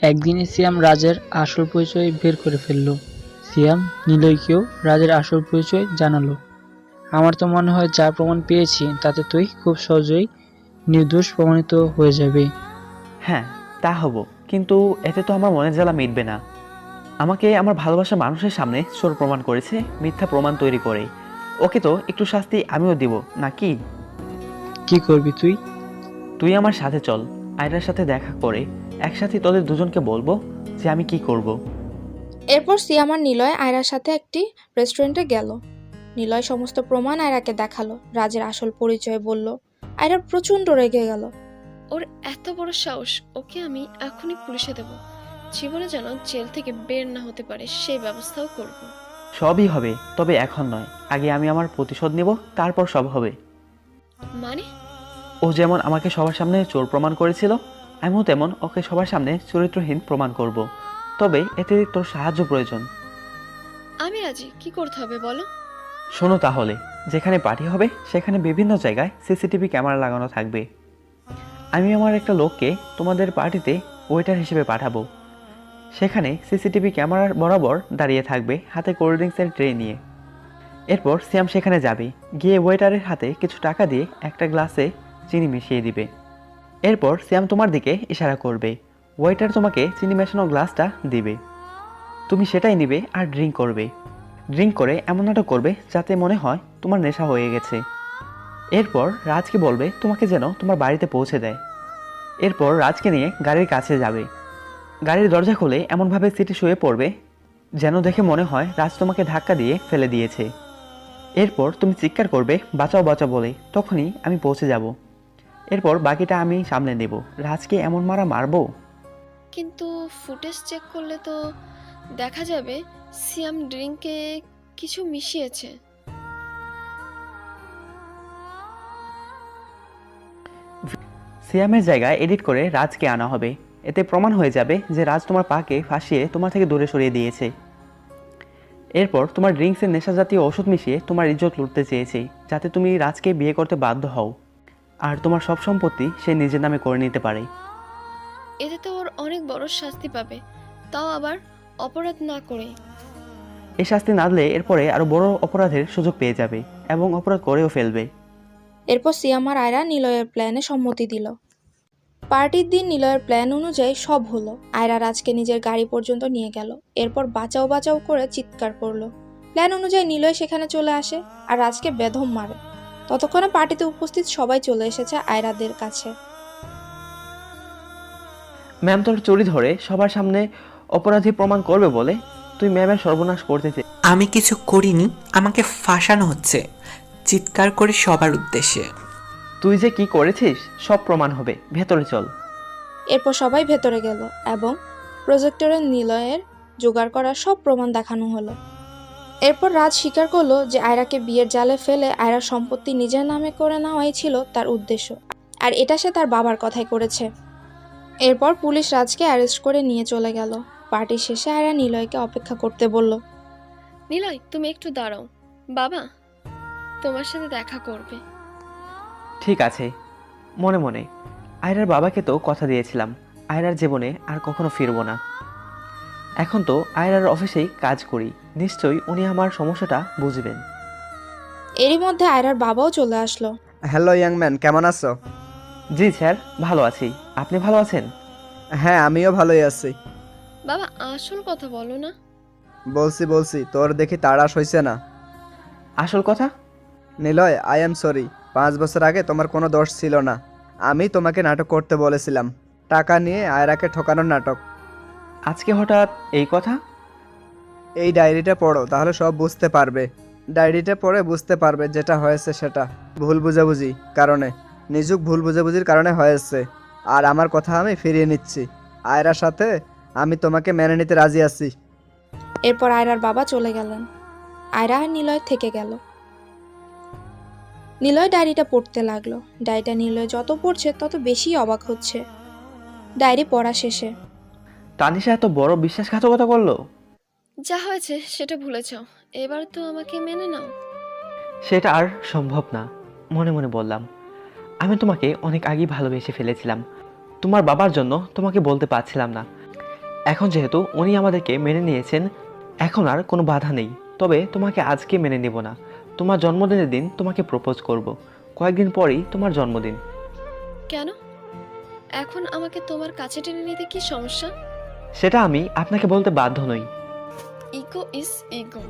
একদিনে সিয়াম রাজের আসল পরিচয় বের করে ফেললো। সিয়াম নিলয়কেও রাজের আসল পরিচয় জানালো। আমার তো মনে হয় যা প্রমাণ পেয়েছি তাতে তুই খুব সহজেই নির্দোষ প্রমাণিত হয়ে যাবে। হ্যাঁ, তা হব, কিন্তু এতে তো আমার মনের জ্বালা মিটবে না। আমাকে আমার ভালোবাসার মানুষের সামনে চোর প্রমাণ করেছে মিথ্যা প্রমাণ তৈরি করে। ওকে তো একটু শাস্তি আমিও দিব নাকি? কি করবি তুই? তুই আমার সাথে চল, আয়রার সাথে দেখা করে একসাথে তোদের দুজনকে বলবো যে আমি কি করব। এরপর সিয়াম আর নিলয় আয়রার সাথে একটি রেস্টুরেন্টে গেল। নিলয় সমস্ত প্রমাণ আয়রাকে দেখালো, রাজের আসল পরিচয় বলল। আয়রা প্রচন্ড রেগে গেল। ওর এত বড় সাহস, ওকে আমি এখনই পুলিশে দেব। জীবনে যেন জেল থেকে বের না হতে পারে সেই ব্যবস্থাও করব। সবই হবে, তবে এখন নয়। আগে আমি আমার প্রতিশোধ নেব, তারপর সব হবে। মানে? ও যেমন আমাকে সবার সামনে চোর প্রমাণ করেছিল, আমিও তেমন ওকে সবার সামনে চরিত্রহীন প্রমাণ করব। তবে এতে তোর সাহায্য প্রয়োজন। আমি রাজি, কি করতে হবে বলো? শোনো তাহলে, যেখানে পার্টি হবে সেখানে বিভিন্ন জায়গায় সিসিটিভি ক্যামেরা লাগানো থাকবে। আমি আমার একটা লোককে তোমাদের পার্টিতে ওয়েটার হিসেবে পাঠাবো। সেখানে সিসিটিভি ক্যামেরার বরাবর দাঁড়িয়ে থাকবে, হাতে কোল্ড ড্রিঙ্কসের ট্রে নিয়ে। এরপর সিয়াম সেখানে যাবে, গিয়ে ওয়েটারের হাতে কিছু টাকা দিয়ে একটা গ্লাসে চিনি মিশিয়ে দিবে। এরপর সিয়াম তোমার দিকে ইশারা করবে, ওয়েটার তোমাকে চিনি মেশানো গ্লাসটা দিবে। তুমি সেটাই নিবে আর ড্রিঙ্ক করবে। ড্রিঙ্ক করে এমন নাটক করবে যাতে মনে হয় তোমার নেশা হয়ে গেছে। এরপর রাজকে বলবে তোমাকে যেন তোমার বাড়িতে পৌঁছে দেয়। এরপর রাজকে নিয়ে গাড়ির কাছে যাবে। গাড়ির দরজা খুলে এমনভাবে সিটে শুয়ে পড়বে যেন দেখে মনে হয় রাজ তোমাকে ধাক্কা দিয়ে ফেলে দিয়েছে। এরপর তুমি চিৎকার করবে বাঁচাও বাঁচাও বলে, তখনই আমি পৌঁছে যাব। এরপর বাকিটা আমি সামলে নেব। রাজকে এমন মারা মারবো। কিন্তু ফুটেজ চেক করলে তো দেখা যাবে সিয়াম ড্রিঙ্কে কিছু মিশিয়েছে। সিয়ামের জায়গায় এডিট করে রাজকে আনা হবে। এতে প্রমাণ হয়ে যাবে যে রাজ তোমার পাকে ফাঁসিয়ে তোমার থেকে দূরে সরিয়ে দিয়েছে। এরপর তোমার ড্রিঙ্কসের নেশা জাতীয় ওষুধ মিশিয়ে তোমার ইজ্জত লুটতে চেয়েছে, যাতে তুমি রাজকে বিয়ে করতে বাধ্য হও আর তোমার সব সম্পত্তি সে নিজের নামে করে নিতে পারে। এতে তো ওর অনেক বড় শাস্তি পাবে, তাও আবার অপরাধ না করে। এই শাস্তি না দিলে এরপরে আরো বড় অপরাধের সুযোগ পেয়ে যাবে এবং অপরাধ করেও ফেলবে। এরপর সিয়াম আর আয়রা নিলয়ের প্ল্যানে সম্মতি দিল। পার্টির দিন নিলয়ের প্ল্যান অনুযায়ী সব হলো। আয়রা রাজকে নিজের গাড়ি পর্যন্ত নিয়ে গেল। এরপর বাঁচাও বাঁচাও করে চিৎকার করলো। প্ল্যান অনুযায়ী নিলয় সেখানে চলে আসে আর রাজকে বেধম মারে। ততক্ষণে পার্টিতে উপস্থিত সবাই চলে এসেছে আয়রাদের কাছে। ম্যাম তোর চুরি ধরে সবার সামনে অপরাধী প্রমাণ করবে বলে তুই ম্যামের সর্বনাশ করতে চাই। আমি কিছু করিনি, আমাকে ফাঁসানো হচ্ছে চিৎকার করে সবার উদ্দেশ্যে। তুই যে কি করেছিস সব প্রমাণ হবে, ভেতরে চল। এরপর সবাই ভেতরে গেল এবং প্রজেক্টরে নিলয়ের জোগাড় করা সব প্রমাণ দেখানো হলো। এরপর রাজ স্বীকার করলো যে আয়রাকে বিয়ের জালে ফেলে আয়রার সম্পত্তি নিজের নামে করে নেওয়াই ছিল তার উদ্দেশ্য, আর এটা সে তার বাবার কথাই করেছে। এরপর পুলিশ রাজকে অ্যারেস্ট করে নিয়ে চলে গেল। পার্টি শেষে আয়রা নিলয়কে অপেক্ষা করতে বলল। নিলয়, তুমি একটু দাঁড়াও, বাবা তোমার সাথে দেখা করবে। ঠিক আছে। মনে মনে আয়রার বাবাকে তো কথা দিয়েছিলাম আয়রার জীবনে আর কখনো ফিরবো না। এখন তো আয়রার অফিসেই কাজ করি, নিশ্চয়ই উনি আমার সমস্যাটা বুঝবেন। এরই মধ্যে আয়রার বাবাও চলে আসলো। হ্যালো ইয়াং ম্যান, কেমন আছো? জি স্যার, ভালো আছি। আপনি ভালো আছেন? হ্যাঁ, আমিও ভালোই আছি। বাবা আসল কথা বলো না। বলছি তোর দেখি তাড়াশ হইছে না। আসল কথা? Niloy, I am sorry. 5 বছর আগে তোমার কোনো দোষ ছিল না। আমি তোমাকে নাটক করতে বলেছিলাম, টাকা নিয়ে আয়রাকে ঠকানোর নাটক। আজকে হঠাৎ এই কথা? এই ডায়েরিটা পড়ো, তাহলে সব বুঝতে পারবে। ডায়েরিটা পড়ে বুঝতে পারবে যেটা হয়েছে সেটা ভুল বুঝাবুঝি কারণে, নিঝুক ভুল বুঝাবুঝির কারণে হয়েছে। আর আমার কথা আমি ফিরিয়ে নিচ্ছি। আয়রার সাথে আমি তোমাকে মেনে নিতে রাজি আছি। এরপর আয়রার বাবা চলে গেলেন। আয়রা আর নিলয় থেকে গেল। নিলয় ডায়েরিটা পড়তে লাগলো। ডায়েরিটা নিলয় যত পড়ছে তত বেশি অবাক হচ্ছে। ডায়েরি পড়া শেষে তানিশা এত বড় বিশ্বাসঘাতকতা করলো? যা হয়েছে সেটা ভুলে যাও, এবার তো আমাকে মেনে নাও। সেটা আর সম্ভব না। মনে মনে বললাম, আমি তোমাকে অনেক আগেই ভালোবেসে ফেলেছিলাম। তোমার বাবার জন্য তোমাকে বলতে পারছিলাম না। এখন যেহেতু উনি আমাদেরকে মেনে নিয়েছেন, এখন আর কোনো বাধা নেই। তবে তোমাকে আজকে মেনে নেব না। তোমার জন্মদিনের দিন তোমাকে প্রপোজ করব। কয়েকদিন পরেই তোমার জন্মদিন। কেন এখন আমাকে তোমার কাছে টেনে নিতে কি সমস্যা? সেটা আমি আপনাকে বলতে বাধ্য নই। ইগো ইজ ইগো,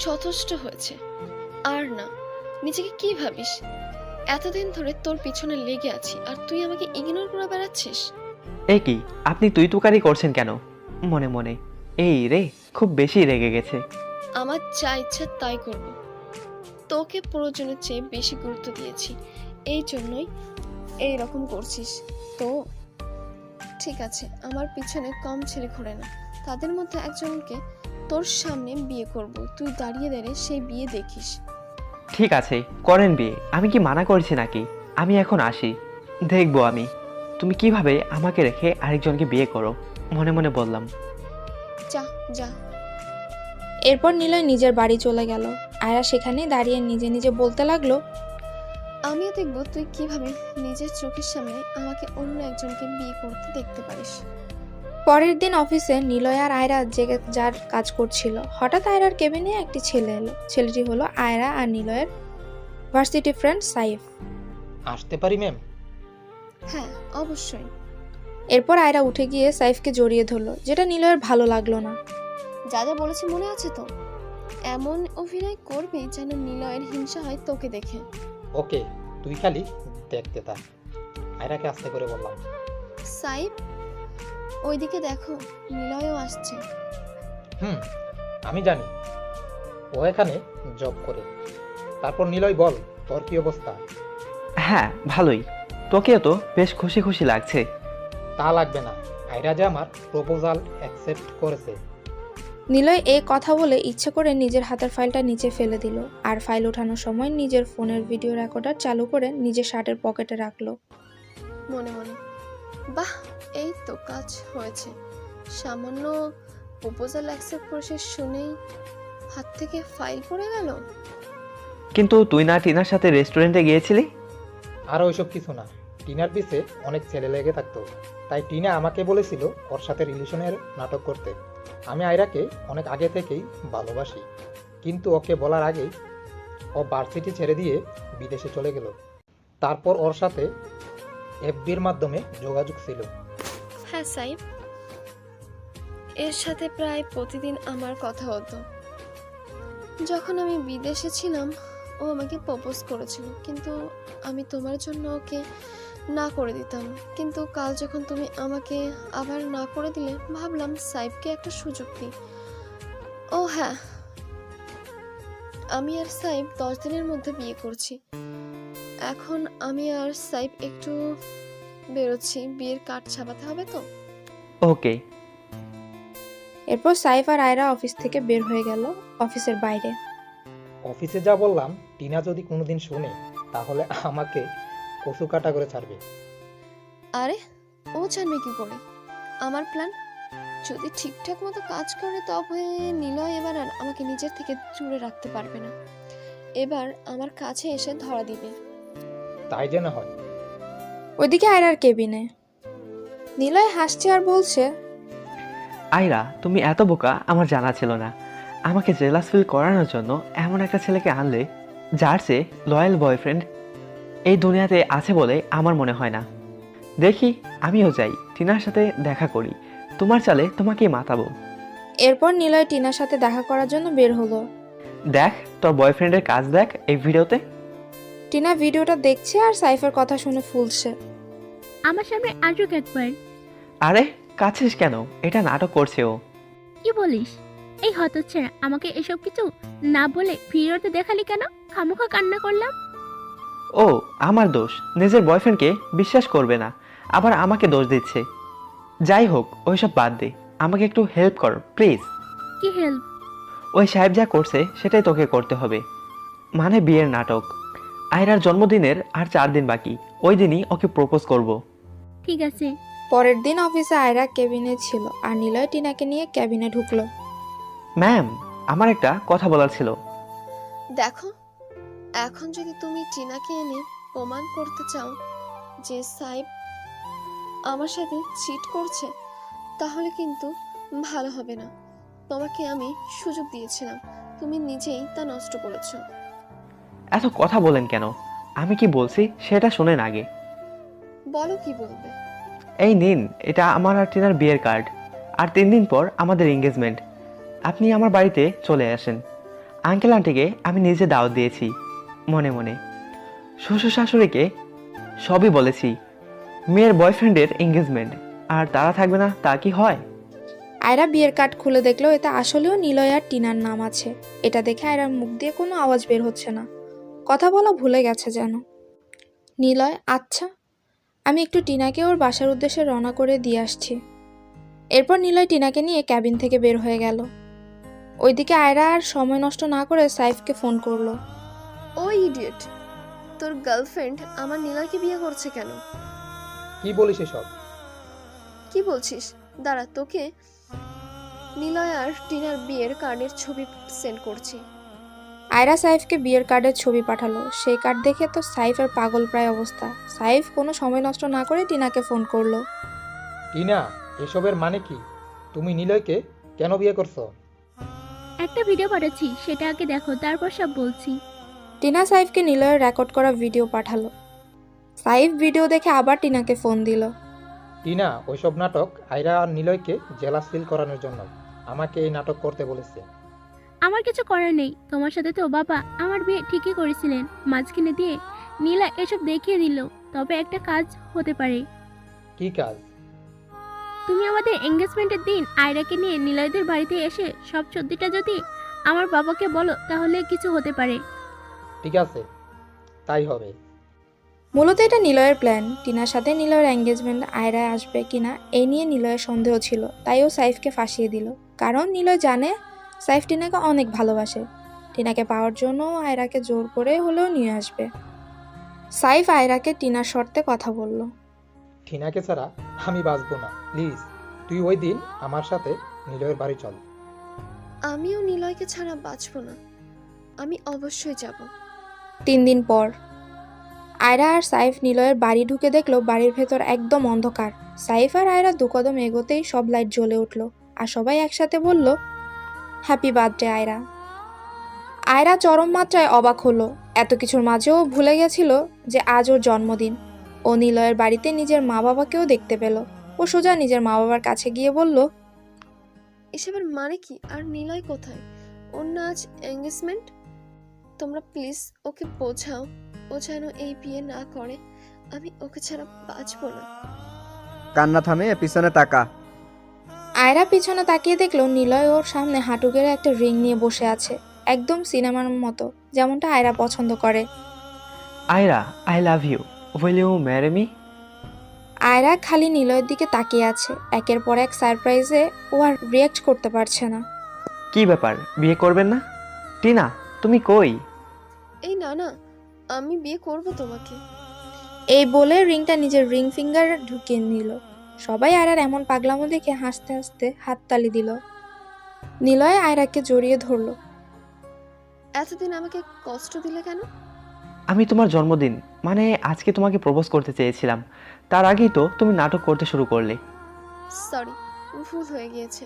যথেষ্ট হয়েছে। আর না, নিজেকে কি ভাবিস? এতদিন ধরে তোর পিছনে লেগে আছি আর তুই আমাকে ইগনোর করে বেড়াচ্ছিস। এই কি আপনি তুই তুকারি করছেন কেন? মনে মনে এই রে, খুব বেশি রেগে গেছে। আমার যা ইচ্ছা তাই করব। তোকে প্রয়োজনের চেয়ে বেশি গুরুত্ব দিয়েছি, এই জন্যই এই রকম করছিস। তো ঠিক আছে, আমার পিছনে কম ছেলে ঘোরে না। তাদের মধ্যে একজনকে তোর সামনে বিয়ে করব, তুই দাঁড়িয়ে দাঁড়িয়ে সেই বিয়ে দেখিস। ঠিক আছে, করেন বিয়ে। আমি কি মানা করছি নাকি? আমি এখন আসি, দেখবো আমি তুমি কিভাবে আমাকে রেখে আরেকজনকে বিয়ে করো। মনে মনে বললাম। যা যা। এরপর নিলয় নিজের বাড়ি চলে গেল। আয়রা সেখানে দাঁড়িয়ে নিজে নিজে বলতে লাগলো, আমিও দেখবো তুই কিভাবে নিজের চোখের সামনে আমাকে অন্য একজনকে বিয়ে করতে দেখতে পারিস। পরের দিন অফিসে নিলয় আর আয়রা যে যার কাজ করছিল, হঠাৎ আয়রার কেবিনে একটি ছেলে এলো। ছেলেটি হলো আয়রা আর নিলয়ের ভার্সিটি ফ্রেন্ড সাইফ। আসতে পারি ম্যাম? হ্যাঁ অবশ্যই। এরপর আয়রা উঠে গিয়ে সাইফকে জড়িয়ে ধরলো, যেটা নিলয়ের ভালো লাগলো না। যা যা বলেছি মনে আছে তো? এমন অভিনয় করবি যেন নিলয়ের হিংসা হয় তোকে দেখে। ওকে, তুই খালি দেখতে থাক। আয়রাকে আস্তে করে বললাম। সাইফ, ওইদিকে দেখো, নিলয়ও আসছে। আমি জানি, ও এখানে জব করে। তারপর নিলয় বল, তোর কি অবস্থা? হ্যাঁ ভালোই। তোকেও তো বেশ খুশি খুশি লাগছে। তা লাগবে না, আয়রা যে আমার প্রপোজাল অ্যাকসেপ্ট করেছে। নিলয় এই কথা বলে ইচ্ছে করে নিজের হাতের ফাইলটা নিচে ফেলে দিল, আর ফাইল ওঠানোর সময় নিজের ফোনের ভিডিও রেকর্ডার চালু করে নিজের শার্টের পকেটে রাখলো। মনে মনে, বাহ, এই তো কাজ হয়েছে। সামান্য প্রপোজাল অ্যাকসেপ্ট করেছে শুনেই হাত থেকে ফাইল পড়ে গেল। কিন্তু তুই না টিনার সাথে রেস্টুরেন্টে গিয়েছিলি? আর ওইসব কিছু না, টিনার পিছে অনেক ছেলে লেগে থাকতো, তাই টিনা আমাকে বলেছিল ওর সাথে রিলেশনের নাটক করতে। আমি আয়রাকে অনেক আগে থেকেই ভালোবাসি, কিন্তু ওকে বলার আগেই ও ভার্সিটি ছেড়ে দিয়ে বিদেশে চলে গেল। তারপর ওর সাথে এফবির মাধ্যমে যোগাযোগ ছিল। হ্যাঁ সাইফ, এর সাথে প্রায় প্রতিদিন আমার কথা হতো। যখন আমি বিদেশে ছিলাম ও আমাকে প্রপোজ করেছিল, কিন্তু আমি তোমার জন্য ওকে না করে দিতাম। কিন্তু কাল যখন তুমি আমাকে আবার না করে দিলে, ভাবলাম সাইফকে একটা সুযোগ দিই। ও হ্যাঁ, আমি আর সাইফ 10 দিনের মধ্যে বিয়ে করছি। এখন আমি আর সাইফ একটু বেরোচ্ছি, বিয়ের কার্ড ছাপাতে হবে তো। ওকে। এরপর সাইফ আর আয়রা অফিস থেকে বের হয়ে গেল অফিসের বাইরে। অফিসে যা বললাম, টিনা যদি কোনোদিন শুনে তাহলে আমাকে কচু কাটা করে ছাড়বে। আরে ও জানবে কি করে আমার প্ল্যান? যদি ঠিকঠাক মতো কাজ করে তবে নিলয় এবার আর আমাকে নিজের থেকে দূরে রাখতে পারবে না। এবার আমার কাছে এসে ধরা দিবে। তাই যেন হয়। ওইদিকে আয়রার কেবিনে নিলয় হাসছে আর বলছে, আয়রা, তুমি এত বোকা আমার জানা ছিল না। আমাকে জেলাস ফিল করানোর জন্য এমন একটা ছেলেকে আনলে যার চেয়ে লয়াল বয়ফ্রেন্ড এই দুনিয়াতে আছে বলে আমার মনে হয় না। দেখি আমিও যাই, টিনার সাথে দেখা করি। তোমার চালে তোমাকেই মাতাবো। এরপর নিলয় টিনার সাথে দেখা করার জন্য বের হলো। দেখ তোর বয়ফ্রেন্ডের কাজ দেখ এই ভিডিওতে। টিনা ভিডিওটা দেখছে আর সাইফের কথা শুনে ফুলছে। আমার সামনে আসুক একবার। আরে কাছিস কেন? এটা নাটক করছে ও। কি বলিস? এই হতচ্ছাড়া, আমাকে এসব কিছু না বলে ভিডিওতে দেখালি কেন? খামোখা কান্না করলাম। ও আমার দোষ, নিজের বয়ফ্রেন্ডকে বিশ্বাস করবে না, আবার আমাকে দোষ দিচ্ছে। যাই হোক ওইসব বাদ দে, আমাকে একটু হেল্প কর প্লিজ। কি হেল্প? ওই সাহেব যা করছে সেটাই তোকে করতে হবে, মানে বিয়ের নাটক। আয়রার জন্মদিনের আর 4 দিন বাকি, ওই দিনই ওকে প্রপোজ করব। ঠিক আছে। পরের দিন অফিসে আয়রা কেবিনে ছিল আর নিলয় টিনাকে নিয়ে কেবিনে ঢুকলো। ম্যাম, আমার একটা কথা বলার ছিল। দেখো, এখন যদি তুমি টিনাকে এনে প্রমাণ করতে চাও যে সাইব আমার সাথে চিট করছে, তাহলে কিন্তু ভালো হবে না। তোমাকে আমি সুযোগ দিয়েছিলাম, তুমি নিজেই তা নষ্ট করেছো। এত কথা বলেন কেন? আমি কি বলছি সেটা শোনেন আগে। বলো কি বলবে। এই নিন, এটা আমার আর টিনার বিয়ের কার্ড, আর 3 দিন পর আমাদের এঙ্গেজমেন্ট। আপনি আমার বাড়িতে চলে আসেন। আঙ্কেল আন্টিকে আমি নিজে দাওয়াত দিয়েছি মনে মনে, শ্বশুর শাশুড়িকে সবই বলেছি। মেয়ের বয়ফ্রেন্ডের এঙ্গেজমেন্ট, আর তারা থাকবে না তা কি হয়? আয়রা বিয়ের কার্ড খুলে দেখলো এতে আসলেও নিলয় আর টিনার নাম আছে। এটা দেখে আয়রার মুখ দিয়ে কোনো আওয়াজ বের হচ্ছে না, কথা বলা ভুলে গেছে যেন। নিলয়, আচ্ছা আমি একটু টিনাকে ওর বাসার উদ্দেশ্যে রওনা করে দিয়ে আসছি। এরপর নিলয় টিনাকে নিয়ে ক্যাবিন থেকে বের হয়ে গেল। ওইদিকে আয়রা আর সময় নষ্ট না করে সাইফকে ফোন করলো। ও ইডিয়েট, তোর গার্লফ্রেন্ড আমার নিলয়কে বিয়ে করছে কেন? কি বলিস এসব? কি বলছিস? দাঁড়া, তোকে নিলয় আর টিনার বিয়ের কার্ডের ছবি সেন্ড করছি। আয়রা সাইফকে বিয়ের কার্ডের ছবি পাঠালো। সেই কার্ড দেখে তো সাইফের পাগল প্রায় অবস্থা। সাইফ কোনো সময় নষ্ট না করে টিনাকে ফোন করলো। টিনা, এসবের মানে কি? তুমি নিলয়কে কেন বিয়ে করছো? একটা ভিডিও পাঠাচ্ছি, সেটা আগে দেখো, তারপর সব বলছি। টিনা সাইফকে নিলয়ের রেকর্ড করা ভিডিও পাঠালো। সাইফ ভিডিও দেখে আবার টিনাকে ফোন দিল। টিনা, ওইসব নাটক আয়রা আর নিলয়কে জেলাস ফিল করানোর জন্য আমাকে এই নাটক করতে বলেছে। আমার কিছু করার নেই, তোমার সাথে তো বাবা আমার বিয়ে ঠিকই করেছিলেন। মাঝখানে দিয়ে নীলা এসব দেখিয়ে দিল। তবে একটা কাজ হতে পারে। কি কাজ? তুমি আমাদের এঙ্গেজমেন্টের দিন আয়রাকে নিয়ে নিলয়দের বাড়িতে এসে সব সত্যিটা যদি আমার বাবাকে বলো, তাহলে কিছু হতে পারে। ঠিক আছে, তাই হবে। মূলত এটা নিলয়ের প্ল্যান। টিনার সাথে নিলয়ের এঙ্গেজমেন্ট আয়রায় আসবে কিনা এই নিয়ে নিলয়ের সন্দেহ ছিল, তাই ও সাইফকে ফাঁসিয়ে দিল। কারণ নিলয় জানে সাইফ টিনাকে অনেক ভালোবাসে। টিনাকে পাওয়ার জন্য আয়রাকে জোর করে হলেও নিয়ে আসবে। সাইফ আয়রাকে টিনার শর্তে কথা বলল। টিনাকে ছাড়া আমি বাঁচবো না, প্লিজ তুই ওই দিন আমার সাথে নিলয়ের বাড়ি চল। আমিও নিলয়কে ছাড়া বাঁচবো না, আমি অবশ্যই যাব। 3 দিন পর আয়রা আর সাইফ নিলয়ের বাড়ি ঢুকে দেখলো বাড়ির ভেতর একদম অন্ধকার। সাইফ আর আয়রা 2 কদম এগোতেই সব লাইট জ্বলে উঠলো আর সবাই একসাথে বলল, হ্যাপি বার্থডে আয়রা। আয়রা চরম মাত্রায় অবাক হলো। এত কিছুর মাঝেও ভুলে গেছিল যে আজ ওর জন্মদিন। ও নিলয়ের বাড়িতে নিজের মা বাবাকেও দেখতে পেল। ও সোজা নিজের মা বাবার কাছে গিয়ে বলল, এসবের মানে কি? আর নিলয় কোথায়? ওর না আজ এঙ্গেজমেন্ট। তোমরা প্লিজ ওকে বোঝাও, ও যেন এই বিয়ে না করে। আমি ওকে ছাড়া বাঁচবো না। কান্না থামিয়ে পিছনে তাকা। আয়রা পিছনে তাকিয়ে দেখলো নিলয় ওর সামনে হাঁটু গেড়ে একটা রিং নিয়ে বসে আছে, একদম সিনেমার মতো, যেমনটা আয়রা পছন্দ করে। Ayra, I love you, will you marry me? Ayra খালি নিলয়ের দিকে তাকিয়ে আছে। একের পর এক সারপ্রাইজে ও আর রিয়াক্ট করতে পারছে না। কি ব্যাপার, বিয়ে করবেন না? টিনা তুমি কই? এই না না, আমি বিয়ে করব তোমাকে। এই বলে রিংটা নিজের রিং ফিঙ্গার ঢুকিয়ে নিল। সবাই আয়রার এমন পাগলামো দেখে হাসতে হাসতে হাততালি দিল। নিলয় আয়রাকে জড়িয়ে ধরল। এতদিন আমাকে কষ্ট দিলে কেন? আমি তোমার জন্মদিন মানে আজকে তোমাকে প্রপোজ করতে চেয়েছিলাম, তার আগেই তো তুমি নাটক করতে শুরু করলে। সরি, ভুল হয়ে গিয়েছে।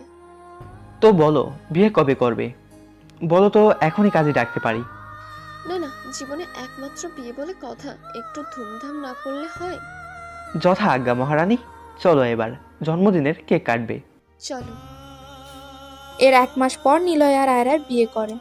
তো বলো বিয়ে কবে করবে? বলো তো এখনই কাজে ডাকতে পারি। না না, জীবনে একমাত্র বিয়ে বলে কথা, একটু ধুমধাম না করলে হয়? যথা আজ্ঞা মহারানী। চলো এবার জন্মদিনের কেক কাটবে। চলো। এর 1 মাস পর নিলয় আর আয়রার বিয়ে করে।